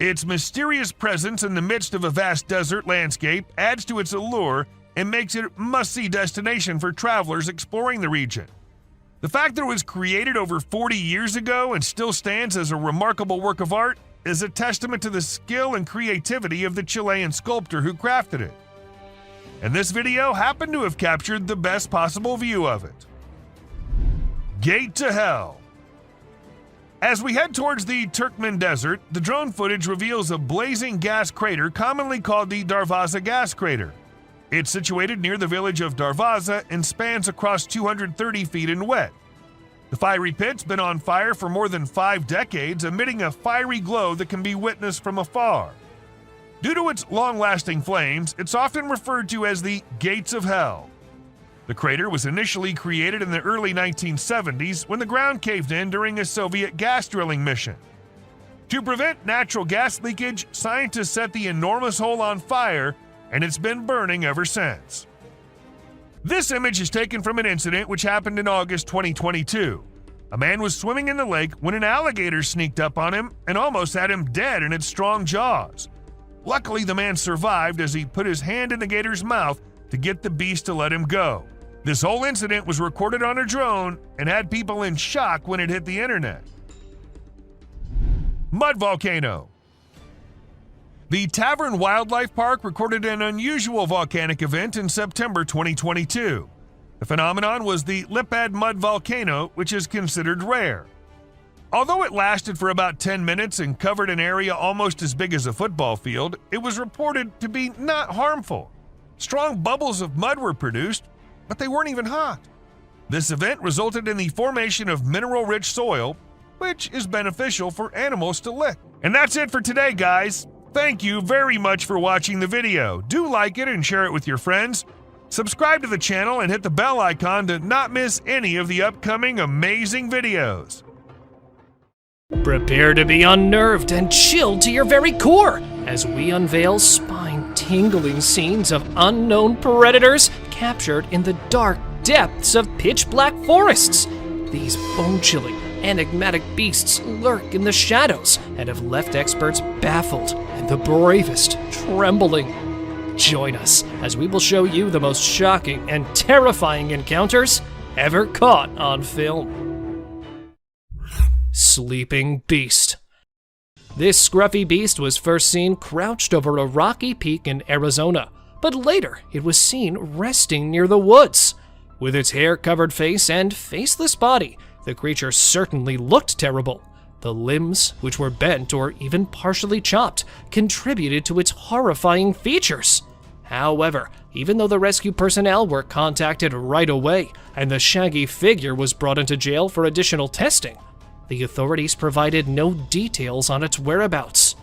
Its mysterious presence in the midst of a vast desert landscape adds to its allure and makes it a must-see destination for travelers exploring the region. The fact that it was created over 40 years ago and still stands as a remarkable work of art is a testament to the skill and creativity of the Chilean sculptor who crafted it. And this video happened to have captured the best possible view of it. Gate to Hell. As we head towards the Turkmen Desert, the drone footage reveals a blazing gas crater commonly called the Darvaza gas crater. It's situated near the village of Darvaza and spans across 230 feet in width. The fiery pit's been on fire for more than 5 decades, emitting a fiery glow that can be witnessed from afar. Due to its long-lasting flames, it's often referred to as the Gates of Hell. The crater was initially created in the early 1970s when the ground caved in during a Soviet gas drilling mission. To prevent natural gas leakage, scientists set the enormous hole on fire, and it's been burning ever since. This image is taken from an incident which happened in August 2022. A man was swimming in the lake when an alligator sneaked up on him and almost had him dead in its strong jaws. Luckily, the man survived as he put his hand in the gator's mouth to get the beast to let him go. This whole incident was recorded on a drone and had people in shock when it hit the internet. Mud volcano. The Tavern Wildlife Park recorded an unusual volcanic event in September 2022. The phenomenon was the Lipad mud volcano, which is considered rare. Although it lasted for about 10 minutes and covered an area almost as big as a football field, it was reported to be not harmful. Strong bubbles of mud were produced, but they weren't even hot. This event resulted in the formation of mineral-rich soil, which is beneficial for animals to lick. And that's it for today, guys. Thank you very much for watching the video. Do like it and share it with your friends. Subscribe to the channel and hit the bell icon to not miss any of the upcoming amazing videos. Prepare to be unnerved and chilled to your very core as we unveil spine-tingling scenes of unknown predators captured in the dark depths of pitch-black forests. These bone-chilling, enigmatic beasts lurk in the shadows and have left experts baffled and the bravest trembling. Join us as we will show you the most shocking and terrifying encounters ever caught on film. Sleeping Beast. This scruffy beast was first seen crouched over a rocky peak in Arizona, but later it was seen resting near the woods. With its hair-covered face and faceless body, the creature certainly looked terrible. The limbs, which were bent or even partially chopped, contributed to its horrifying features. However, even though the rescue personnel were contacted right away and the shaggy figure was brought into jail for additional testing, the authorities provided no details on its whereabouts.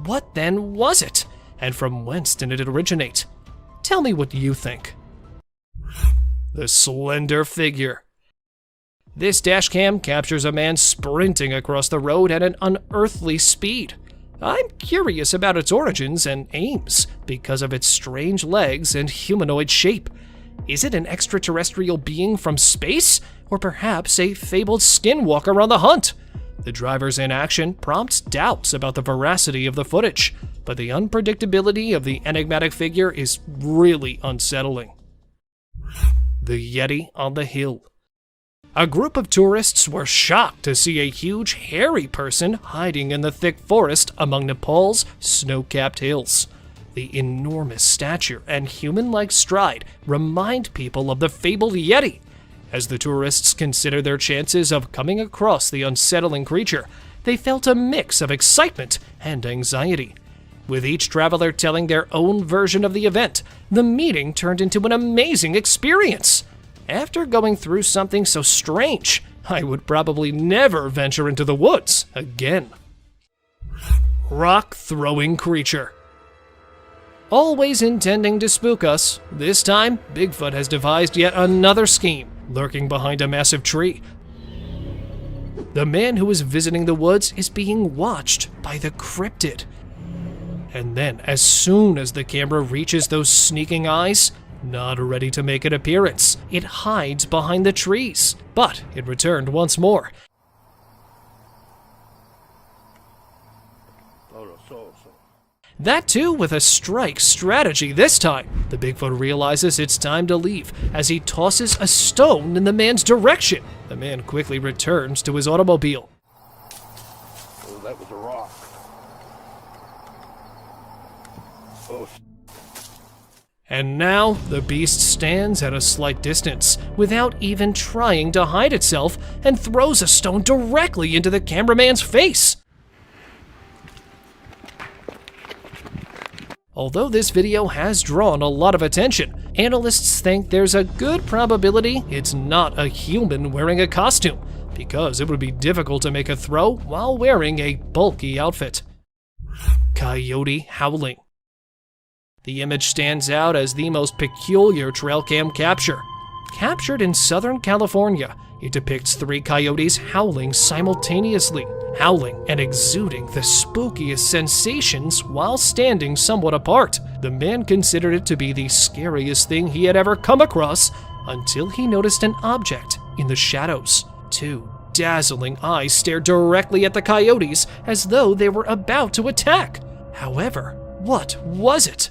What then was it? And from whence did it originate? Tell me what you think. The slender figure. This dashcam captures a man sprinting across the road at an unearthly speed. I'm curious about its origins and aims because of its strange legs and humanoid shape. Is it an extraterrestrial being from space, or perhaps a fabled skinwalker on the hunt? The driver's inaction prompts doubts about the veracity of the footage, but the unpredictability of the enigmatic figure is really unsettling. The Yeti on the Hill. A group of tourists were shocked to see a huge, hairy person hiding in the thick forest among Nepal's snow-capped hills. The enormous stature and human-like stride remind people of the fabled Yeti. As the tourists considered their chances of coming across the unsettling creature, they felt a mix of excitement and anxiety. With each traveler telling their own version of the event, the meeting turned into an amazing experience. After going through something so strange, I would probably never venture into the woods again. Rock-throwing creature. Always intending to spook us, this time Bigfoot has devised yet another scheme, lurking behind a massive tree. The man who is visiting the woods is being watched by the cryptid. And then, as soon as the camera reaches those sneaking eyes, not ready to make an appearance, it hides behind the trees. But it returned once more. That too with a strike strategy this time. The Bigfoot realizes it's time to leave as he tosses a stone in the man's direction. The man quickly returns to his automobile. Oh, that was a rock. Oh. And now the beast stands at a slight distance without even trying to hide itself and throws a stone directly into the cameraman's face. Although this video has drawn a lot of attention, analysts think there's a good probability it's not a human wearing a costume, because it would be difficult to make a throw while wearing a bulky outfit. Coyote howling. The image stands out as the most peculiar trail cam capture. Captured in Southern California, it depicts 3 coyotes howling simultaneously, howling and exuding the spookiest sensations while standing somewhat apart. The man considered it to be the scariest thing he had ever come across until he noticed an object in the shadows. 2 dazzling eyes stared directly at the coyotes as though they were about to attack. However, what was it?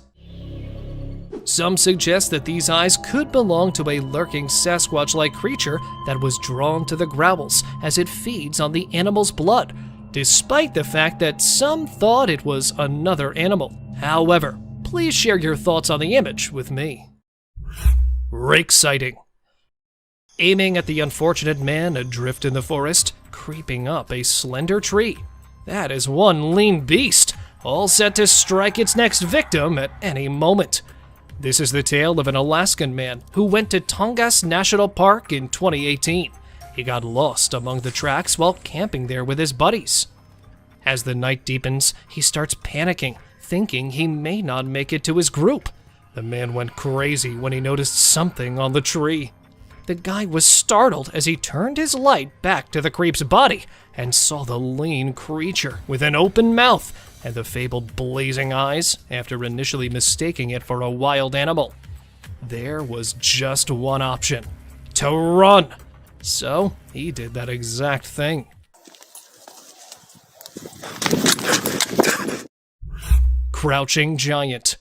Some suggest that these eyes could belong to a lurking Sasquatch-like creature that was drawn to the growls as it feeds on the animal's blood, despite the fact that some thought it was another animal. However, please share your thoughts on the image with me. Rake sighting. aiming at the unfortunate man adrift in the forest, creeping up a slender tree. That is one lean beast, all set to strike its next victim at any moment. This is the tale of an Alaskan man who went to Tongass National Park in 2018. He got lost among the tracks while camping there with his buddies. As the night deepens, he starts panicking, thinking he may not make it to his group. The man went crazy when he noticed something on the tree. The guy was startled as he turned his light back to the creep's body and saw the lean creature with an open mouth and the fabled blazing eyes after initially mistaking it for a wild animal. There was just one option: to run. So he did that exact thing. Crouching Giant.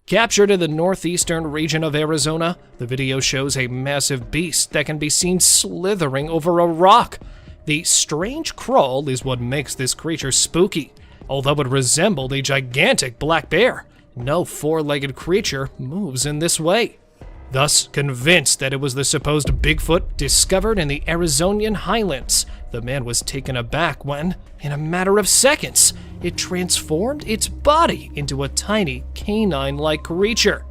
Captured in the northeastern region of Arizona, the video shows a massive beast that can be seen slithering over a rock. The strange crawl is what makes this creature spooky. Although it resembled a gigantic black bear, no four-legged creature moves in this way. Thus, convinced that it was the supposed Bigfoot discovered in the Arizonian highlands, the man was taken aback when, in a matter of seconds, it transformed its body into a tiny canine-like creature.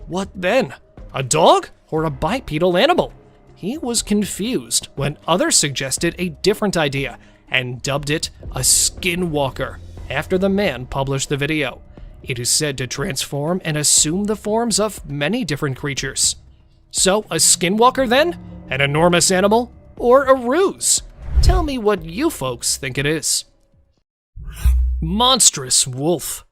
What then? A dog or a bipedal animal? He was confused when others suggested a different idea and dubbed it a skinwalker after the man published the video. It is said to transform and assume the forms of many different creatures. So, a skinwalker then? An enormous animal? Or a ruse? Tell me what you folks think it is. Monstrous wolf.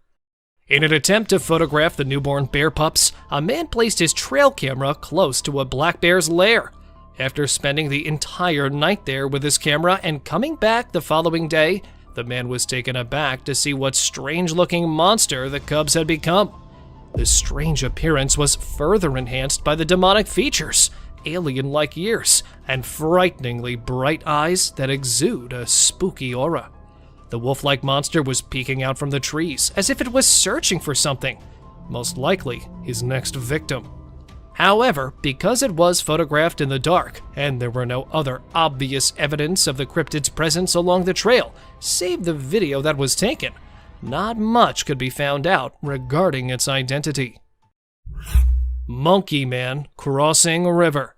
In an attempt to photograph the newborn bear pups, a man placed his trail camera close to a black bear's lair. After spending the entire night there with his camera and coming back the following day, the man was taken aback to see what strange-looking monster the cubs had become. The strange appearance was further enhanced by the demonic features, alien-like ears, and frighteningly bright eyes that exude a spooky aura. The wolf-like monster was peeking out from the trees as if it was searching for something, most likely his next victim. However, because it was photographed in the dark, and there were no other obvious evidence of the cryptid's presence along the trail, save the video that was taken, not much could be found out regarding its identity. Monkey Man Crossing a River.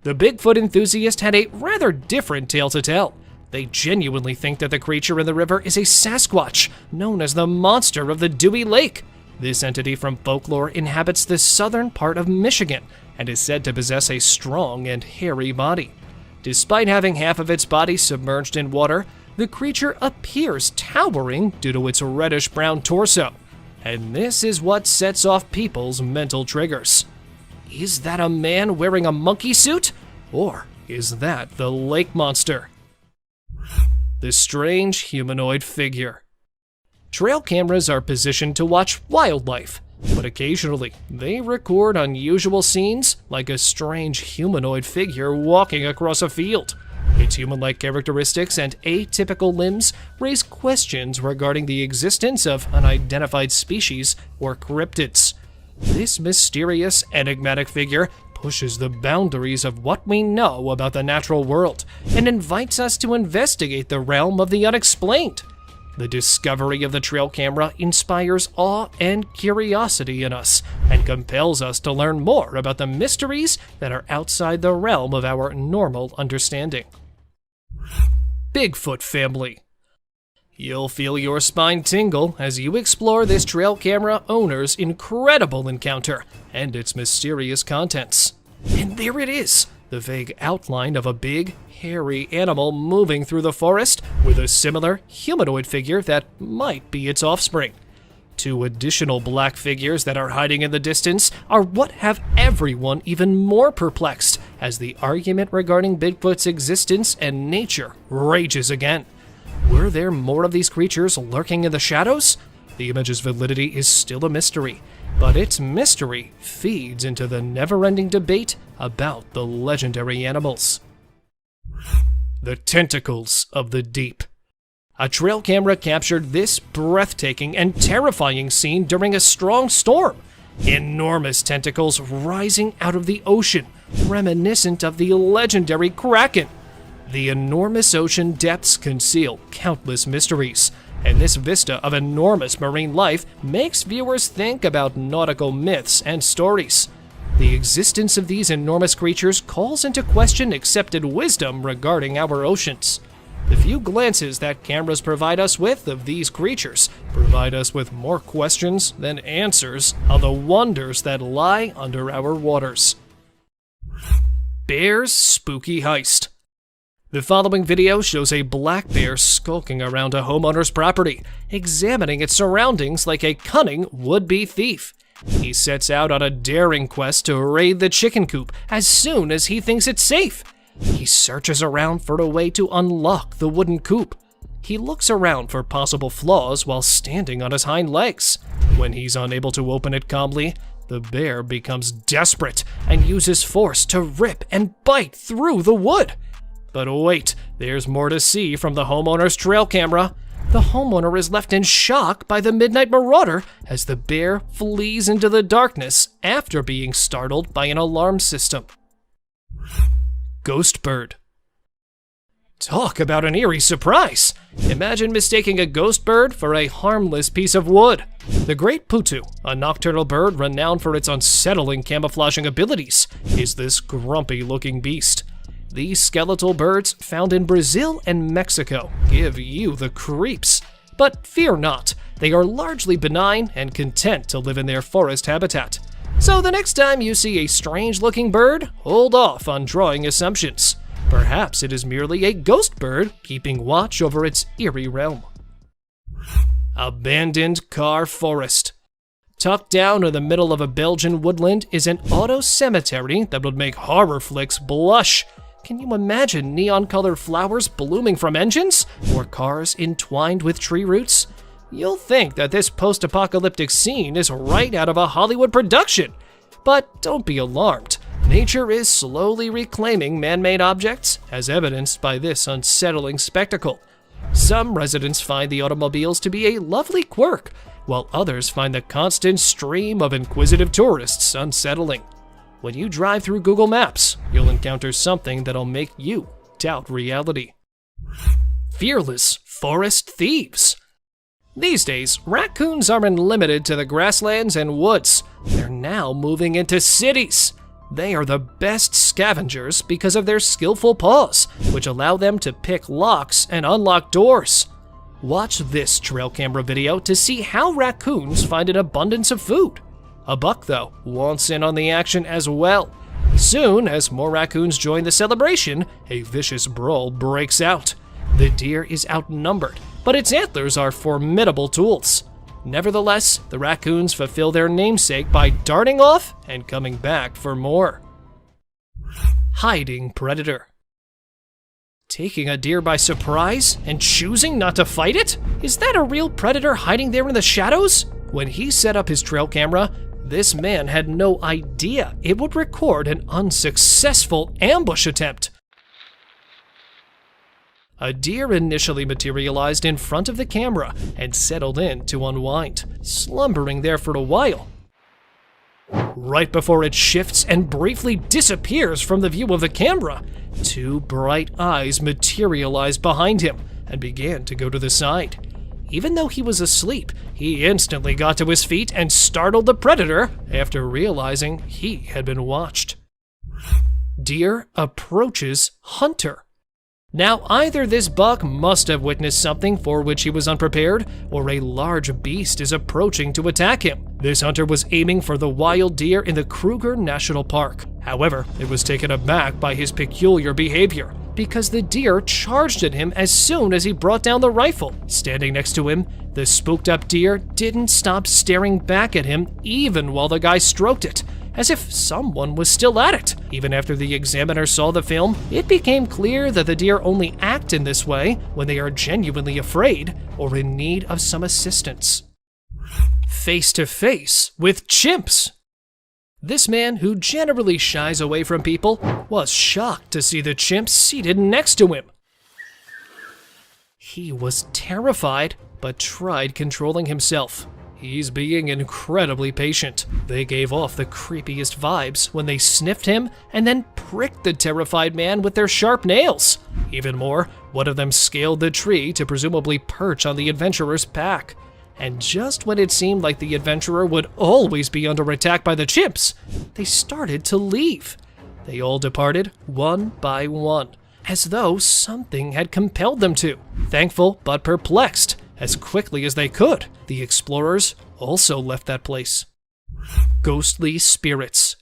The Bigfoot enthusiast had a rather different tale to tell. They genuinely think that the creature in the river is a Sasquatch, known as the Monster of the Dewey Lake. This entity from folklore inhabits the southern part of Michigan and is said to possess a strong and hairy body. Despite having half of its body submerged in water, the creature appears towering due to its reddish-brown torso. And this is what sets off people's mental triggers. Is that a man wearing a monkey suit? Or is that the lake monster? The strange humanoid figure. Trail cameras are positioned to watch wildlife, but occasionally they record unusual scenes like a strange humanoid figure walking across a field. Its human-like characteristics and atypical limbs raise questions regarding the existence of unidentified species or cryptids. This mysterious, enigmatic figure pushes the boundaries of what we know about the natural world and invites us to investigate the realm of the unexplained. The discovery of the trail camera inspires awe and curiosity in us and compels us to learn more about the mysteries that are outside the realm of our normal understanding. Bigfoot family. You'll feel your spine tingle as you explore this trail camera owner's incredible encounter and its mysterious contents. And there it is, the vague outline of a big, hairy animal moving through the forest with a similar humanoid figure that might be its offspring. Two additional black figures that are hiding in the distance are what have everyone even more perplexed as the argument regarding Bigfoot's existence and nature rages again. Were there more of these creatures lurking in the shadows? The image's validity is still a mystery, but its mystery feeds into the never-ending debate about the legendary animals. The tentacles of the deep. A trail camera captured this breathtaking and terrifying scene during a strong storm. enormous tentacles rising out of the ocean, reminiscent of the legendary Kraken. The enormous ocean depths conceal countless mysteries, and this vista of enormous marine life makes viewers think about nautical myths and stories. The existence of these enormous creatures calls into question accepted wisdom regarding our oceans. The few glances that cameras provide us with of these creatures provide us with more questions than answers on the wonders that lie under our waters. Bear's spooky heist. The following video shows a black bear skulking around a homeowner's property, examining its surroundings like a cunning would-be thief. He sets out on a daring quest to raid the chicken coop as soon as he thinks it's safe. He searches around for a way to unlock the wooden coop. He looks around for possible flaws while standing on his hind legs. When he's unable to open it calmly, the bear becomes desperate and uses force to rip and bite through the wood. But wait, there's more to see from the homeowner's trail camera. The homeowner is left in shock by the midnight marauder as the bear flees into the darkness after being startled by an alarm system. Ghost bird. Talk about an eerie surprise! Imagine mistaking a ghost bird for a harmless piece of wood. The great putu, a nocturnal bird renowned for its unsettling camouflaging abilities, is this grumpy-looking beast. These skeletal birds, found in Brazil and Mexico, give you the creeps. But fear not, they are largely benign and content to live in their forest habitat. So the next time you see a strange-looking bird, hold off on drawing assumptions. Perhaps it is merely a ghost bird keeping watch over its eerie realm. Abandoned car forest. Tucked down in the middle of a Belgian woodland is an auto cemetery that would make horror flicks blush. Can you imagine neon-colored flowers blooming from engines, or cars entwined with tree roots? You'll think that this post-apocalyptic scene is right out of a Hollywood production. But don't be alarmed. Nature is slowly reclaiming man-made objects, as evidenced by this unsettling spectacle. Some residents find the automobiles to be a lovely quirk, while others find the constant stream of inquisitive tourists unsettling. When you drive through Google Maps, you'll encounter something that'll make you doubt reality. Fearless forest thieves. These days, raccoons aren't limited to the grasslands and woods. They're now moving into cities. They are the best scavengers because of their skillful paws, which allow them to pick locks and unlock doors. Watch this trail camera video to see how raccoons find an abundance of food. A buck, though, wants in on the action as well. Soon, as more raccoons join the celebration, a vicious brawl breaks out. The deer is outnumbered, but its antlers are formidable tools. Nevertheless, the raccoons fulfill their namesake by darting off and coming back for more. Hiding predator. Taking a deer by surprise and choosing not to fight it? Is that a real predator hiding there in the shadows? When he set up his trail camera, this man had no idea it would record an unsuccessful ambush attempt. A deer initially materialized in front of the camera and settled in to unwind, slumbering there for a while. Right before it shifts and briefly disappears from the view of the camera, two bright eyes materialized behind him and began to go to the side. Even though he was asleep, he instantly got to his feet and startled the predator after realizing he had been watched. Deer approaches hunter. Now, either this buck must have witnessed something for which he was unprepared, or a large beast is approaching to attack him. This hunter was aiming for the wild deer in the Kruger National Park. However, it was taken aback by his peculiar behavior, because the deer charged at him as soon as he brought down the rifle. Standing next to him, the spooked-up deer didn't stop staring back at him even while the guy stroked it, as if someone was still at it. Even after the examiner saw the film, it became clear that the deer only act in this way when they are genuinely afraid or in need of some assistance. Face to face with chimps. This man, who generally shies away from people, was shocked to see the chimp seated next to him. He was terrified, but tried controlling himself. He's being incredibly patient. They gave off the creepiest vibes when they sniffed him and then pricked the terrified man with their sharp nails. Even more, one of them scaled the tree to presumably perch on the adventurer's back. And just when it seemed like the adventurer would always be under attack by the chimps, they started to leave. They all departed one by one, as though something had compelled them to. Thankful but perplexed, as quickly as they could, the explorers also left that place. Ghostly spirits.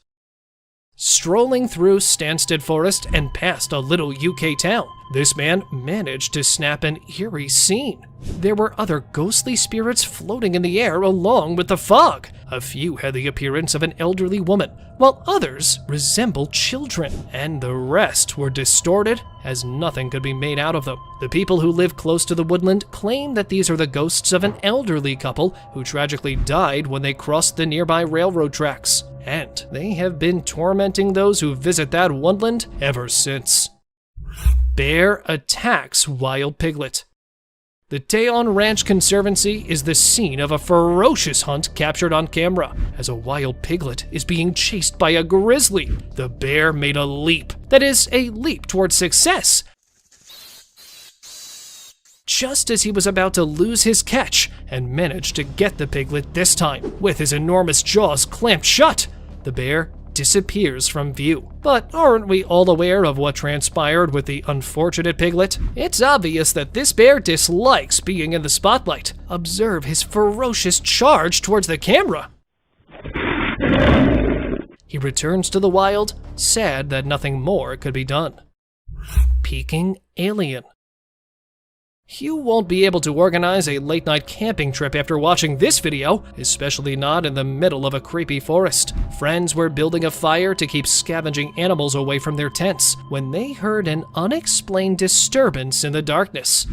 Strolling through Stansted Forest and past a little UK town, this man managed to snap an eerie scene. There were other ghostly spirits floating in the air along with the fog. A few had the appearance of an elderly woman, while others resembled children, and the rest were distorted as nothing could be made out of them. The people who live close to the woodland claim that these are the ghosts of an elderly couple who tragically died when they crossed the nearby railroad tracks, and they have been tormenting those who visit that woodland ever since. Bear attacks wild piglet. The Teon Ranch Conservancy is the scene of a ferocious hunt captured on camera. As a wild piglet is being chased by a grizzly, the bear made a leap. That is, a leap towards success. Just as he was about to lose his catch and managed to get the piglet this time, with his enormous jaws clamped shut, the bear disappears from view. But aren't we all aware of what transpired with the unfortunate piglet? It's obvious that this bear dislikes being in the spotlight. Observe his ferocious charge towards the camera. He returns to the wild, sad that nothing more could be done. Peeking alien. You won't be able to organize a late-night camping trip after watching this video, especially not in the middle of a creepy forest. Friends were building a fire to keep scavenging animals away from their tents when they heard an unexplained disturbance in the darkness.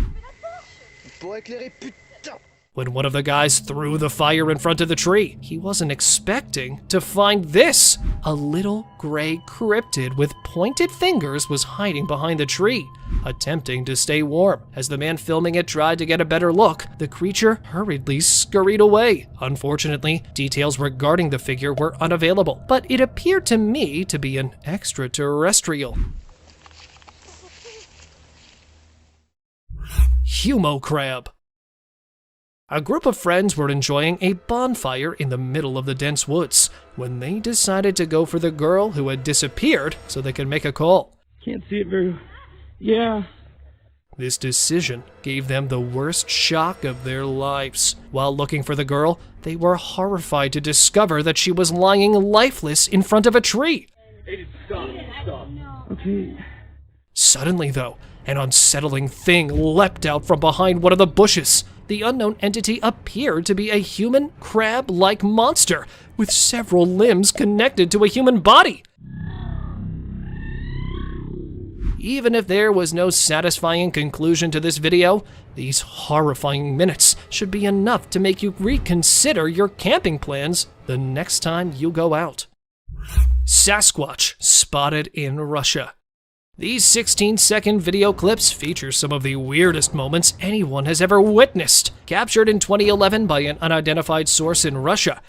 When one of the guys threw the fire in front of the tree, he wasn't expecting to find this. A little gray cryptid with pointed fingers was hiding behind the tree, attempting to stay warm. As the man filming it tried to get a better look, the creature hurriedly scurried away. Unfortunately, details regarding the figure were unavailable, but it appeared to me to be an extraterrestrial. Humo crab. A group of friends were enjoying a bonfire in the middle of the dense woods when they decided to go for the girl who had disappeared so they could make a call. Can't see it very... Yeah. This decision gave them the worst shock of their lives. While looking for the girl, they were horrified to discover that she was lying lifeless in front of a tree. Stop. Okay. Suddenly, though, an unsettling thing leapt out from behind one of the bushes. The unknown entity appeared to be a human crab-like monster with several limbs connected to a human body. Even if there was no satisfying conclusion to this video, these horrifying minutes should be enough to make you reconsider your camping plans the next time you go out. Sasquatch spotted in Russia. These 16-second video clips feature some of the weirdest moments anyone has ever witnessed. Captured in 2011 by an unidentified source in Russia,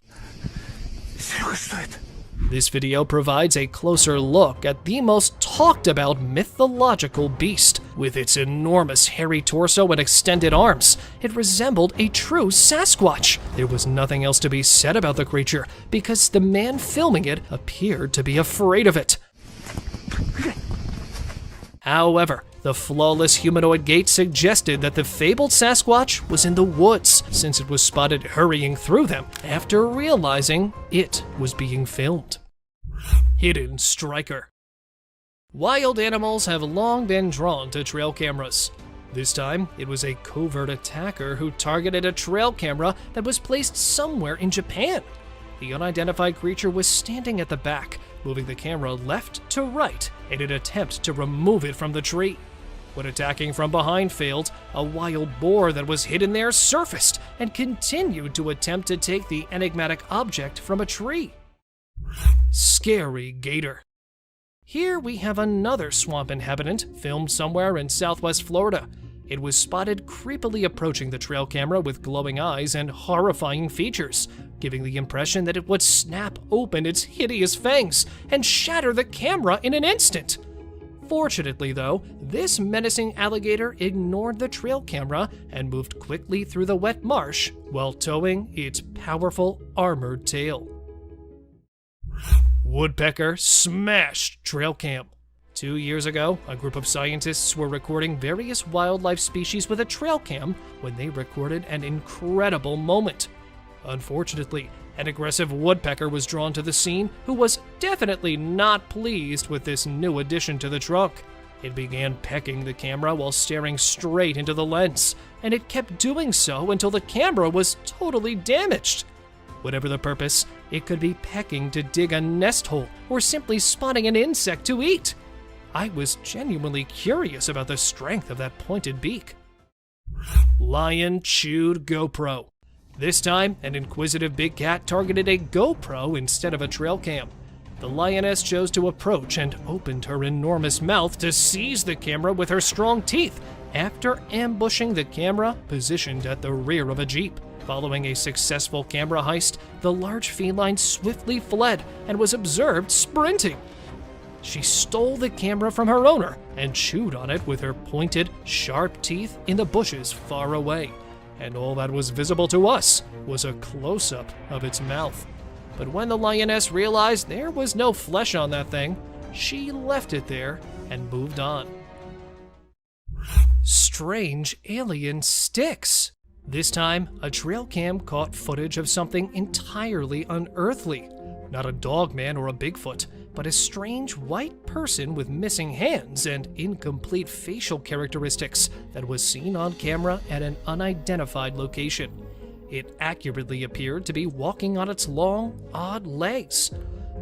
this video provides a closer look at the most talked about mythological beast. With its enormous hairy torso and extended arms, it resembled a true Sasquatch. There was nothing else to be said about the creature because the man filming it appeared to be afraid of it. However, the flawless humanoid gait suggested that the fabled Sasquatch was in the woods, since it was spotted hurrying through them after realizing it was being filmed. Hidden striker. Wild animals have long been drawn to trail cameras. This time, it was a covert attacker who targeted a trail camera that was placed somewhere in Japan. The unidentified creature was standing at the back, moving the camera left to right in an attempt to remove it from the tree. When attacking from behind failed, a wild boar that was hidden there surfaced and continued to attempt to take the enigmatic object from a tree. Scary gator. Here we have another swamp inhabitant filmed somewhere in southwest Florida. It was spotted creepily approaching the trail camera with glowing eyes and horrifying features, giving the impression that it would snap open its hideous fangs and shatter the camera in an instant. Fortunately, though, this menacing alligator ignored the trail camera and moved quickly through the wet marsh while towing its powerful armored tail. Woodpecker smashed trail cam. 2 years ago, a group of scientists were recording various wildlife species with a trail cam when they recorded an incredible moment. Unfortunately, an aggressive woodpecker was drawn to the scene who was definitely not pleased with this new addition to the trunk. It began pecking the camera while staring straight into the lens, and it kept doing so until the camera was totally damaged. Whatever the purpose, it could be pecking to dig a nest hole or simply spotting an insect to eat. I was genuinely curious about the strength of that pointed beak. Lion chewed GoPro. This time, an inquisitive big cat targeted a GoPro instead of a trail cam. The lioness chose to approach and opened her enormous mouth to seize the camera with her strong teeth after ambushing the camera positioned at the rear of a Jeep. Following a successful camera heist, the large feline swiftly fled and was observed sprinting. She stole the camera from her owner and chewed on it with her pointed, sharp teeth in the bushes far away. And all that was visible to us was a close-up of its mouth. But when the lioness realized there was no flesh on that thing, she left it there and moved on. Strange alien sticks. This time, a trail cam caught footage of something entirely unearthly. Not a dogman or a Bigfoot, but a strange white person with missing hands and incomplete facial characteristics that was seen on camera at an unidentified location. It accurately appeared to be walking on its long, odd legs.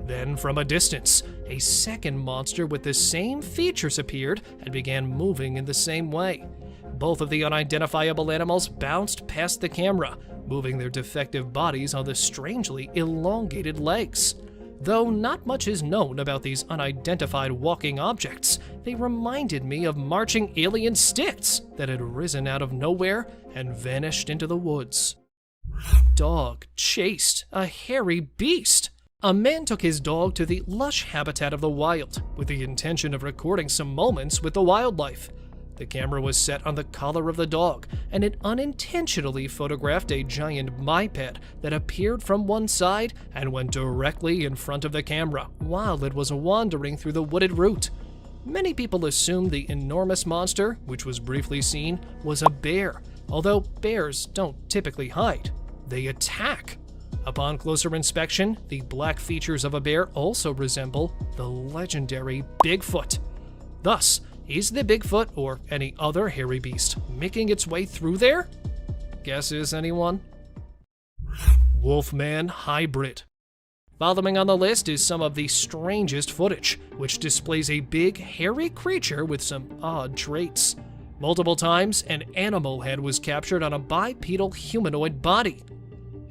Then, from a distance, a second monster with the same features appeared and began moving in the same way. Both of the unidentifiable animals bounced past the camera, moving their defective bodies on the strangely elongated legs. Though not much is known about these unidentified walking objects, they reminded me of marching alien sticks that had risen out of nowhere and vanished into the woods. Dog chased a hairy beast. A man took his dog to the lush habitat of the wild with the intention of recording some moments with the wildlife. The camera was set on the collar of the dog, and it unintentionally photographed a giant biped that appeared from one side and went directly in front of the camera while it was wandering through the wooded route. Many people assumed the enormous monster, which was briefly seen, was a bear, although bears don't typically hide. They attack. Upon closer inspection, the black features of a bear also resemble the legendary Bigfoot. Thus, is the Bigfoot or any other hairy beast making its way through there? Guesses, anyone? Wolfman hybrid. Following on the list is some of the strangest footage, which displays a big, hairy creature with some odd traits. Multiple times, an animal head was captured on a bipedal humanoid body.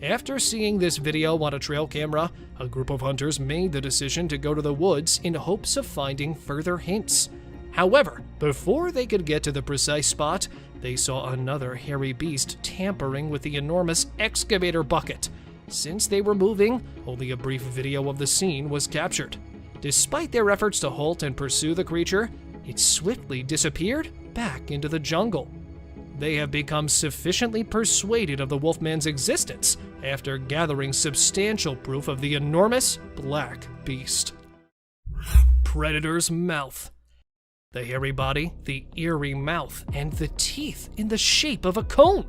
After seeing this video on a trail camera, a group of hunters made the decision to go to the woods in hopes of finding further hints. However, before they could get to the precise spot, they saw another hairy beast tampering with the enormous excavator bucket. Since they were moving, only a brief video of the scene was captured. Despite their efforts to halt and pursue the creature, it swiftly disappeared back into the jungle. They have become sufficiently persuaded of the Wolfman's existence after gathering substantial proof of the enormous black beast. Predator's mouth. The hairy body, the eerie mouth, and the teeth in the shape of a cone.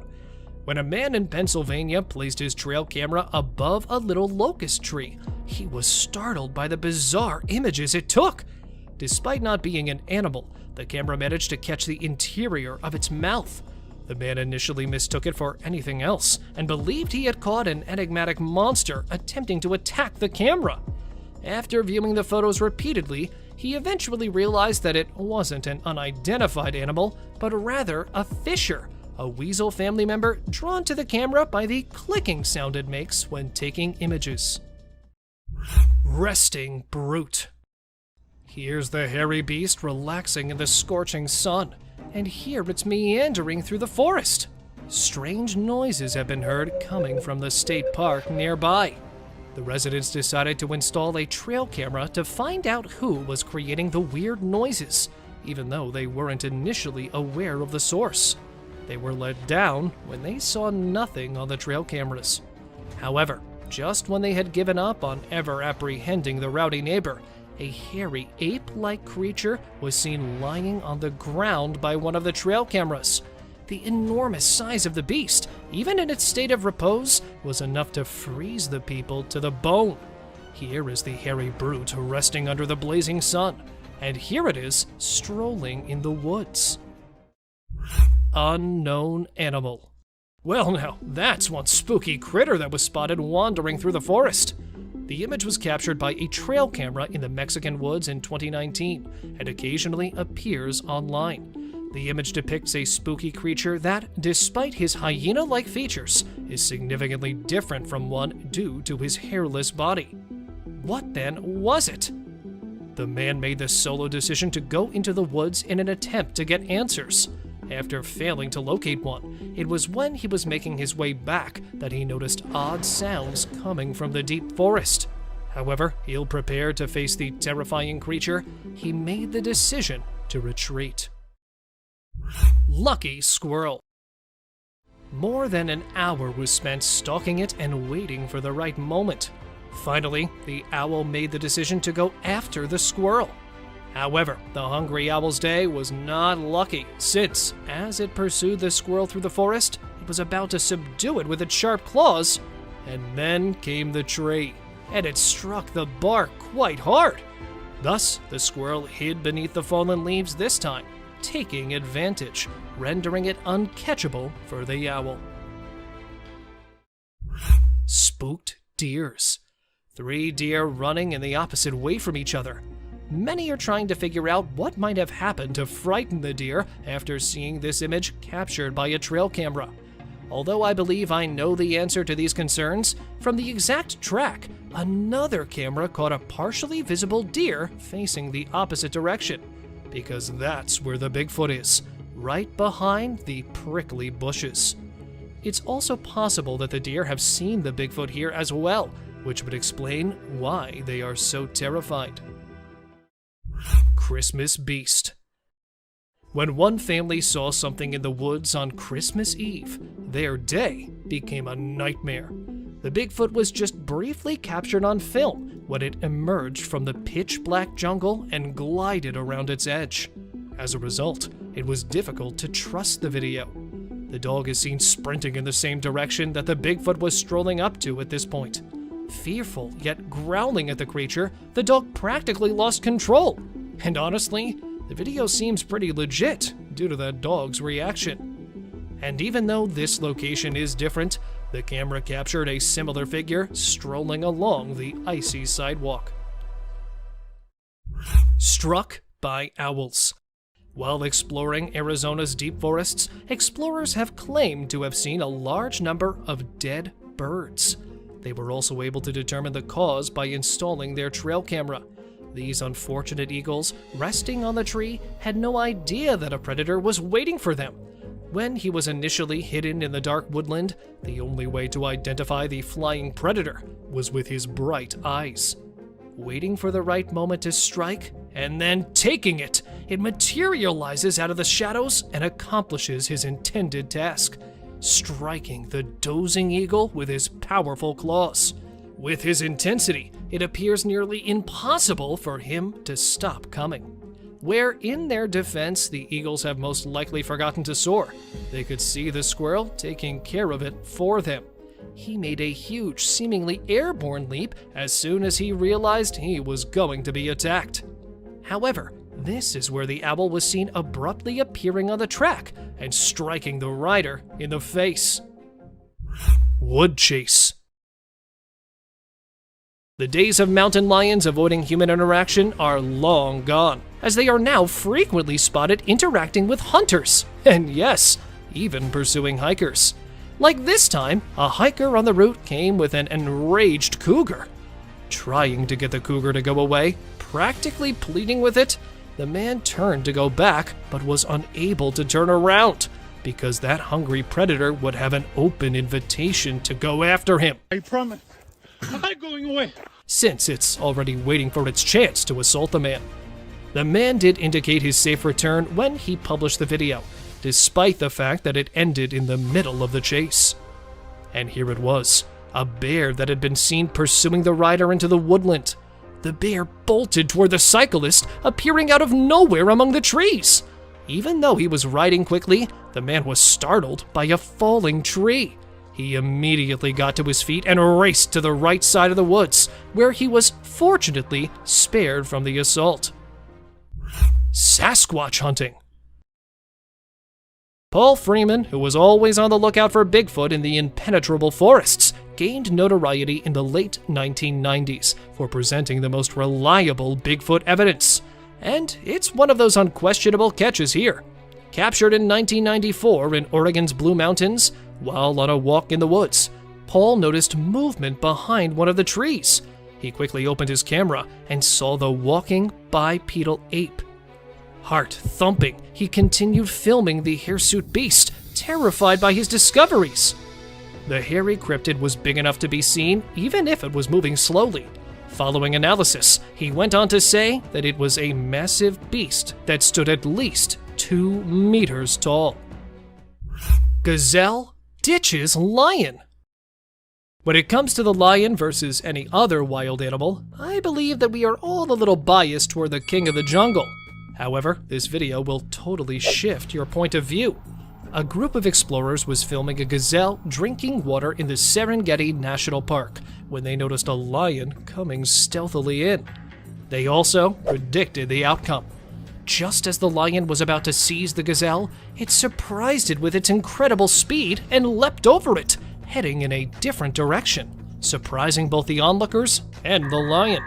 When a man in Pennsylvania placed his trail camera above a little locust tree, he was startled by the bizarre images it took. Despite not being an animal, the camera managed to catch the interior of its mouth. The man initially mistook it for anything else and believed he had caught an enigmatic monster attempting to attack the camera. After viewing the photos repeatedly, he eventually realized that it wasn't an unidentified animal, but rather a fisher, a weasel family member drawn to the camera by the clicking sound it makes when taking images. Resting brute. Here's the hairy beast relaxing in the scorching sun, and here it's meandering through the forest. Strange noises have been heard coming from the state park nearby. The residents decided to install a trail camera to find out who was creating the weird noises, even though they weren't initially aware of the source. They were let down when they saw nothing on the trail cameras. However, just when they had given up on ever apprehending the rowdy neighbor, a hairy ape-like creature was seen lying on the ground by one of the trail cameras. The enormous size of the beast, even in its state of repose, was enough to freeze the people to the bone. Here is the hairy brute resting under the blazing sun, and here it is strolling in the woods. Unknown animal. Well now, that's one spooky critter that was spotted wandering through the forest. The image was captured by a trail camera in the Mexican woods in 2019 and occasionally appears online. The image depicts a spooky creature that, despite his hyena-like features, is significantly different from one due to his hairless body. What then was it? The man made the solo decision to go into the woods in an attempt to get answers. After failing to locate one, it was when he was making his way back that he noticed odd sounds coming from the deep forest. However, ill prepared to face the terrifying creature, he made the decision to retreat. Lucky squirrel. More than an hour was spent stalking it and waiting for the right moment. Finally, the owl made the decision to go after the squirrel. However, the hungry owl's day was not lucky, since, as it pursued the squirrel through the forest, it was about to subdue it with its sharp claws, and then came the tree, and it struck the bark quite hard. Thus, the squirrel hid beneath the fallen leaves this time, taking advantage, rendering it uncatchable for the owl. Spooked deers. 3 deer running in the opposite way from each other. Many are trying to figure out what might have happened to frighten the deer after seeing this image captured by a trail camera. Although I believe I know the answer to these concerns, from the exact track, another camera caught a partially visible deer facing the opposite direction, because that's where the Bigfoot is, right behind the prickly bushes. It's also possible that the deer have seen the Bigfoot here as well, which would explain why they are so terrified. Christmas beast. When one family saw something in the woods on Christmas Eve, their day became a nightmare. The Bigfoot was just briefly captured on film when it emerged from the pitch-black jungle and glided around its edge. As a result, it was difficult to trust the video. The dog is seen sprinting in the same direction that the Bigfoot was strolling up to at this point. Fearful yet growling at the creature, the dog practically lost control. And honestly, the video seems pretty legit due to the dog's reaction. And even though this location is different, the camera captured a similar figure strolling along the icy sidewalk. Struck by owls. While exploring Arizona's deep forests, explorers have claimed to have seen a large number of dead birds. They were also able to determine the cause by installing their trail camera. These unfortunate eagles, resting on the tree, had no idea that a predator was waiting for them. When he was initially hidden in the dark woodland, the only way to identify the flying predator was with his bright eyes. Waiting for the right moment to strike, and then taking it, it materializes out of the shadows and accomplishes his intended task, striking the dozing eagle with his powerful claws. With his intensity, it appears nearly impossible for him to stop coming. Where in their defense, the eagles have most likely forgotten to soar, they could see the squirrel taking care of it for them. He made a huge, seemingly airborne leap as soon as he realized he was going to be attacked. However, this is where the owl was seen abruptly appearing on the track and striking the rider in the face. Wood chase. The days of mountain lions avoiding human interaction are long gone, as they are now frequently spotted interacting with hunters, and yes, even pursuing hikers. Like this time, a hiker on the route came with an enraged cougar. Trying to get the cougar to go away, practically pleading with it, the man turned to go back but was unable to turn around because that hungry predator would have an open invitation to go after him. I promise. I'm not going away. Since it's already waiting for its chance to assault the man. The man did indicate his safe return when he published the video, despite the fact that it ended in the middle of the chase. And here it was, a bear that had been seen pursuing the rider into the woodland. The bear bolted toward the cyclist, appearing out of nowhere among the trees. Even though he was riding quickly, the man was startled by a falling tree. He immediately got to his feet and raced to the right side of the woods, where he was fortunately spared from the assault. Sasquatch hunting. Paul Freeman, who was always on the lookout for Bigfoot in the impenetrable forests, gained notoriety in the late 1990s for presenting the most reliable Bigfoot evidence. And it's one of those unquestionable catches here. Captured in 1994 in Oregon's Blue Mountains, while on a walk in the woods, Paul noticed movement behind one of the trees. He quickly opened his camera and saw the walking bipedal ape. Heart thumping, he continued filming the hirsute beast, terrified by his discoveries. The hairy cryptid was big enough to be seen, even if it was moving slowly. Following analysis, he went on to say that it was a massive beast that stood at least 2 meters tall. Gazelle ditches lion. When it comes to the lion versus any other wild animal, I believe that we are all a little biased toward the king of the jungle. However, this video will totally shift your point of view. A group of explorers was filming a gazelle drinking water in the Serengeti National Park when they noticed a lion coming stealthily in. They also predicted the outcome. Just as the lion was about to seize the gazelle, it surprised it with its incredible speed and leapt over it, heading in a different direction, surprising both the onlookers and the lion.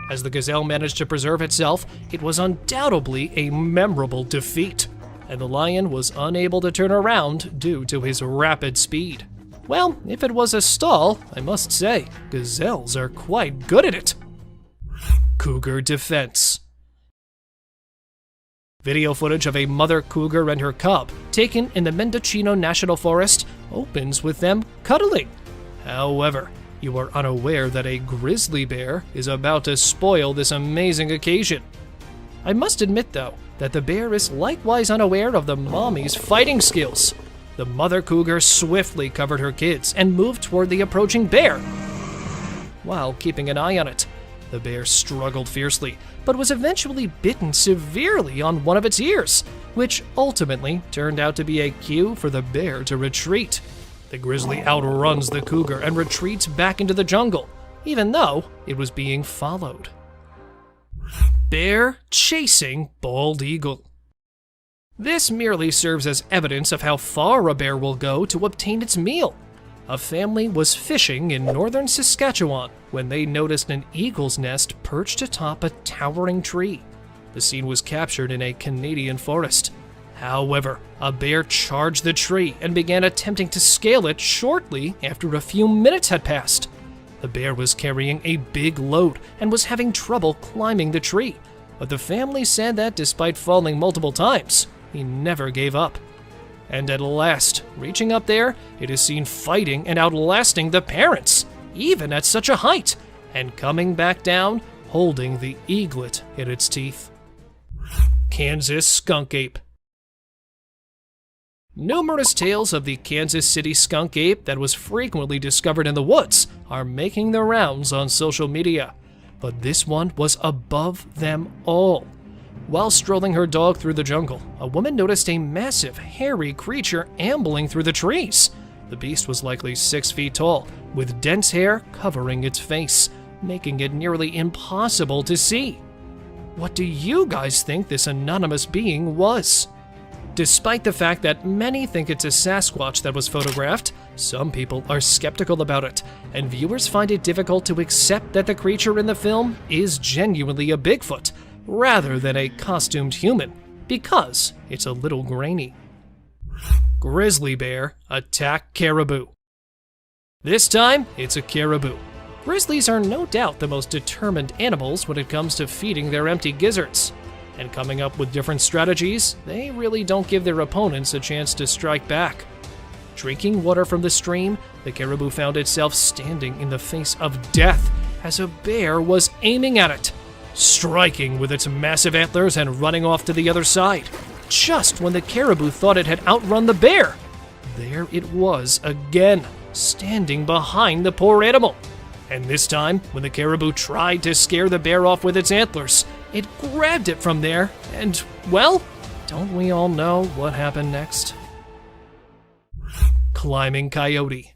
As the gazelle managed to preserve itself, it was undoubtedly a memorable defeat, and the lion was unable to turn around due to his rapid speed. Well, if it was a stall, I must say, gazelles are quite good at it. Cougar defense. Video footage of a mother cougar and her cub, taken in the Mendocino National Forest, opens with them cuddling. However, you are unaware that a grizzly bear is about to spoil this amazing occasion. I must admit, though, that the bear is likewise unaware of the mommy's fighting skills. The mother cougar swiftly covered her kids and moved toward the approaching bear, while keeping an eye on it. The bear struggled fiercely, but was eventually bitten severely on one of its ears, which ultimately turned out to be a cue for the bear to retreat. The grizzly outruns the cougar and retreats back into the jungle, even though it was being followed. Bear chasing bald eagle. This merely serves as evidence of how far a bear will go to obtain its meal. A family was fishing in northern Saskatchewan when they noticed an eagle's nest perched atop a towering tree. The scene was captured in a Canadian forest. However, a bear charged the tree and began attempting to scale it shortly after a few minutes had passed. The bear was carrying a big load and was having trouble climbing the tree, but the family said that despite falling multiple times, he never gave up. And at last, reaching up there, it is seen fighting and outlasting the parents, even at such a height, and coming back down, holding the eaglet in its teeth. Kansas skunk ape. Numerous tales of the Kansas City skunk ape that was frequently discovered in the woods are making the rounds on social media, but this one was above them all. While strolling her dog through the jungle, a woman noticed a massive, hairy creature ambling through the trees. The beast was likely 6 feet tall, with dense hair covering its face, making it nearly impossible to see. What do you guys think this anonymous being was? Despite the fact that many think it's a Sasquatch that was photographed, some people are skeptical about it, and viewers find it difficult to accept that the creature in the film is genuinely a Bigfoot, rather than a costumed human, because it's a little grainy. Grizzly bear attack caribou. This time, it's a caribou. Grizzlies are no doubt the most determined animals when it comes to feeding their empty gizzards. And coming up with different strategies, they really don't give their opponents a chance to strike back. Drinking water from the stream, the caribou found itself standing in the face of death as a bear was aiming at it, striking with its massive antlers and running off to the other side. Just when the caribou thought it had outrun the bear, there it was again, standing behind the poor animal. And this time, when the caribou tried to scare the bear off with its antlers, it grabbed it from there, and, well, don't we all know what happened next? Climbing coyote.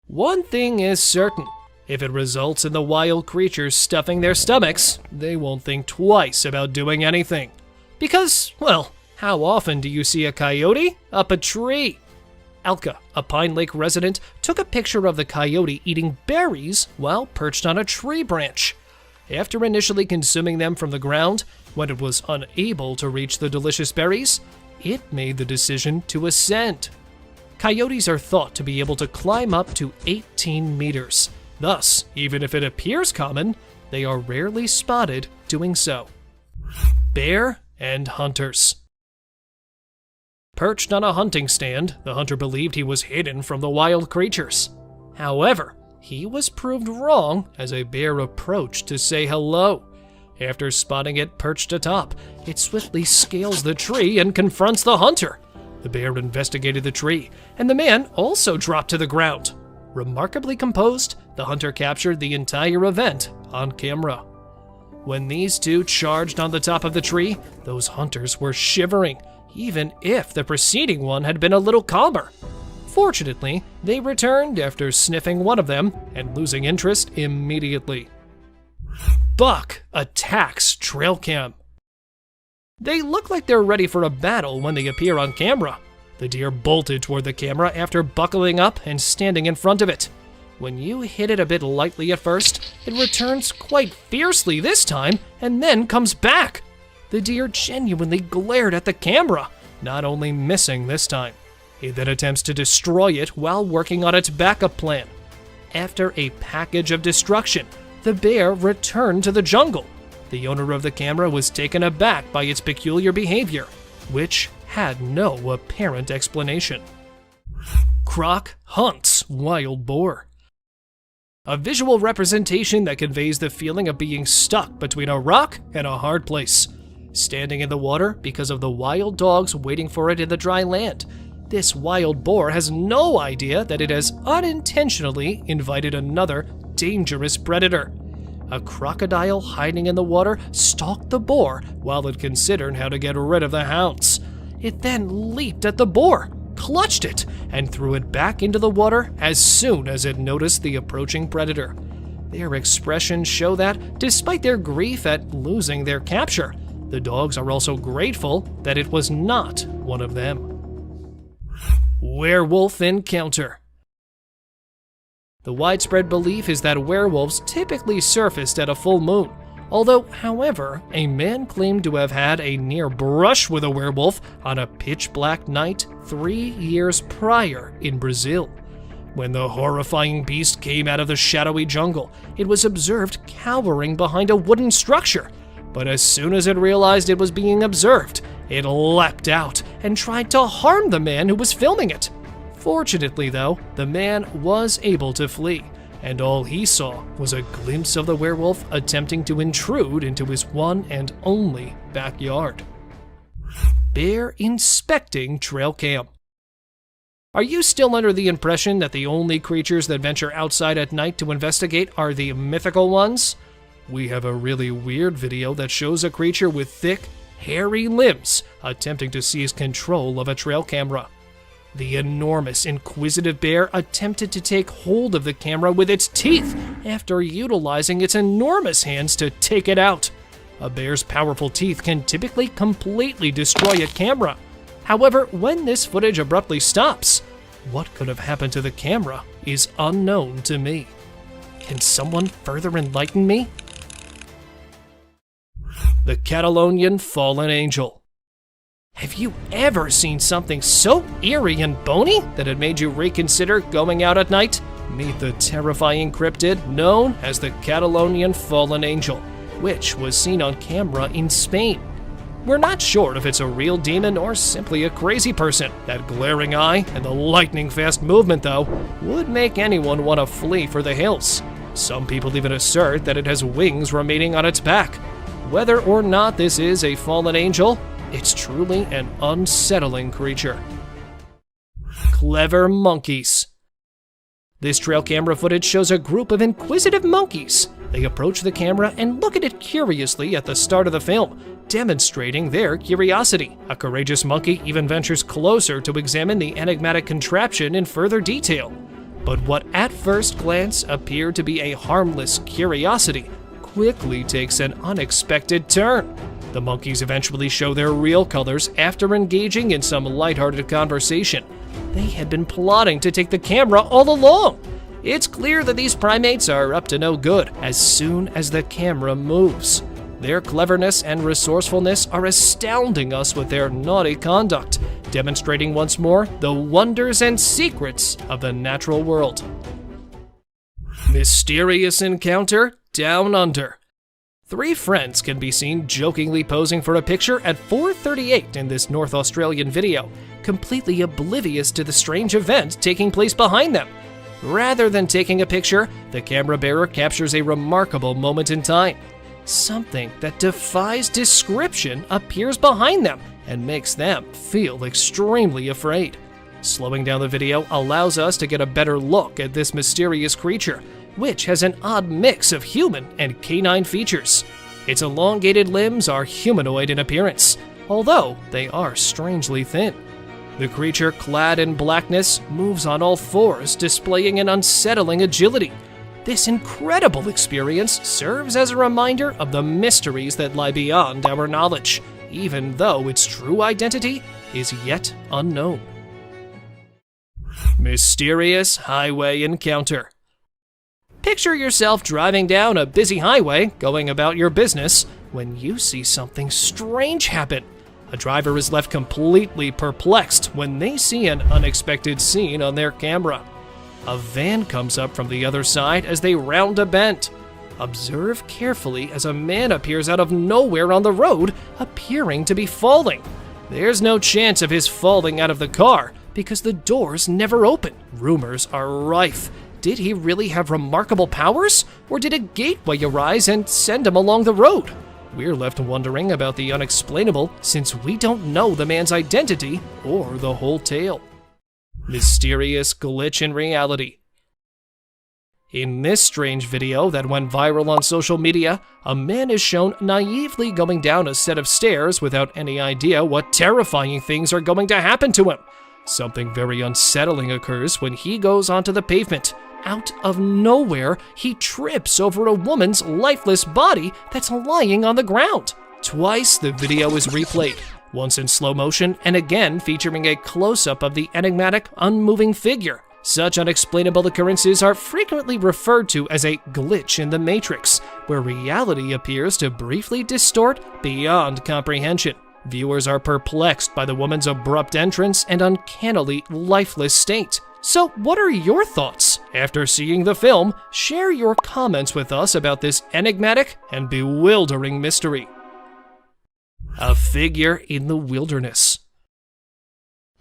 One thing is certain. If it results in the wild creatures stuffing their stomachs, they won't think twice about doing anything. Because, well, how often do you see a coyote up a tree? Alka, a Pine Lake resident, took a picture of the coyote eating berries while perched on a tree branch. After initially consuming them from the ground, when it was unable to reach the delicious berries, it made the decision to ascend. Coyotes are thought to be able to climb up to 18 meters. Thus, even if it appears common, they are rarely spotted doing so. Bear and hunters. Perched on a hunting stand, the hunter believed he was hidden from the wild creatures. However, he was proved wrong as a bear approached to say hello. After spotting it perched atop, it swiftly scales the tree and confronts the hunter. The bear investigated the tree, and the man also dropped to the ground. Remarkably composed, the hunter captured the entire event on camera. When these two charged on the top of the tree, those hunters were shivering, even if the preceding one had been a little calmer. Fortunately, they returned after sniffing one of them and losing interest immediately. Buck attacks trail cam. They look like they're ready for a battle when they appear on camera. The deer bolted toward the camera after buckling up and standing in front of it. When you hit it a bit lightly at first, it returns quite fiercely this time and then comes back. The deer genuinely glared at the camera, not only missing this time. It then attempts to destroy it while working on its backup plan. After a package of destruction, the bear returned to the jungle. The owner of the camera was taken aback by its peculiar behavior, which had no apparent explanation. Croc hunts wild boar. A visual representation that conveys the feeling of being stuck between a rock and a hard place. Standing in the water because of the wild dogs waiting for it in the dry land. This wild boar has no idea that it has unintentionally invited another dangerous predator. A crocodile hiding in the water stalked the boar while it considered how to get rid of the hounds. It then leaped at the boar, clutched it, and threw it back into the water as soon as it noticed the approaching predator. Their expressions show that, despite their grief at losing their capture, the dogs are also grateful that it was not one of them. Werewolf encounter. The widespread belief is that werewolves typically surfaced at a full moon. Although, however, a man claimed to have had a near brush with a werewolf on a pitch-black night 3 years prior in Brazil. When the horrifying beast came out of the shadowy jungle, it was observed cowering behind a wooden structure. But as soon as it realized it was being observed, it leapt out and tried to harm the man who was filming it. Fortunately, though, the man was able to flee, and all he saw was a glimpse of the werewolf attempting to intrude into his one and only backyard. Bear inspecting trail cam. Are you still under the impression that the only creatures that venture outside at night to investigate are the mythical ones? We have a really weird video that shows a creature with thick, hairy limbs attempting to seize control of a trail camera. The enormous, inquisitive bear attempted to take hold of the camera with its teeth after utilizing its enormous hands to take it out. A bear's powerful teeth can typically completely destroy a camera. However, when this footage abruptly stops, what could have happened to the camera is unknown to me. Can someone further enlighten me? The Catalonian Fallen Angel. Have you ever seen something so eerie and bony that it made you reconsider going out at night? Meet the terrifying cryptid known as the Catalonian Fallen Angel, which was seen on camera in Spain. We're not sure if it's a real demon or simply a crazy person. That glaring eye and the lightning-fast movement, though, would make anyone want to flee for the hills. Some people even assert that it has wings remaining on its back. Whether or not this is a fallen angel, it's truly an unsettling creature. Clever monkeys. This trail camera footage shows a group of inquisitive monkeys. They approach the camera and look at it curiously at the start of the film, demonstrating their curiosity. A courageous monkey even ventures closer to examine the enigmatic contraption in further detail. But what at first glance appeared to be a harmless curiosity quickly takes an unexpected turn. The monkeys eventually show their real colors after engaging in some lighthearted conversation. They had been plotting to take the camera all along. It's clear that these primates are up to no good as soon as the camera moves. Their cleverness and resourcefulness are astounding us with their naughty conduct, demonstrating once more the wonders and secrets of the natural world. Mysterious encounter down under. 3 friends can be seen jokingly posing for a picture at 4:38 in this North Australian video, completely oblivious to the strange event taking place behind them. Rather than taking a picture, the camera bearer captures a remarkable moment in time. Something that defies description appears behind them and makes them feel extremely afraid. Slowing down the video allows us to get a better look at this mysterious creature, which has an odd mix of human and canine features. Its elongated limbs are humanoid in appearance, although they are strangely thin. The creature, clad in blackness, moves on all fours, displaying an unsettling agility. This incredible experience serves as a reminder of the mysteries that lie beyond our knowledge, even though its true identity is yet unknown. Mysterious highway encounter. Picture yourself driving down a busy highway, going about your business, when you see something strange happen. A driver is left completely perplexed when they see an unexpected scene on their camera. A van comes up from the other side as they round a bend. Observe carefully as a man appears out of nowhere on the road, appearing to be falling. There's no chance of his falling out of the car because the doors never open. Rumors are rife. Did he really have remarkable powers, or did a gateway arise and send him along the road? We're left wondering about the unexplainable since we don't know the man's identity or the whole tale. Mysterious glitch in reality. In this strange video that went viral on social media, a man is shown naively going down a set of stairs without any idea what terrifying things are going to happen to him. Something very unsettling occurs when he goes onto the pavement. Out of nowhere, he trips over a woman's lifeless body that's lying on the ground. Twice the video is replayed, once in slow motion and again featuring a close-up of the enigmatic, unmoving figure. Such unexplainable occurrences are frequently referred to as a glitch in the matrix, where reality appears to briefly distort beyond comprehension. Viewers are perplexed by the woman's abrupt entrance and uncannily lifeless state. So what are your thoughts? After seeing the film, share your comments with us about this enigmatic and bewildering mystery. A figure in the wilderness.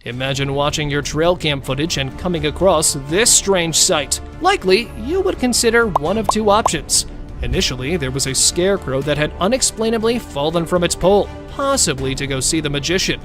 Imagine watching your trail cam footage and coming across this strange sight. Likely, you would consider one of 2 options. Initially, there was a scarecrow that had unexplainably fallen from its pole, possibly to go see the magician.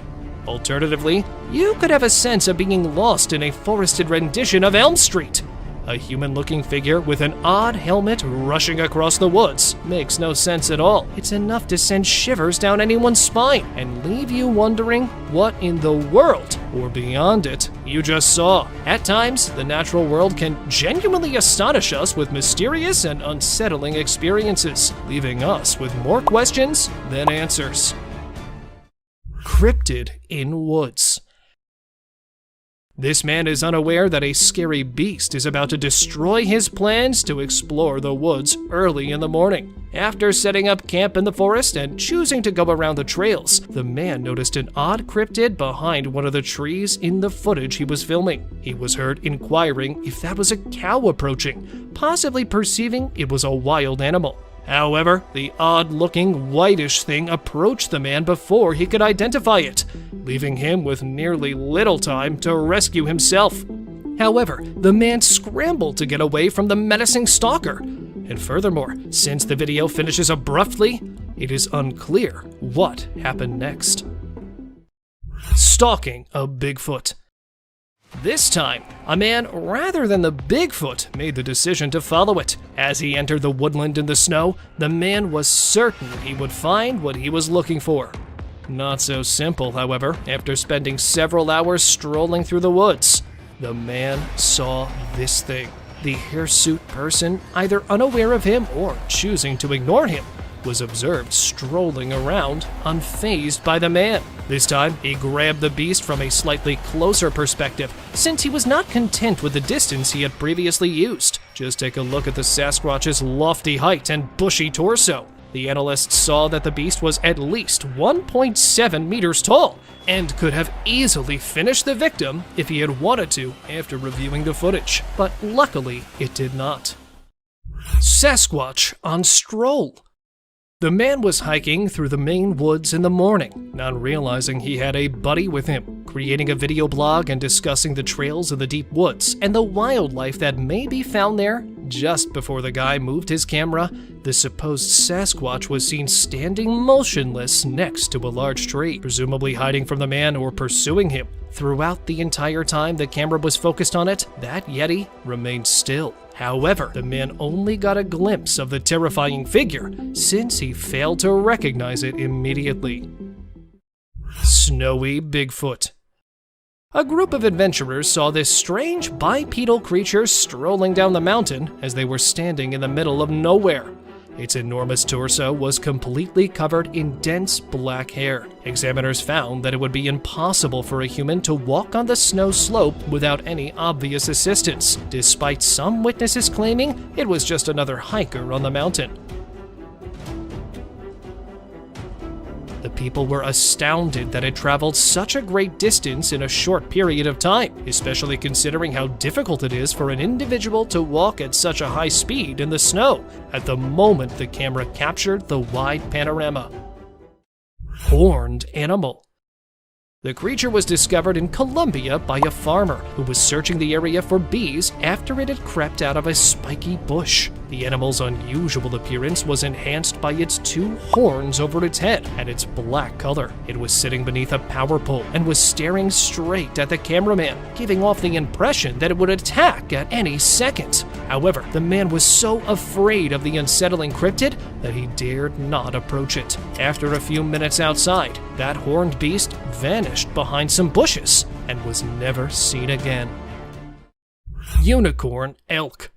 Alternatively, you could have a sense of being lost in a forested rendition of Elm Street. A human-looking figure with an odd helmet rushing across the woods makes no sense at all. It's enough to send shivers down anyone's spine and leave you wondering what in the world, or beyond it, you just saw. At times, the natural world can genuinely astonish us with mysterious and unsettling experiences, leaving us with more questions than answers. Cryptid in woods. This man is unaware that a scary beast is about to destroy his plans to explore the woods early in the morning. After setting up camp in the forest and choosing to go around the trails, the man noticed an odd cryptid behind one of the trees in the footage he was filming. He was heard inquiring if that was a cow approaching, possibly perceiving it was a wild animal. However, the odd-looking, whitish thing approached the man before he could identify it, leaving him with nearly little time to rescue himself. However, the man scrambled to get away from the menacing stalker. And furthermore, since the video finishes abruptly, it is unclear what happened next. Stalking a Bigfoot. This time, a man rather than the Bigfoot made the decision to follow it. As he entered the woodland in the snow, the man was certain he would find what he was looking for. Not so simple, however, after spending several hours strolling through the woods. The man saw this thing. The hirsute person, either unaware of him or choosing to ignore him, was observed strolling around, unfazed by the man. This time, he grabbed the beast from a slightly closer perspective, since he was not content with the distance he had previously used. Just take a look at the Sasquatch's lofty height and bushy torso. The analysts saw that the beast was at least 1.7 meters tall, and could have easily finished the victim if he had wanted to after reviewing the footage. But luckily, it did not. Sasquatch on stroll. The man was hiking through the Maine woods in the morning, not realizing he had a buddy with him, creating a video blog and discussing the trails in the deep woods and the wildlife that may be found there. Just before the guy moved his camera, the supposed Sasquatch was seen standing motionless next to a large tree, presumably hiding from the man or pursuing him. Throughout the entire time the camera was focused on it, that Yeti remained still. However, the man only got a glimpse of the terrifying figure, since he failed to recognize it immediately. Snowy Bigfoot. A group of adventurers saw this strange bipedal creature strolling down the mountain as they were standing in the middle of nowhere. Its enormous torso was completely covered in dense black hair. Examiners found that it would be impossible for a human to walk on the snow slope without any obvious assistance, despite some witnesses claiming it was just another hiker on the mountain. The people were astounded that it traveled such a great distance in a short period of time, especially considering how difficult it is for an individual to walk at such a high speed in the snow at the moment the camera captured the wide panorama. Horned animal. The creature was discovered in Colombia by a farmer who was searching the area for bees after it had crept out of a spiky bush. The animal's unusual appearance was enhanced by its two horns over its head and its black color. It was sitting beneath a power pole and was staring straight at the cameraman, giving off the impression that it would attack at any second. However, the man was so afraid of the unsettling cryptid that he dared not approach it. After a few minutes outside, that horned beast vanished behind some bushes and was never seen again. Unicorn elk.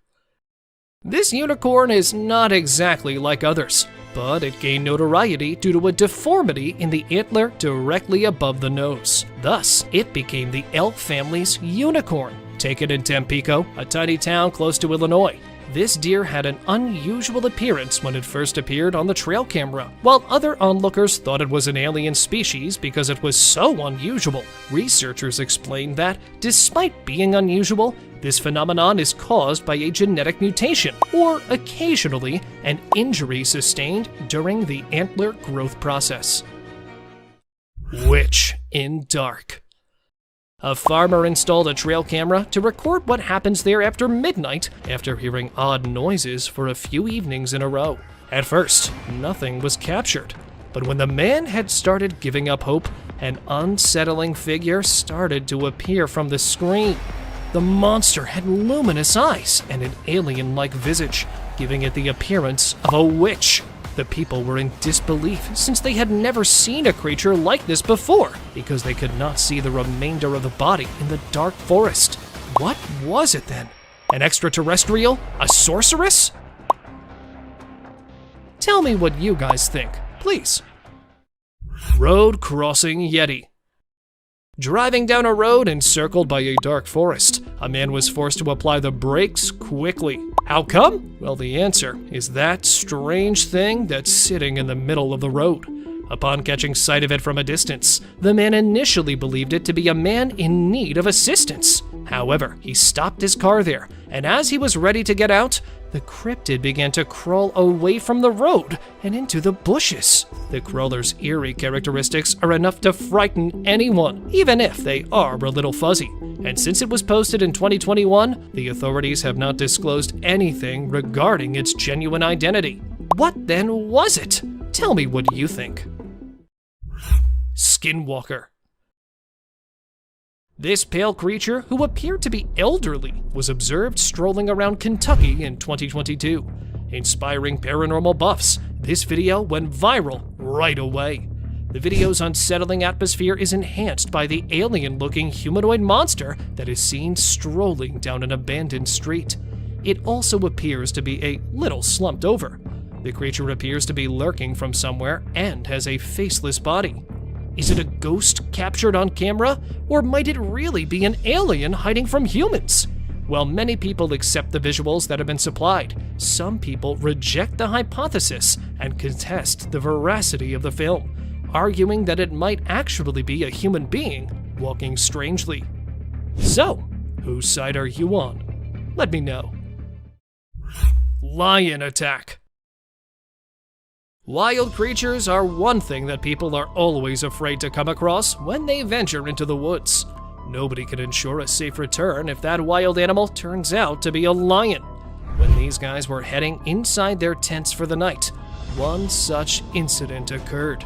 This unicorn is not exactly like others, but it gained notoriety due to a deformity in the antler directly above the nose. Thus, it became the elk family's unicorn. Taken in Tampico, a tiny town close to Illinois, this deer had an unusual appearance when it first appeared on the trail camera. While other onlookers thought it was an alien species because it was so unusual, researchers explained that, despite being unusual, this phenomenon is caused by a genetic mutation, or occasionally an injury sustained during the antler growth process. Witch in dark. A farmer installed a trail camera to record what happens there after midnight after hearing odd noises for a few evenings in a row. At first, nothing was captured, but when the man had started giving up hope, an unsettling figure started to appear from the screen. The monster had luminous eyes and an alien-like visage, giving it the appearance of a witch. The people were in disbelief since they had never seen a creature like this before, because they could not see the remainder of the body in the dark forest. What was it then? An extraterrestrial? A sorceress? Tell me what you guys think, please. Road crossing Yeti. Driving down a road encircled by a dark forest, a man was forced to apply the brakes quickly. How come? Well, the answer is that strange thing that's sitting in the middle of the road. Upon catching sight of it from a distance, the man initially believed it to be a man in need of assistance. However, he stopped his car there, and as he was ready to get out, the cryptid began to crawl away from the road and into the bushes. The crawler's eerie characteristics are enough to frighten anyone, even if they are a little fuzzy. And since it was posted in 2021, the authorities have not disclosed anything regarding its genuine identity. What then was it? Tell me what you think. Skinwalker. This pale creature, who appeared to be elderly, was observed strolling around Kentucky in 2022. Inspiring paranormal buffs, this video went viral right away. The video's unsettling atmosphere is enhanced by the alien-looking humanoid monster that is seen strolling down an abandoned street. It also appears to be a little slumped over. The creature appears to be lurking from somewhere and has a faceless body. Is it a ghost captured on camera, or might it really be an alien hiding from humans? While many people accept the visuals that have been supplied, some people reject the hypothesis and contest the veracity of the film, arguing that it might actually be a human being walking strangely. So, whose side are you on? Let me know. Lion attack. Wild creatures are one thing that people are always afraid to come across when they venture into the woods. Nobody can ensure a safe return if that wild animal turns out to be a lion. When these guys were heading inside their tents for the night, one such incident occurred.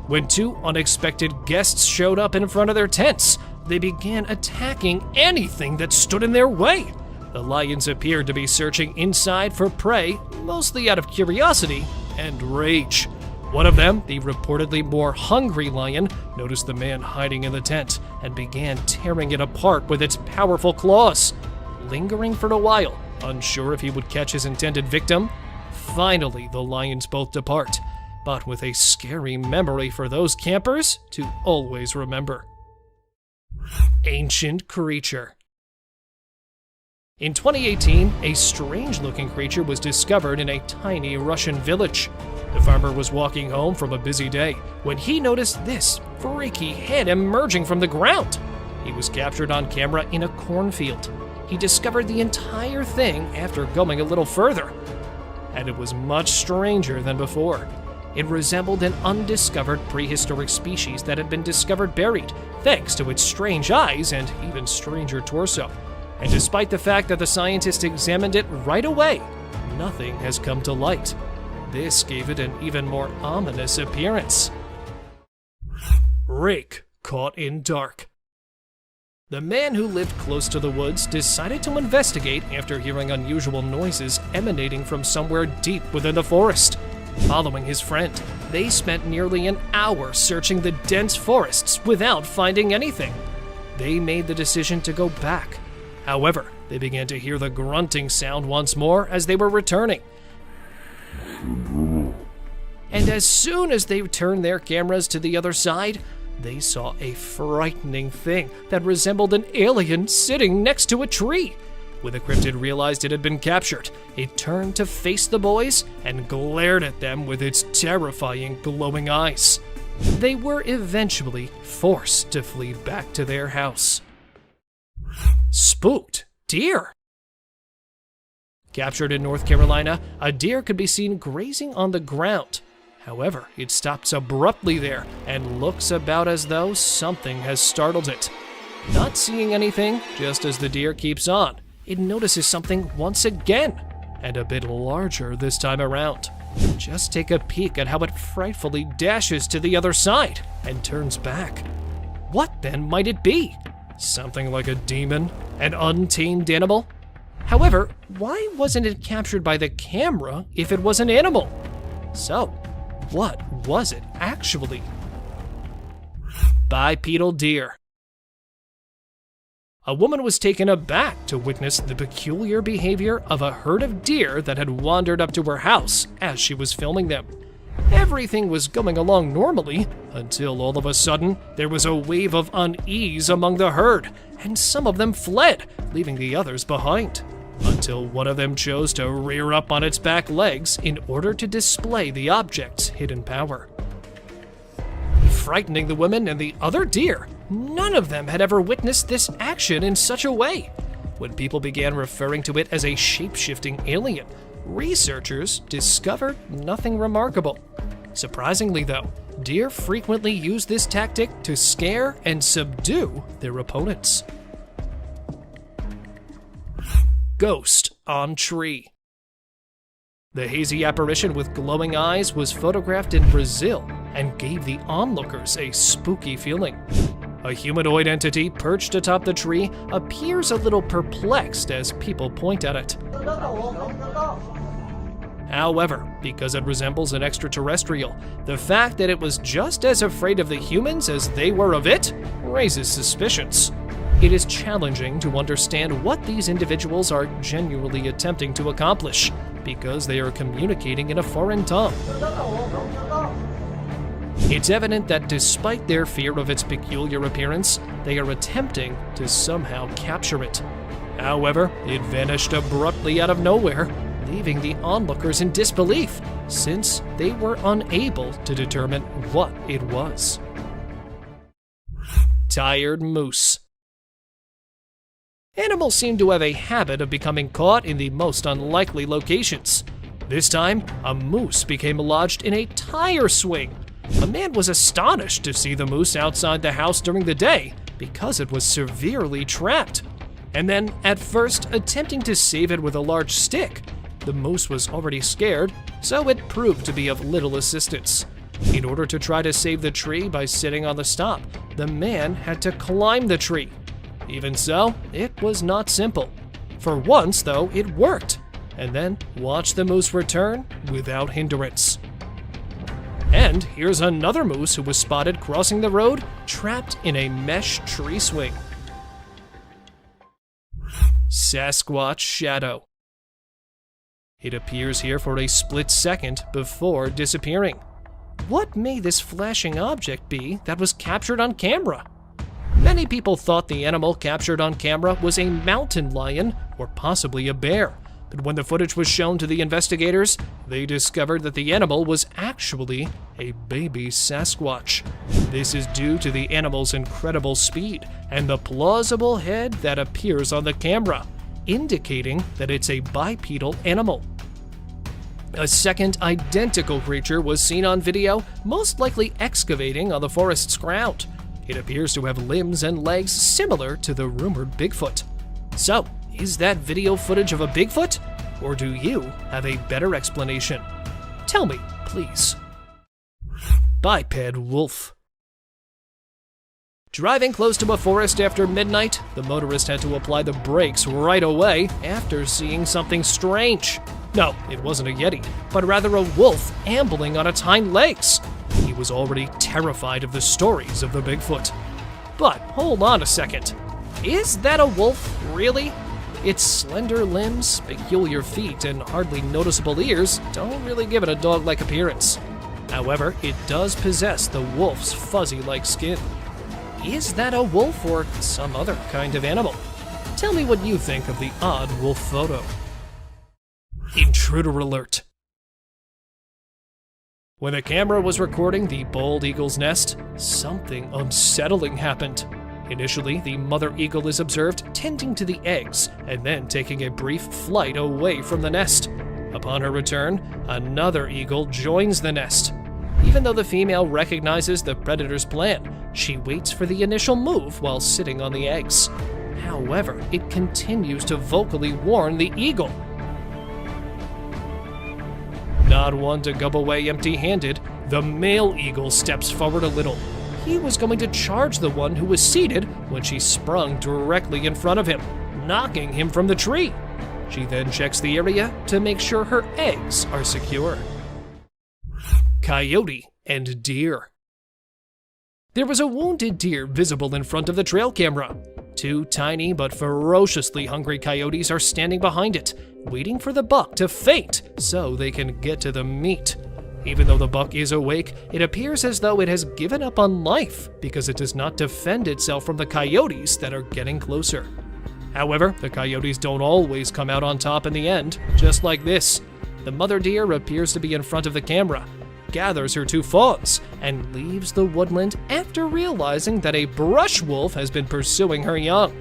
When two unexpected guests showed up in front of their tents, they began attacking anything that stood in their way. The lions appeared to be searching inside for prey, mostly out of curiosity and rage. One of them, the reportedly more hungry lion, noticed the man hiding in the tent and began tearing it apart with its powerful claws. Lingering for a while, unsure if he would catch his intended victim, finally the lions both depart, but with a scary memory for those campers to always remember. Ancient creature. In 2018, a strange-looking creature was discovered in a tiny Russian village. The farmer was walking home from a busy day when he noticed this freaky head emerging from the ground. He was captured on camera in a cornfield. He discovered the entire thing after going a little further, and it was much stranger than before. It resembled an undiscovered prehistoric species that had been discovered buried, thanks to its strange eyes and even stranger torso. And despite the fact that the scientists examined it right away, nothing has come to light. This gave it an even more ominous appearance. Rake caught in dark. The man who lived close to the woods decided to investigate after hearing unusual noises emanating from somewhere deep within the forest. Following his friend, they spent nearly an hour searching the dense forests without finding anything. They made the decision to go back. However, they began to hear the grunting sound once more as they were returning. And as soon as they turned their cameras to the other side, they saw a frightening thing that resembled an alien sitting next to a tree. When the cryptid realized it had been captured, it turned to face the boys and glared at them with its terrifying glowing eyes. They were eventually forced to flee back to their house. Spooked deer. Captured in North Carolina, a deer could be seen grazing on the ground. However, it stops abruptly there and looks about as though something has startled it. Not seeing anything, just as the deer keeps on, it notices something once again, and a bit larger this time around. Just take a peek at how it frightfully dashes to the other side and turns back. What then might it be? Something like a demon? An untamed animal? However, why wasn't it captured by the camera if it was an animal? So, what was it actually? Bipedal deer. A woman was taken aback to witness the peculiar behavior of a herd of deer that had wandered up to her house as she was filming them. Everything was going along normally until all of a sudden there was a wave of unease among the herd, and some of them fled, leaving the others behind. Until one of them chose to rear up on its back legs in order to display the object's hidden power. Frightening the women and the other deer, none of them had ever witnessed this action in such a way. When people began referring to it as a shape-shifting alien, researchers discovered nothing remarkable. Surprisingly though, deer frequently use this tactic to scare and subdue their opponents. Ghost on tree. The hazy apparition with glowing eyes was photographed in Brazil and gave the onlookers a spooky feeling. A humanoid entity perched atop the tree appears a little perplexed as people point at it. However, because it resembles an extraterrestrial, the fact that it was just as afraid of the humans as they were of it raises suspicions. It is challenging to understand what these individuals are genuinely attempting to accomplish, because they are communicating in a foreign tongue. It's evident that despite their fear of its peculiar appearance, they are attempting to somehow capture it. However, it vanished abruptly out of nowhere, leaving the onlookers in disbelief, since they were unable to determine what it was. Tired moose. Animals seem to have a habit of becoming caught in the most unlikely locations. This time, a moose became lodged in a tire swing. A man was astonished to see the moose outside the house during the day because it was severely trapped. And then, at first, attempting to save it with a large stick. The moose was already scared, so it proved to be of little assistance. In order to try to save the tree by sitting on the stump, the man had to climb the tree. Even so, it was not simple. For once, though, it worked, and then watch the moose return without hindrance. And here's another moose who was spotted crossing the road, trapped in a mesh tree swing. Sasquatch shadow. It appears here for a split second before disappearing. What may this flashing object be that was captured on camera? Many people thought the animal captured on camera was a mountain lion or possibly a bear, but when the footage was shown to the investigators, they discovered that the animal was actually a baby Sasquatch. This is due to the animal's incredible speed and the plausible head that appears on the camera, indicating that it's a bipedal animal. A second identical creature was seen on video, most likely excavating on the forest's ground. It appears to have limbs and legs similar to the rumored Bigfoot. So, is that video footage of a Bigfoot? Or do you have a better explanation? Tell me, please. Biped wolf. Driving close to a forest after midnight, the motorist had to apply the brakes right away after seeing something strange. No, it wasn't a Yeti, but rather a wolf ambling on its hind legs. He was already terrified of the stories of the Bigfoot. But hold on a second. Is that a wolf, really? Its slender limbs, peculiar feet, and hardly noticeable ears don't really give it a dog-like appearance. However, it does possess the wolf's fuzzy-like skin. Is that a wolf or some other kind of animal? Tell me what you think of the odd wolf photo. Intruder alert. When the camera was recording the bald eagle's nest, something unsettling happened. Initially, the mother eagle is observed tending to the eggs and then taking a brief flight away from the nest. Upon her return, another eagle joins the nest. Even though the female recognizes the predator's plan, she waits for the initial move while sitting on the eggs. However, it continues to vocally warn the eagle. Not one to go away empty-handed, the male eagle steps forward a little. He was going to charge the one who was seated when she sprung directly in front of him, knocking him from the tree. She then checks the area to make sure her eggs are secure. Coyote and deer. There was a wounded deer visible in front of the trail camera. Two tiny but ferociously hungry coyotes are standing behind it, waiting for the buck to faint so they can get to the meat. Even though the buck is awake, it appears as though it has given up on life because it does not defend itself from the coyotes that are getting closer. However, the coyotes don't always come out on top in the end, just like this. The mother deer appears to be in front of the camera, gathers her 2 fawns, and leaves the woodland after realizing that a brush wolf has been pursuing her young.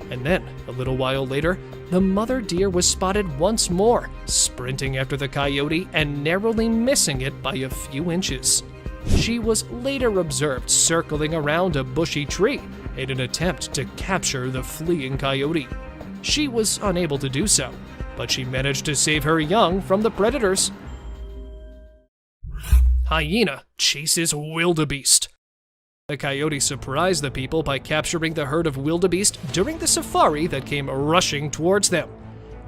And then, a little while later, the mother deer was spotted once more, sprinting after the coyote and narrowly missing it by a few inches. She was later observed circling around a bushy tree in an attempt to capture the fleeing coyote. She was unable to do so, but she managed to save her young from the predators. Hyena chases wildebeest. The coyote surprised the people by capturing the herd of wildebeest during the safari that came rushing towards them.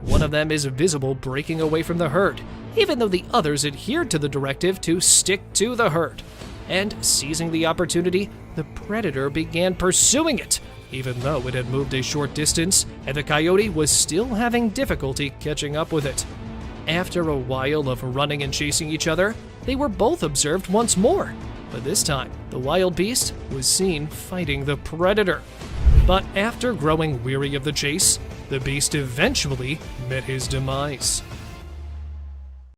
One of them is visible breaking away from the herd, even though the others adhered to the directive to stick to the herd. And seizing the opportunity, the predator began pursuing it, even though it had moved a short distance and the coyote was still having difficulty catching up with it. After a while of running and chasing each other, they were both observed once more. But this time, the wild beast was seen fighting the predator. But after growing weary of the chase, the beast eventually met his demise.